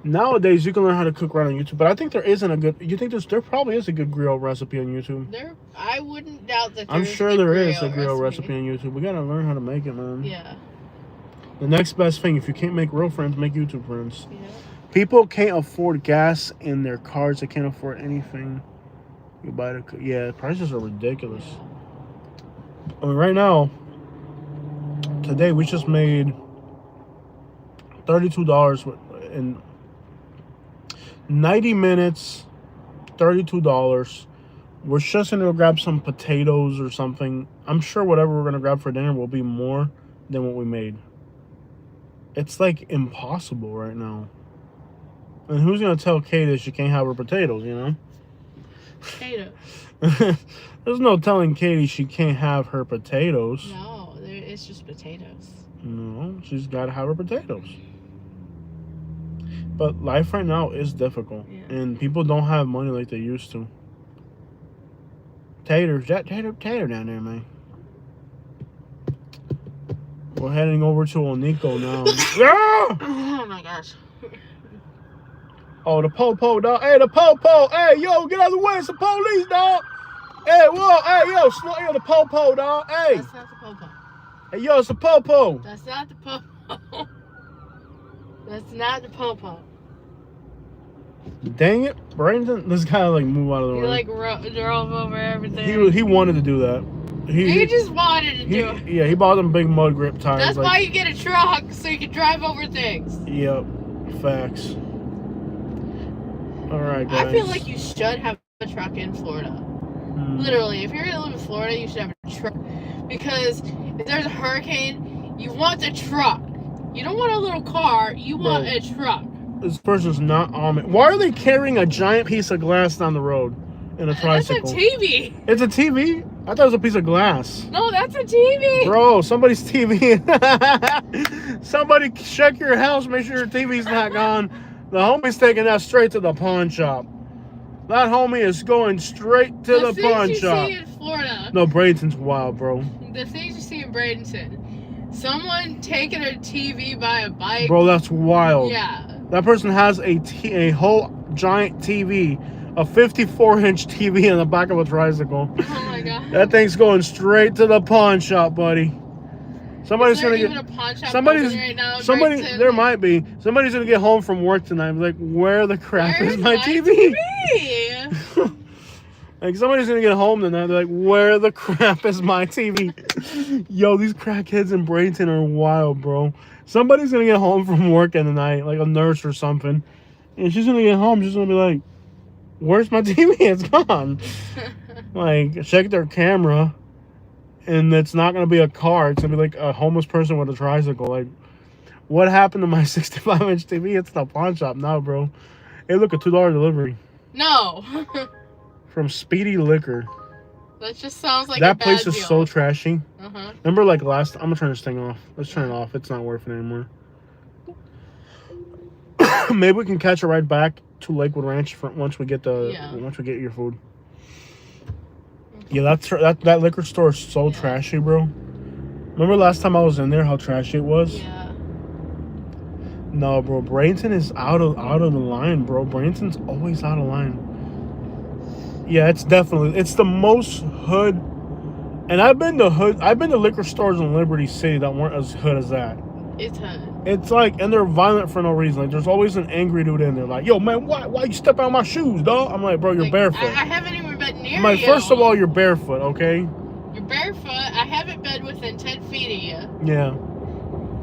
Speaker 1: Nowadays, you can learn how to cook right on YouTube, but I think there isn't a good. You think there probably is a good grill recipe on YouTube?
Speaker 2: I wouldn't doubt that.
Speaker 1: I'm sure there is a grill recipe on YouTube. We gotta learn how to make it, man.
Speaker 2: Yeah.
Speaker 1: The next best thing, if you can't make real friends, make YouTube friends.
Speaker 2: Yeah.
Speaker 1: People can't afford gas in their cars. They can't afford anything. You buy the prices are ridiculous. I mean, right now, today we just made $32 in 90 minutes, $32. We're just going to grab some potatoes or something. I'm sure whatever we're going to grab for dinner will be more than what we made. It's like impossible right now. And who's going to tell Kay that she can't have her potatoes, you know?
Speaker 2: Potatoes.
Speaker 1: There's no telling Katie she can't have her potatoes.
Speaker 2: No, it's just potatoes.
Speaker 1: No, she's got to have her potatoes. But life right now is difficult, and people don't have money like they used to. Tater down there, man. We're heading over to Onico now.
Speaker 2: Oh my gosh.
Speaker 1: Oh, the po-po, dog. Hey, the po-po. Hey, yo, get out of the way. It's the police, dog. Hey, whoa. Hey, yo, the po-po, dog. Hey.
Speaker 2: That's not the po-po.
Speaker 1: Hey, yo, it's the po-po.
Speaker 2: That's not the po-po. That's not the po-po.
Speaker 1: Dang it, Brandon. This guy like move out of the way.
Speaker 2: He like drove over everything.
Speaker 1: He wanted to do that.
Speaker 2: He just wanted to do it.
Speaker 1: Yeah, he bought them big mud grip tires.
Speaker 2: That's why you get a truck, so you can drive over things.
Speaker 1: Yep, facts. All right, guys.
Speaker 2: I feel like you should have a truck in Florida. Literally, if you're gonna live in Florida, you should have a truck. Because if there's a hurricane, you want the truck. You don't want a little car, you want a truck.
Speaker 1: This person's not on it. Why are they carrying a giant piece of glass down the road in a tricycle?
Speaker 2: That's a TV.
Speaker 1: It's a TV? I thought it was a piece of glass.
Speaker 2: No, that's a TV.
Speaker 1: Bro, somebody's TV. Somebody check your house, make sure your TV's not gone. The homie's taking that straight to the pawn shop. That homie is going straight to the pawn shop.
Speaker 2: The things you see in Florida.
Speaker 1: No, Bradenton's wild, bro.
Speaker 2: The things you see in Bradenton. Someone taking a TV by a bike.
Speaker 1: Bro, that's wild.
Speaker 2: Yeah.
Speaker 1: That person has a whole giant TV, a 54-inch TV in the back of a tricycle.
Speaker 2: Oh my god.
Speaker 1: That thing's going straight to the pawn shop, buddy. Somebody's gonna get.
Speaker 2: A pawn shop right now in
Speaker 1: somebody.
Speaker 2: Bradenton?
Speaker 1: There might be. Somebody's gonna get home from work tonight. And be like, where the crap is my TV? Like somebody's gonna get home tonight. They're like, where the crap is my TV? Yo, these crackheads in Bradenton are wild, bro. Somebody's gonna get home from work in the night, like a nurse or something, and she's gonna get home. She's gonna be like, "Where's my TV? It's gone." Like, check their camera, and it's not gonna be a car. It's gonna be like a homeless person with a tricycle. Like, what happened to my 65-inch TV? It's the pawn shop now, bro. Hey, look, a $2 delivery.
Speaker 2: No.
Speaker 1: From Speedy Liquor.
Speaker 2: That just sounds like
Speaker 1: that
Speaker 2: a bad
Speaker 1: place is
Speaker 2: deal.
Speaker 1: so trashy.
Speaker 2: Uh-huh.
Speaker 1: Remember, like I'm gonna turn this thing off. Let's turn it off. It's not worth it anymore. Maybe we can catch a ride back to Lakewood Ranch once we get your food. Yeah, that liquor store is so trashy, bro. Remember last time I was in there, how trashy it was?
Speaker 2: Yeah.
Speaker 1: No, bro, Bradenton is out of the line, bro. Bradenton's always out of line. Yeah, it's the most hood. And I've been to liquor stores in Liberty City that weren't as hood as that.
Speaker 2: It's hood.
Speaker 1: It's like, and they're violent for no reason. Like, there's always an angry dude in there. Like, yo, man, why you step out my shoes, dog? I'm like, bro, you're barefoot.
Speaker 2: I haven't even been near
Speaker 1: I'm like,
Speaker 2: you.
Speaker 1: first of all, you're barefoot, okay?
Speaker 2: You're barefoot. I haven't been within 10 feet of you.
Speaker 1: Yeah.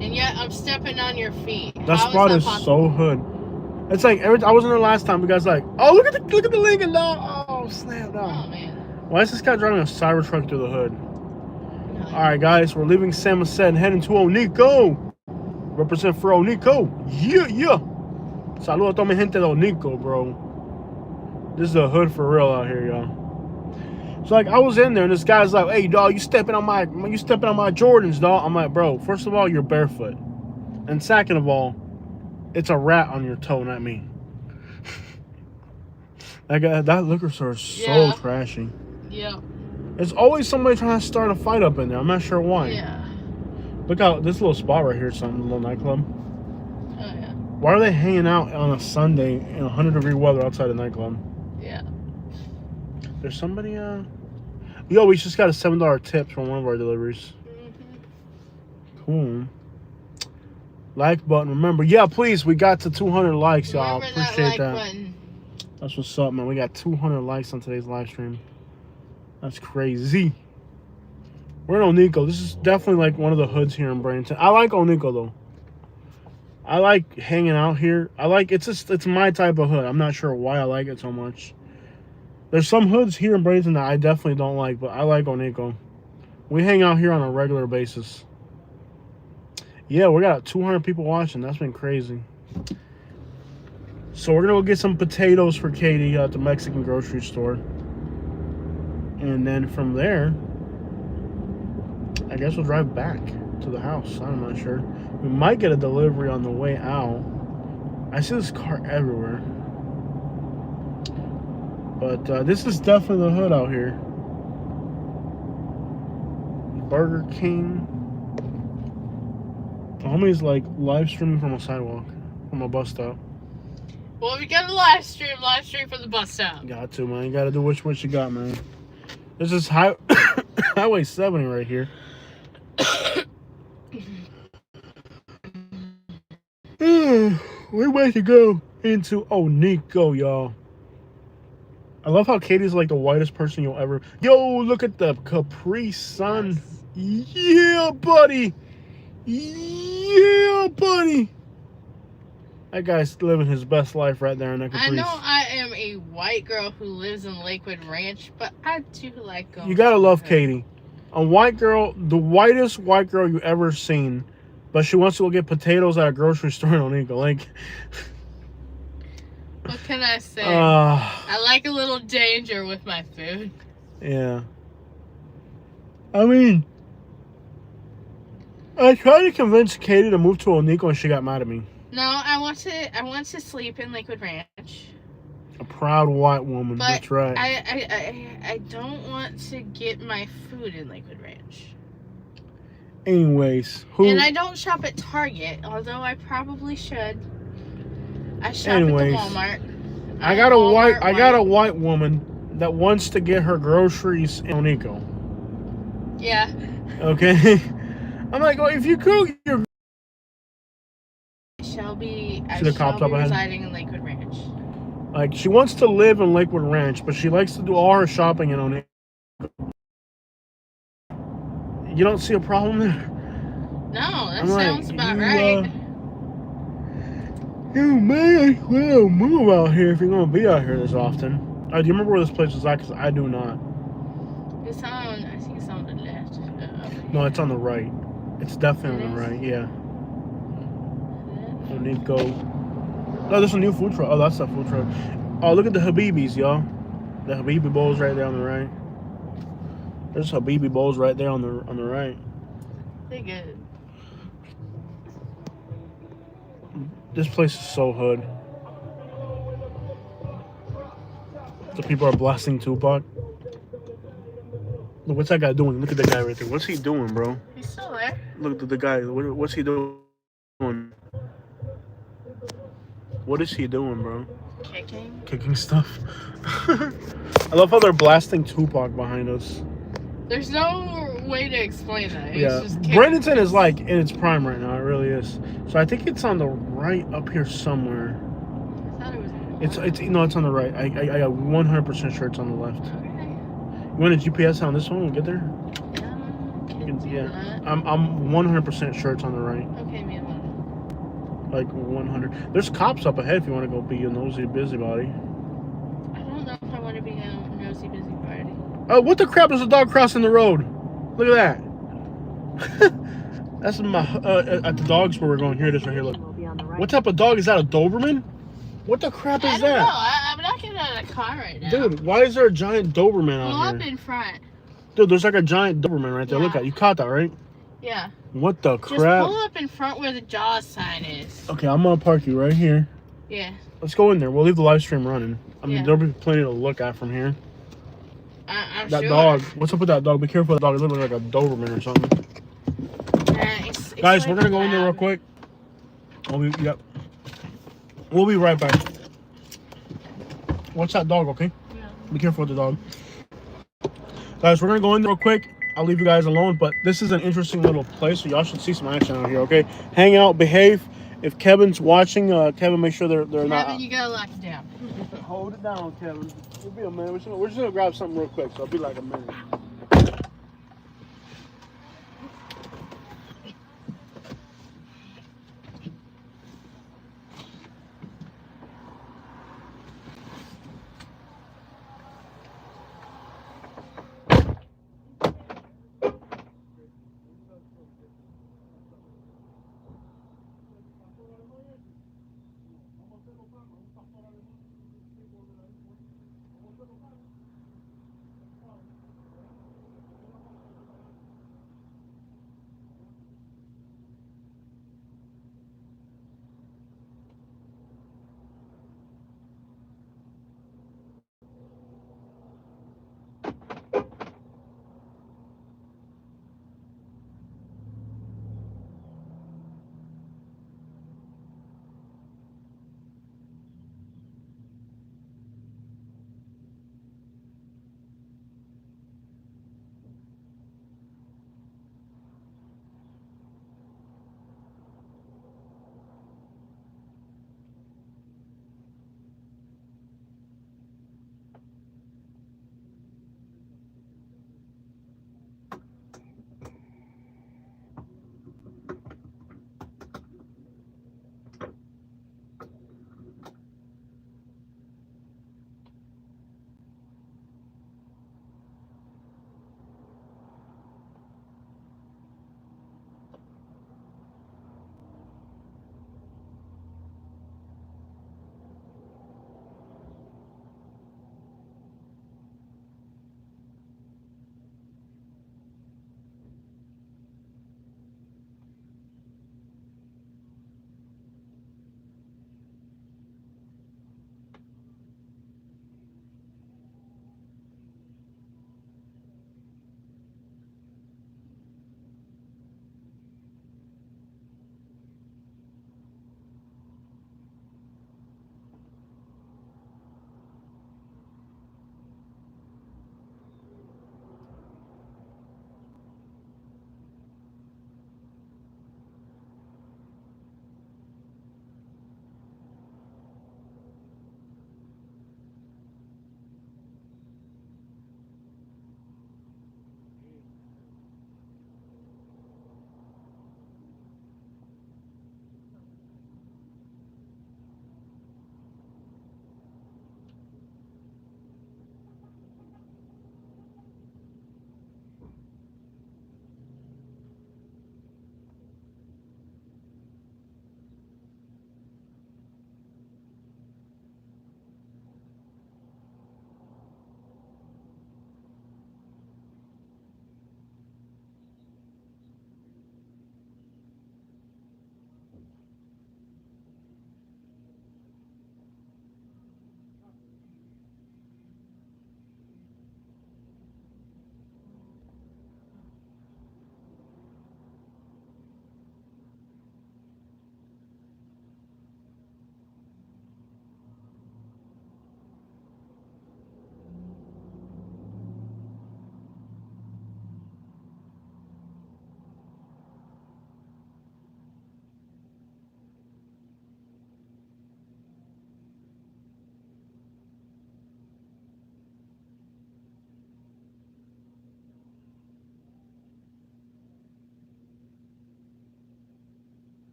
Speaker 2: And yet I'm stepping on your feet.
Speaker 1: That
Speaker 2: How
Speaker 1: spot
Speaker 2: that
Speaker 1: is
Speaker 2: possible?
Speaker 1: so hood. It's like I wasn't there last time. You guys like, oh look at the Lincoln now. Oh snap
Speaker 2: Oh
Speaker 1: down.
Speaker 2: man.
Speaker 1: Why is this guy driving a Cybertruck through the hood?
Speaker 2: No.
Speaker 1: All right, guys, we're leaving San Jose and heading to Onico. Represent for Onico. Yeah, yeah. Saludos a toda mi gente de Onico, bro. This is a hood for real out here, y'all. So like I was in there and this guy's like, hey dog, you stepping on my Jordans, dog. I'm like, bro, first of all, you're barefoot. And second of all, it's a rat on your toe, not me. That liquor store is so
Speaker 2: Yeah.
Speaker 1: trashy.
Speaker 2: Yeah.
Speaker 1: There's always somebody trying to start a fight up in there. I'm not sure why.
Speaker 2: Yeah.
Speaker 1: Look out, this little spot right here, something, little nightclub.
Speaker 2: Oh yeah.
Speaker 1: Why are they hanging out on a Sunday in 100-degree weather outside a nightclub?
Speaker 2: Yeah.
Speaker 1: There's somebody, Yo, we just got a $7 tip from one of our deliveries. Cool. Like button. Remember, yeah, please, we got to 200 likes, y'all.
Speaker 2: Remember that
Speaker 1: Appreciate
Speaker 2: like
Speaker 1: that.
Speaker 2: button.
Speaker 1: That's what's up, man. We got 200 likes on today's live stream. That's crazy. We're in Onico. This is definitely like one of the hoods here in Bradenton. I like Onico though. I like hanging out here. It's my type of hood. I'm not sure why I like it so much. There's some hoods here in Bradenton that I definitely don't like, but I like Onico. We hang out here on a regular basis. Yeah, we got 200 people watching. That's been crazy. So we're gonna go get some potatoes for Katie at the Mexican grocery store. And then from there, I guess we'll drive back to the house. I'm not sure. We might get a delivery on the way out. I see this car everywhere. But this is definitely the hood out here. Burger King. Homie's like live streaming from a sidewalk, from a bus stop.
Speaker 2: Well, we got a live stream from the bus stop.
Speaker 1: Got to, man. You gotta do what you got, man. This is Highway 70 right here. We're about to go into Onico, y'all. I love how Katie's like the whitest person you'll ever. Yo, look at the Capri Sun.
Speaker 2: Yes.
Speaker 1: Yeah, buddy. Yeah, buddy. That guy's living his best life right there in that Capri.
Speaker 2: I know I am a white girl who lives in Lakewood Ranch, but I do like going.
Speaker 1: You gotta love
Speaker 2: her.
Speaker 1: Katie. A white girl, the whitest white girl you ever seen, but she wants to go get potatoes at a grocery store in Onico. Like,
Speaker 2: what can I say? I like a little danger with my food.
Speaker 1: Yeah. I mean, I tried to convince Katie to move to Onico and she got mad at me.
Speaker 2: No, I want to sleep in Lakewood Ranch.
Speaker 1: A proud white woman.
Speaker 2: But
Speaker 1: That's right.
Speaker 2: I don't want to get my food in Lakewood Ranch.
Speaker 1: Anyways,
Speaker 2: And I don't shop at Target, although I probably should. I shop at the Walmart.
Speaker 1: I got a white woman that wants to get her groceries in Onico.
Speaker 2: Yeah.
Speaker 1: Okay. I'm like, well, if you cook your
Speaker 2: I shall be
Speaker 1: the cops up ahead?
Speaker 2: residing in Lakewood Ranch.
Speaker 1: like, she wants to live in Lakewood Ranch, but she likes to do all her shopping in Onico. You don't see a problem there?
Speaker 2: No, that
Speaker 1: I'm like,
Speaker 2: sounds about
Speaker 1: you,
Speaker 2: right.
Speaker 1: You may as well move out here if you're going to be out here this often. Do you remember where this place was at? Because I do not.
Speaker 2: It's on, I think it's on the left.
Speaker 1: No, it's on the right. It's definitely
Speaker 2: It
Speaker 1: on the
Speaker 2: is?
Speaker 1: right, yeah. Onico. No, there's a new food truck. Oh, that's a food truck. Oh, look at the Habibis, y'all. The Habibi bowls right there on the right. There's Habibi bowls right there on the right.
Speaker 2: They're good.
Speaker 1: This place is so hood. The people are blasting Tupac. Look, what's that guy doing? Look at the guy right there. What's he doing, bro?
Speaker 2: He's still there.
Speaker 1: Look at the guy. What's he doing? What is he doing, bro?
Speaker 2: Kicking.
Speaker 1: Kicking stuff. I love how they're blasting Tupac behind us.
Speaker 2: There's no way to explain that. It's
Speaker 1: Yeah,
Speaker 2: just kicking.
Speaker 1: Bradenton is like in its prime right now. It really is. So I think it's on the right up here somewhere.
Speaker 2: I thought it was.
Speaker 1: It's on the right. I got 100% sure it's on the left.
Speaker 2: Okay.
Speaker 1: You want a GPS on this one? We'll get there.
Speaker 2: Yeah, okay. can do
Speaker 1: Yeah,
Speaker 2: that.
Speaker 1: I'm 100% sure it's on the right.
Speaker 2: Okay, me and
Speaker 1: Like 100. There's cops up ahead if you want to go be a nosy busybody.
Speaker 2: I don't know if I want to be a nosy busybody.
Speaker 1: Oh, what the crap is a dog crossing the road? Look at that. That's my at the dogs where we're going. Here it is right here. Look.
Speaker 3: Will be on the right.
Speaker 1: What type of dog is that? A Doberman? What the crap
Speaker 2: I
Speaker 1: is
Speaker 2: don't know.
Speaker 1: that?
Speaker 2: I'm not getting out of the car right now.
Speaker 1: Dude, why is there a giant Doberman
Speaker 2: Pull
Speaker 1: out
Speaker 2: up
Speaker 1: here?
Speaker 2: in front.
Speaker 1: Dude, there's like a giant Doberman right there. Look
Speaker 2: Yeah.
Speaker 1: at you. Caught that, right?
Speaker 2: Yeah.
Speaker 1: What the
Speaker 2: Just
Speaker 1: crap?
Speaker 2: pull up in front where the Jaws sign is.
Speaker 1: Okay, I'm gonna park you right here.
Speaker 2: Yeah.
Speaker 1: Let's go in there. We'll leave the live stream running. I mean,
Speaker 2: Yeah.
Speaker 1: there'll be plenty to look at from here.
Speaker 2: I'm
Speaker 1: That
Speaker 2: sure.
Speaker 1: dog. What's up with that dog? Be careful with that dog. It looks like a Doberman or something.
Speaker 2: It's
Speaker 1: Guys,
Speaker 2: like
Speaker 1: we're gonna go in there real
Speaker 2: loud.
Speaker 1: quick. Yep. We'll be right back. Watch that dog, okay?
Speaker 2: Yeah.
Speaker 1: Be careful with the dog. Guys, we're gonna go in there real quick. I'll leave you guys alone, but this is an interesting little place, so y'all should see some action out here, okay? Hang out, behave. If Kevin's watching, Kevin, make sure they're
Speaker 2: Kevin,
Speaker 1: not.
Speaker 2: you gotta lock it down.
Speaker 1: Hold it down, Kevin. It'll be a minute. We're just gonna grab something real quick, so it'll be like a minute.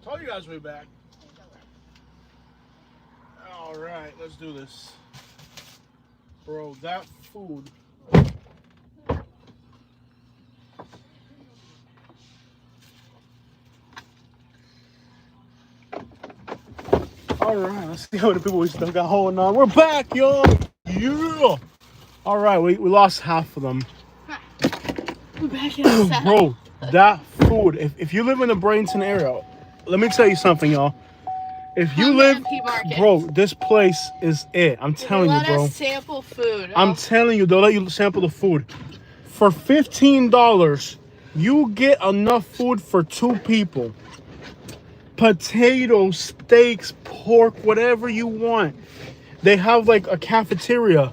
Speaker 1: Told you guys we'll be back. All right, let's do this. Bro, that food. All right, let's see how many people we still got holding on. We're back, y'all. Yeah. All right, we lost half of them.
Speaker 2: We're back inside.
Speaker 1: Bro, that food, if you live in the Bradenton area, let me tell you something, y'all. If you
Speaker 2: Come
Speaker 1: live,
Speaker 2: to MP Market.
Speaker 1: bro, this place is it. I'm telling you,
Speaker 2: Let
Speaker 1: bro.
Speaker 2: us sample food.
Speaker 1: I'm telling you, they'll let you sample the food. For $15, you get enough food for 2 people. Potatoes, steaks, pork, whatever you want. They have like a cafeteria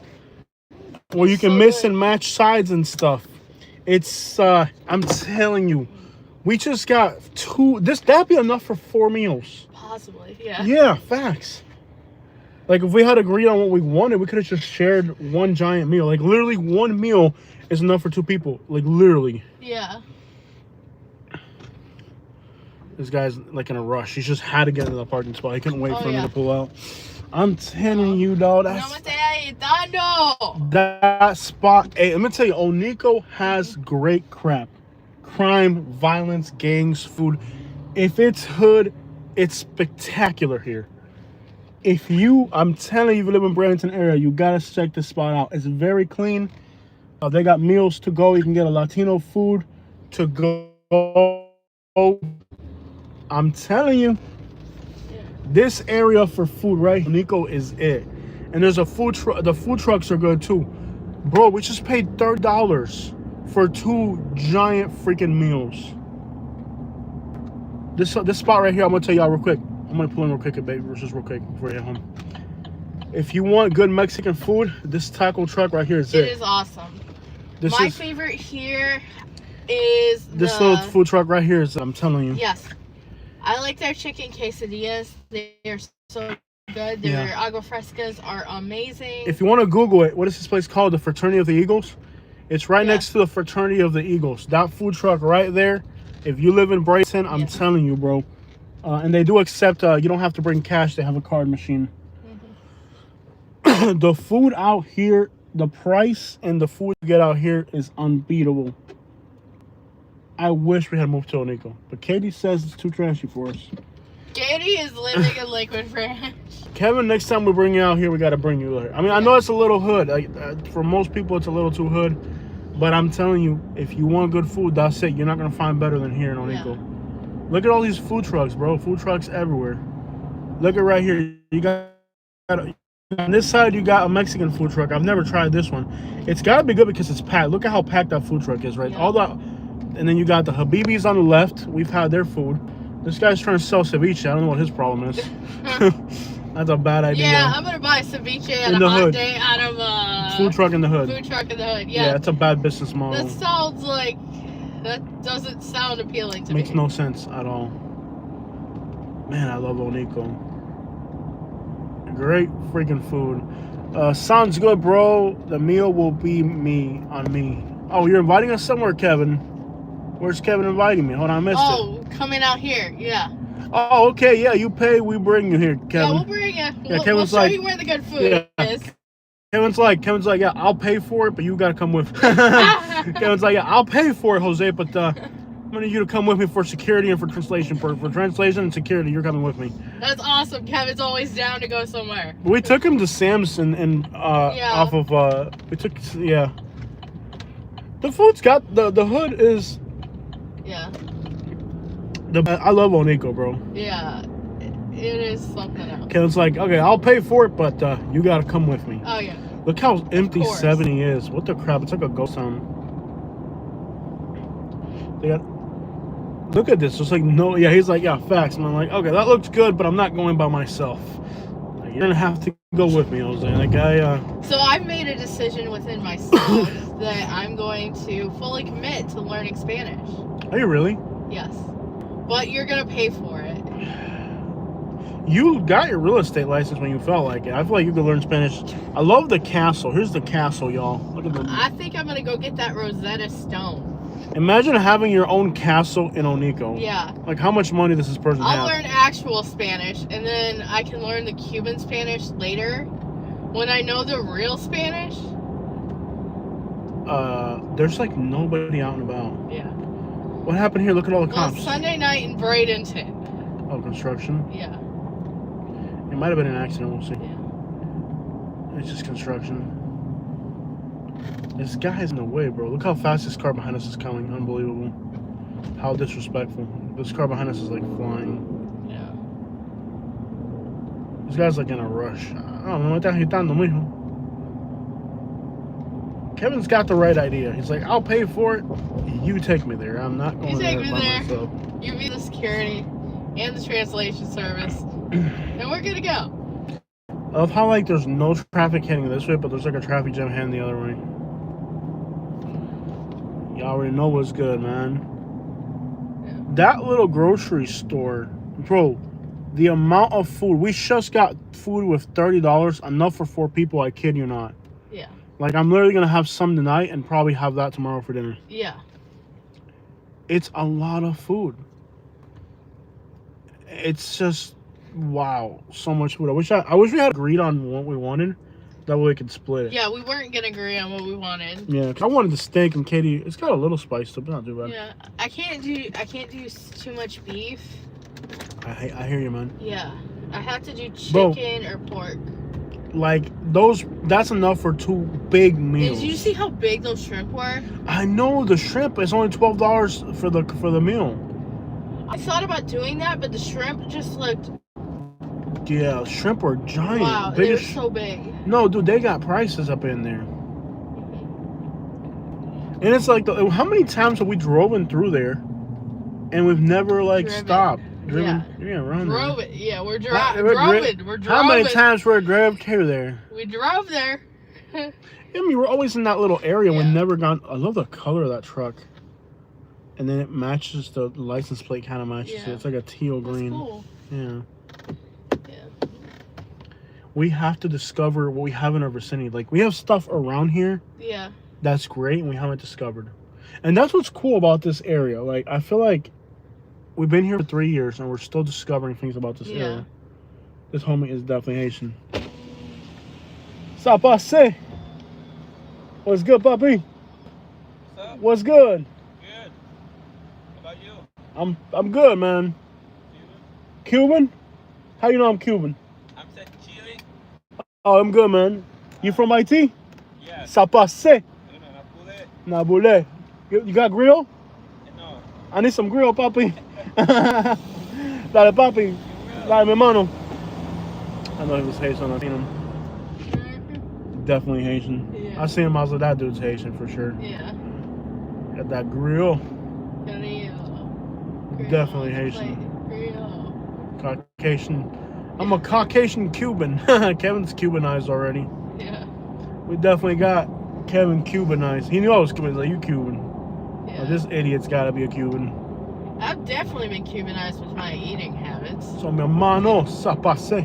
Speaker 1: where you can
Speaker 2: So
Speaker 1: mix
Speaker 2: good.
Speaker 1: and match sides and stuff. It's I'm telling you, we just got 2. That'd be enough for 4 meals.
Speaker 2: Possibly, yeah.
Speaker 1: Yeah, facts. Like if we had agreed on what we wanted, we could have just shared one giant meal. Like literally one meal is enough for 2 people. Like literally.
Speaker 2: Yeah.
Speaker 1: This guy's like in a rush. He just had to get into the parking spot. He couldn't wait for me
Speaker 2: yeah.
Speaker 1: to pull out. I'm telling you, dog. That spot. Hey, let me tell you, Oniko has great crap. Crime, violence, gangs, food. If it's hood, it's spectacular here. I'm telling you, if you live in Bradenton area, you gotta check this spot out. It's very clean. They got meals to go. You can get a Latino food to go. I'm telling you, this area for food, right? Nico is it. And there's a food truck. The food trucks are good too. Bro, we just paid $30 for 2 giant freaking meals. This spot right here, I'm gonna tell y'all real quick. I'm gonna pull in real quick, baby, just real quick before I get home. If you want good Mexican food, this taco truck right here is it.
Speaker 2: It is awesome.
Speaker 1: This
Speaker 2: My
Speaker 1: is,
Speaker 2: favorite here is
Speaker 1: this little food truck right here is, I'm telling you.
Speaker 2: Yes. I like their chicken quesadillas. They're so good. Their agua frescas are amazing.
Speaker 1: If you want to Google it, what is this place called? The Fraternity of the Eagles? It's right next to the Fraternity of the Eagles. That food truck right there. If you live in Bradenton, I'm telling you, bro. And they do accept, you don't have to bring cash. They have a card machine. Mm-hmm. The food out here, the price and the food you get out here is unbeatable. I wish we had moved to Oniko, but Katie says it's too trashy for us.
Speaker 2: Katie is living in Lakewood Ranch.
Speaker 1: Kevin, next time we bring you out here, we got to bring you there. I mean, I know it's a little hood. For most people, it's a little too hood. But I'm telling you, if you want good food, that's it. You're not going to find better than here in Oniko. Yeah. Look at all these food trucks, bro. Food trucks everywhere. Look at right here. You got on this side, you got a Mexican food truck. I've never tried this one. It's got to be good because it's packed. Look at how packed that food truck is, right? Yeah. And then you got the Habibis on the left. We've had their food. This guy's trying to sell ceviche. I don't know what his problem is. That's a bad idea.
Speaker 2: Yeah, I'm going to buy ceviche on a hot day out of a
Speaker 1: food truck in the hood.
Speaker 2: Food truck in the hood, yeah.
Speaker 1: Yeah, it's a bad business model.
Speaker 2: That sounds like, that doesn't sound appealing to me.
Speaker 1: Makes no sense at all. Man, I love Oniko. Great freaking food. Sounds good, bro. The meal will be on me. Oh, you're inviting us somewhere, Kevin. Where's Kevin inviting me? Hold on, I missed it.
Speaker 2: Oh, coming out here, yeah.
Speaker 1: Oh, okay, yeah, you pay, we bring you here, Kevin.
Speaker 2: Yeah, we'll bring you.
Speaker 1: Yeah,
Speaker 2: we'll show you where the good food is.
Speaker 1: Kevin's like, yeah, I'll pay for it, but you gotta come with. Kevin's like, yeah, I'll pay for it, Jose, but I'm gonna need you to come with me for security and for translation. For translation and security, you're coming with me.
Speaker 2: That's awesome. Kevin's always down to go somewhere.
Speaker 1: We took him to Sam's and off of The food's got the hood is.
Speaker 2: Yeah.
Speaker 1: I love Oniko, bro.
Speaker 2: Yeah, it is something else.
Speaker 1: Kevin's like, okay, I'll pay for it, but you gotta come with me.
Speaker 2: Oh yeah.
Speaker 1: Look how empty 70 is. What the crap? It's like a ghost town. Look at this. It's like no. Yeah, he's like, yeah, facts. And I'm like, okay, that looks good, but I'm not going by myself. Like, you're gonna have to go with me, Jose. Like
Speaker 2: So I've made a decision within myself that I'm going to fully commit to learning Spanish.
Speaker 1: Are you really?
Speaker 2: Yes. But you're gonna pay for it.
Speaker 1: You got your real estate license when you felt like it. I feel like you could learn Spanish. I love the castle. Here's the castle, y'all. Look at the.
Speaker 2: I think I'm gonna go get that Rosetta Stone.
Speaker 1: Imagine having your own castle in Onico.
Speaker 2: Yeah.
Speaker 1: Like how much money does this person
Speaker 2: I'll
Speaker 1: have?
Speaker 2: learn actual Spanish, and then I can learn the Cuban Spanish later when I know the real Spanish.
Speaker 1: There's like nobody out and about.
Speaker 2: Yeah.
Speaker 1: What happened here? Look at all the
Speaker 2: Well,
Speaker 1: cops.
Speaker 2: Sunday night in Bradenton.
Speaker 1: Oh, construction.
Speaker 2: Yeah.
Speaker 1: It might have been an accident. We'll see.
Speaker 2: Yeah.
Speaker 1: It's just construction. This guy's in the way, bro. Look how fast this car behind us is coming. Unbelievable. How disrespectful. This car behind us is like flying.
Speaker 2: Yeah.
Speaker 1: This guy's like in a rush. I don't know what está agitando, mijo. Kevin's got the right idea. He's like, I'll pay for it. You take me there. I'm not going
Speaker 2: You
Speaker 1: there
Speaker 2: take me
Speaker 1: by
Speaker 2: there.
Speaker 1: myself.
Speaker 2: You be the security and the translation service, and we're good to go.
Speaker 1: I love how like there's no traffic heading this way, but there's like a traffic jam heading the other way. Y'all already know what's good, man.
Speaker 2: Yeah.
Speaker 1: That little grocery store, bro, the amount of food. We just got food with $30, enough for 4 people, I kid you not.
Speaker 2: Yeah.
Speaker 1: Like, I'm literally going to have some tonight and probably have that tomorrow for dinner.
Speaker 2: Yeah.
Speaker 1: It's a lot of food. It's just, wow, so much food. I wish we had agreed on what we wanted. That way we could split it.
Speaker 2: Yeah, we weren't gonna agree on what we wanted.
Speaker 1: Yeah, 'cause I wanted the steak, and Katie, it's got a little spice to it, but not too bad.
Speaker 2: Yeah, I can't do too much beef.
Speaker 1: I hear you, man.
Speaker 2: Yeah, I have to do
Speaker 1: Bro.
Speaker 2: chicken or pork.
Speaker 1: Like, that's enough for 2 big meals.
Speaker 2: Did you see how big those shrimp were?
Speaker 1: I know, the shrimp is only $12 for the meal.
Speaker 2: I thought about doing that, but the shrimp just looked,
Speaker 1: Yeah, shrimp are giant.
Speaker 2: wow, they were
Speaker 1: Biggest-
Speaker 2: so big.
Speaker 1: No, dude, they got prices up in there. And it's like, how many times have we driven through there and we've never, like,
Speaker 2: Driven.
Speaker 1: stopped? Driven?
Speaker 2: Yeah.
Speaker 1: Around
Speaker 2: Drove
Speaker 1: there.
Speaker 2: it. Yeah, we're
Speaker 1: How-
Speaker 2: driving. We're
Speaker 1: How many
Speaker 2: driving.
Speaker 1: times were we drove through there?
Speaker 2: We drove there.
Speaker 1: I mean, we're always in that little area.
Speaker 2: Yeah.
Speaker 1: We've never gone. I love the color of that truck. And then it matches the license plate, kind of matches it.
Speaker 2: Yeah.
Speaker 1: It's like a teal
Speaker 2: That's
Speaker 1: green.
Speaker 2: cool.
Speaker 1: Yeah.
Speaker 2: Yeah.
Speaker 1: We have to discover what we have in our vicinity. Like, we have stuff around here
Speaker 2: Yeah.
Speaker 1: that's great and we haven't discovered. And that's what's cool about this area. Like, I feel like we've been here for 3 years and we're still discovering things about this
Speaker 2: Yeah.
Speaker 1: area. This homie is definitely Haitian. Ça passe? What's good, puppy?
Speaker 4: What's up?
Speaker 1: What's good?
Speaker 4: Good. How about you?
Speaker 1: I'm good, man. Cuban? How you know I'm Cuban?
Speaker 4: I'm said Chile.
Speaker 1: Oh, I'm good, man. You from IT?
Speaker 4: Yes.
Speaker 1: Ça passe?
Speaker 4: No, no,
Speaker 1: Nabule. You got grill?
Speaker 4: no.
Speaker 1: I need some grill, papi. Dale, papi. Dale, mi hermano. I know he was Haitian. I seen him. Definitely Haitian.
Speaker 2: Yeah.
Speaker 1: I seen him. I was like, that dude's Haitian for sure.
Speaker 2: Yeah.
Speaker 1: Got that grill.
Speaker 2: Grill.
Speaker 1: Definitely Haitian.
Speaker 2: Grill.
Speaker 1: Caucasian. I'm a Caucasian Cuban. Kevin's Cubanized already.
Speaker 2: Yeah.
Speaker 1: We definitely got Kevin Cubanized. He knew I was Cuban. He's like, you Cuban.
Speaker 2: Yeah.
Speaker 1: Like, this idiot's got to be a Cuban.
Speaker 2: I've definitely been Cubanized with my eating habits.
Speaker 1: So, mi hermano, ça passe.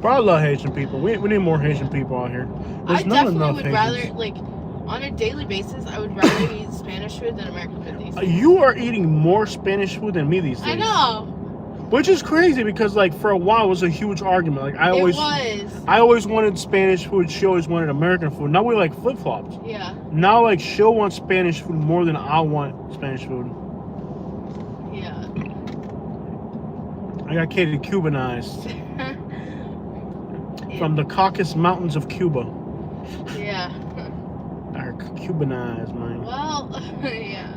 Speaker 1: But I love Haitian people. We need more Haitian people out here. There's
Speaker 2: I
Speaker 1: not
Speaker 2: definitely
Speaker 1: enough
Speaker 2: would
Speaker 1: Haitians.
Speaker 2: rather, like, on a daily basis, I would rather eat Spanish food than American food these days.
Speaker 1: You are eating more Spanish food than me these days.
Speaker 2: I know.
Speaker 1: Which is crazy because, like, for a while it was a huge argument. Like, I always wanted Spanish food. She always wanted American food. Now we like flip flopped.
Speaker 2: Yeah.
Speaker 1: Now, like, she'll want Spanish food more than I want Spanish food.
Speaker 2: Yeah.
Speaker 1: I got Katie Cubanized from the Caucasus Mountains of Cuba.
Speaker 2: Yeah.
Speaker 1: I Cubanized, man.
Speaker 2: Well, yeah.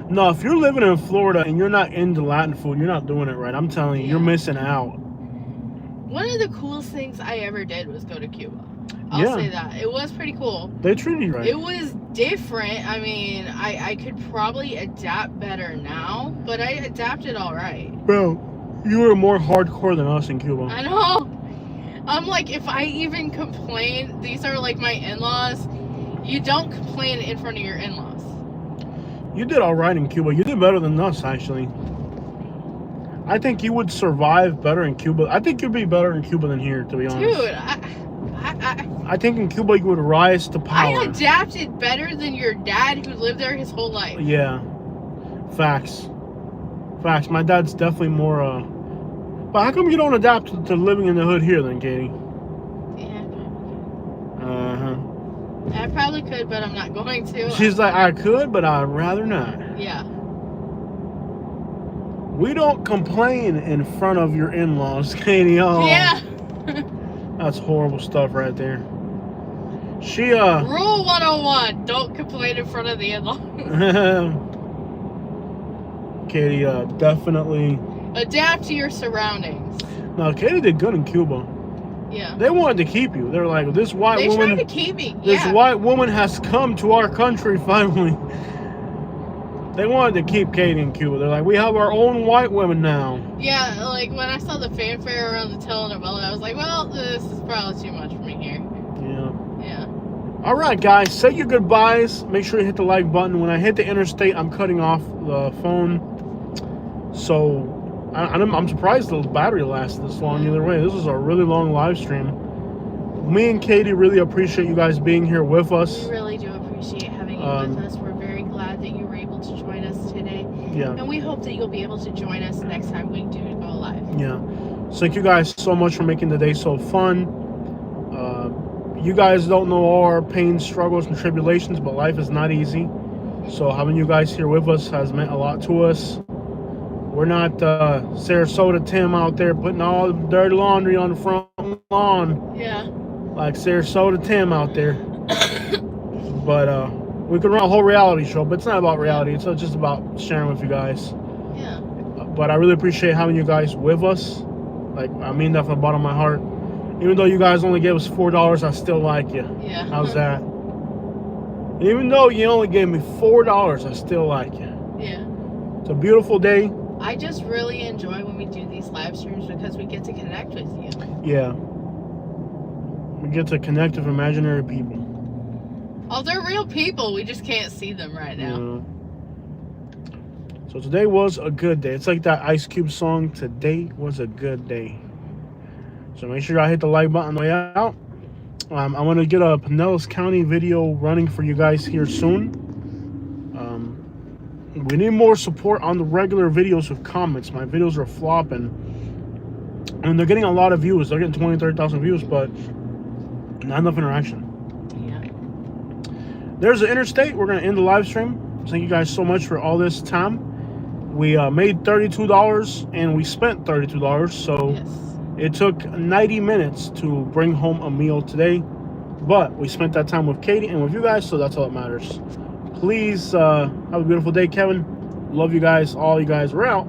Speaker 1: No, if you're living in Florida and you're not into Latin food, you're not doing it right. I'm telling you, you're
Speaker 2: Yeah.
Speaker 1: missing out.
Speaker 2: One of the coolest things I ever did was go to Cuba. I'll
Speaker 1: Yeah.
Speaker 2: say that. It was pretty cool.
Speaker 1: They treat you right.
Speaker 2: It was different. I mean, I could probably adapt better now, but I adapted all right.
Speaker 1: Bro, you were more hardcore than us in Cuba.
Speaker 2: I know. I'm like, if I even complain, these are like my in-laws. You don't complain in front of your in-laws.
Speaker 1: You did all right in Cuba. You did better than us, actually. I think you would survive better in Cuba. I think you'd be better in Cuba than here, to be honest.
Speaker 2: Dude,
Speaker 1: I think in Cuba you would rise to
Speaker 2: I
Speaker 1: power.
Speaker 2: adapted better than your dad who lived there his whole life.
Speaker 1: Yeah. Facts. Facts. My dad's definitely more, but how come you don't adapt to living in the hood here then, Katie?
Speaker 2: Yeah,
Speaker 1: Uh-huh.
Speaker 2: I probably could, but I'm not going to.
Speaker 1: She's like, I could, but I'd rather not.
Speaker 2: Yeah.
Speaker 1: We don't complain in front of your in-laws, Katie. Oh,
Speaker 2: Yeah.
Speaker 1: that's horrible stuff right there. She,
Speaker 2: Rule 101, don't complain in front of the in-laws.
Speaker 1: Katie, definitely.
Speaker 2: Adapt to your surroundings.
Speaker 1: No, Katie did good in Cuba.
Speaker 2: Yeah.
Speaker 1: They wanted to keep you. They're like, this white
Speaker 2: They
Speaker 1: woman.
Speaker 2: tried to keep me.
Speaker 1: This
Speaker 2: Yeah.
Speaker 1: white woman has come to our country finally. They wanted to keep Katie in Cuba. They're like, we have our own white women now.
Speaker 2: Yeah, like when I saw the fanfare around the telenovela, I was like, well, this is probably too much for me here.
Speaker 1: Yeah.
Speaker 2: Yeah.
Speaker 1: All right, guys, say your goodbyes. Make sure you hit the like button. When I hit the interstate, I'm cutting off the phone. So I'm surprised the battery lasted this long either way. This was a really long live stream. Me and Katie really appreciate you guys being here with us.
Speaker 2: We really do appreciate having you with us. We're very glad that you were able to join us today.
Speaker 1: Yeah.
Speaker 2: And we hope that you'll be able to join us next time we do go live.
Speaker 1: Yeah. So thank you guys so much for making the day so fun. You guys don't know all our pains, struggles, and tribulations, but life is not easy. So having you guys here with us has meant a lot to us. We're not Sarasota Tim out there putting all the dirty laundry on the front lawn
Speaker 2: Yeah.
Speaker 1: like Sarasota Tim out there. But we could run a whole reality show, but it's not about reality. It's just about sharing with you guys.
Speaker 2: Yeah.
Speaker 1: But I really appreciate having you guys with us. Like, I mean that from the bottom of my heart. Even though you guys only gave us $4, I still like you.
Speaker 2: Yeah.
Speaker 1: How's that? Even though you only gave me $4, I still like you.
Speaker 2: Yeah.
Speaker 1: It's a beautiful day.
Speaker 2: I just really enjoy when we do these live streams because we get to connect with you.
Speaker 1: Yeah. We get to connect with imaginary people.
Speaker 2: Oh, they're real people. We just can't see them right now.
Speaker 1: Yeah. So today was a good day. It's like that Ice Cube song, Today Was a Good Day. So make sure y'all hit the like button on the way out. I'm going to get a Pinellas County video running for you guys here soon. We need more support on the regular videos with comments. My videos are flopping. And they're getting a lot of views. They're getting 20, 30,000 views, but not enough interaction.
Speaker 2: Yeah.
Speaker 1: There's the interstate. We're going to end the live stream. Thank you guys so much for all this time. We made $32 and we spent $32. So
Speaker 2: Yes.
Speaker 1: it took 90 minutes to bring home a meal today. But we spent that time with Katie and with you guys, so that's all that matters. Please have a beautiful day, Kevin. Love you guys. All you guys. We're out.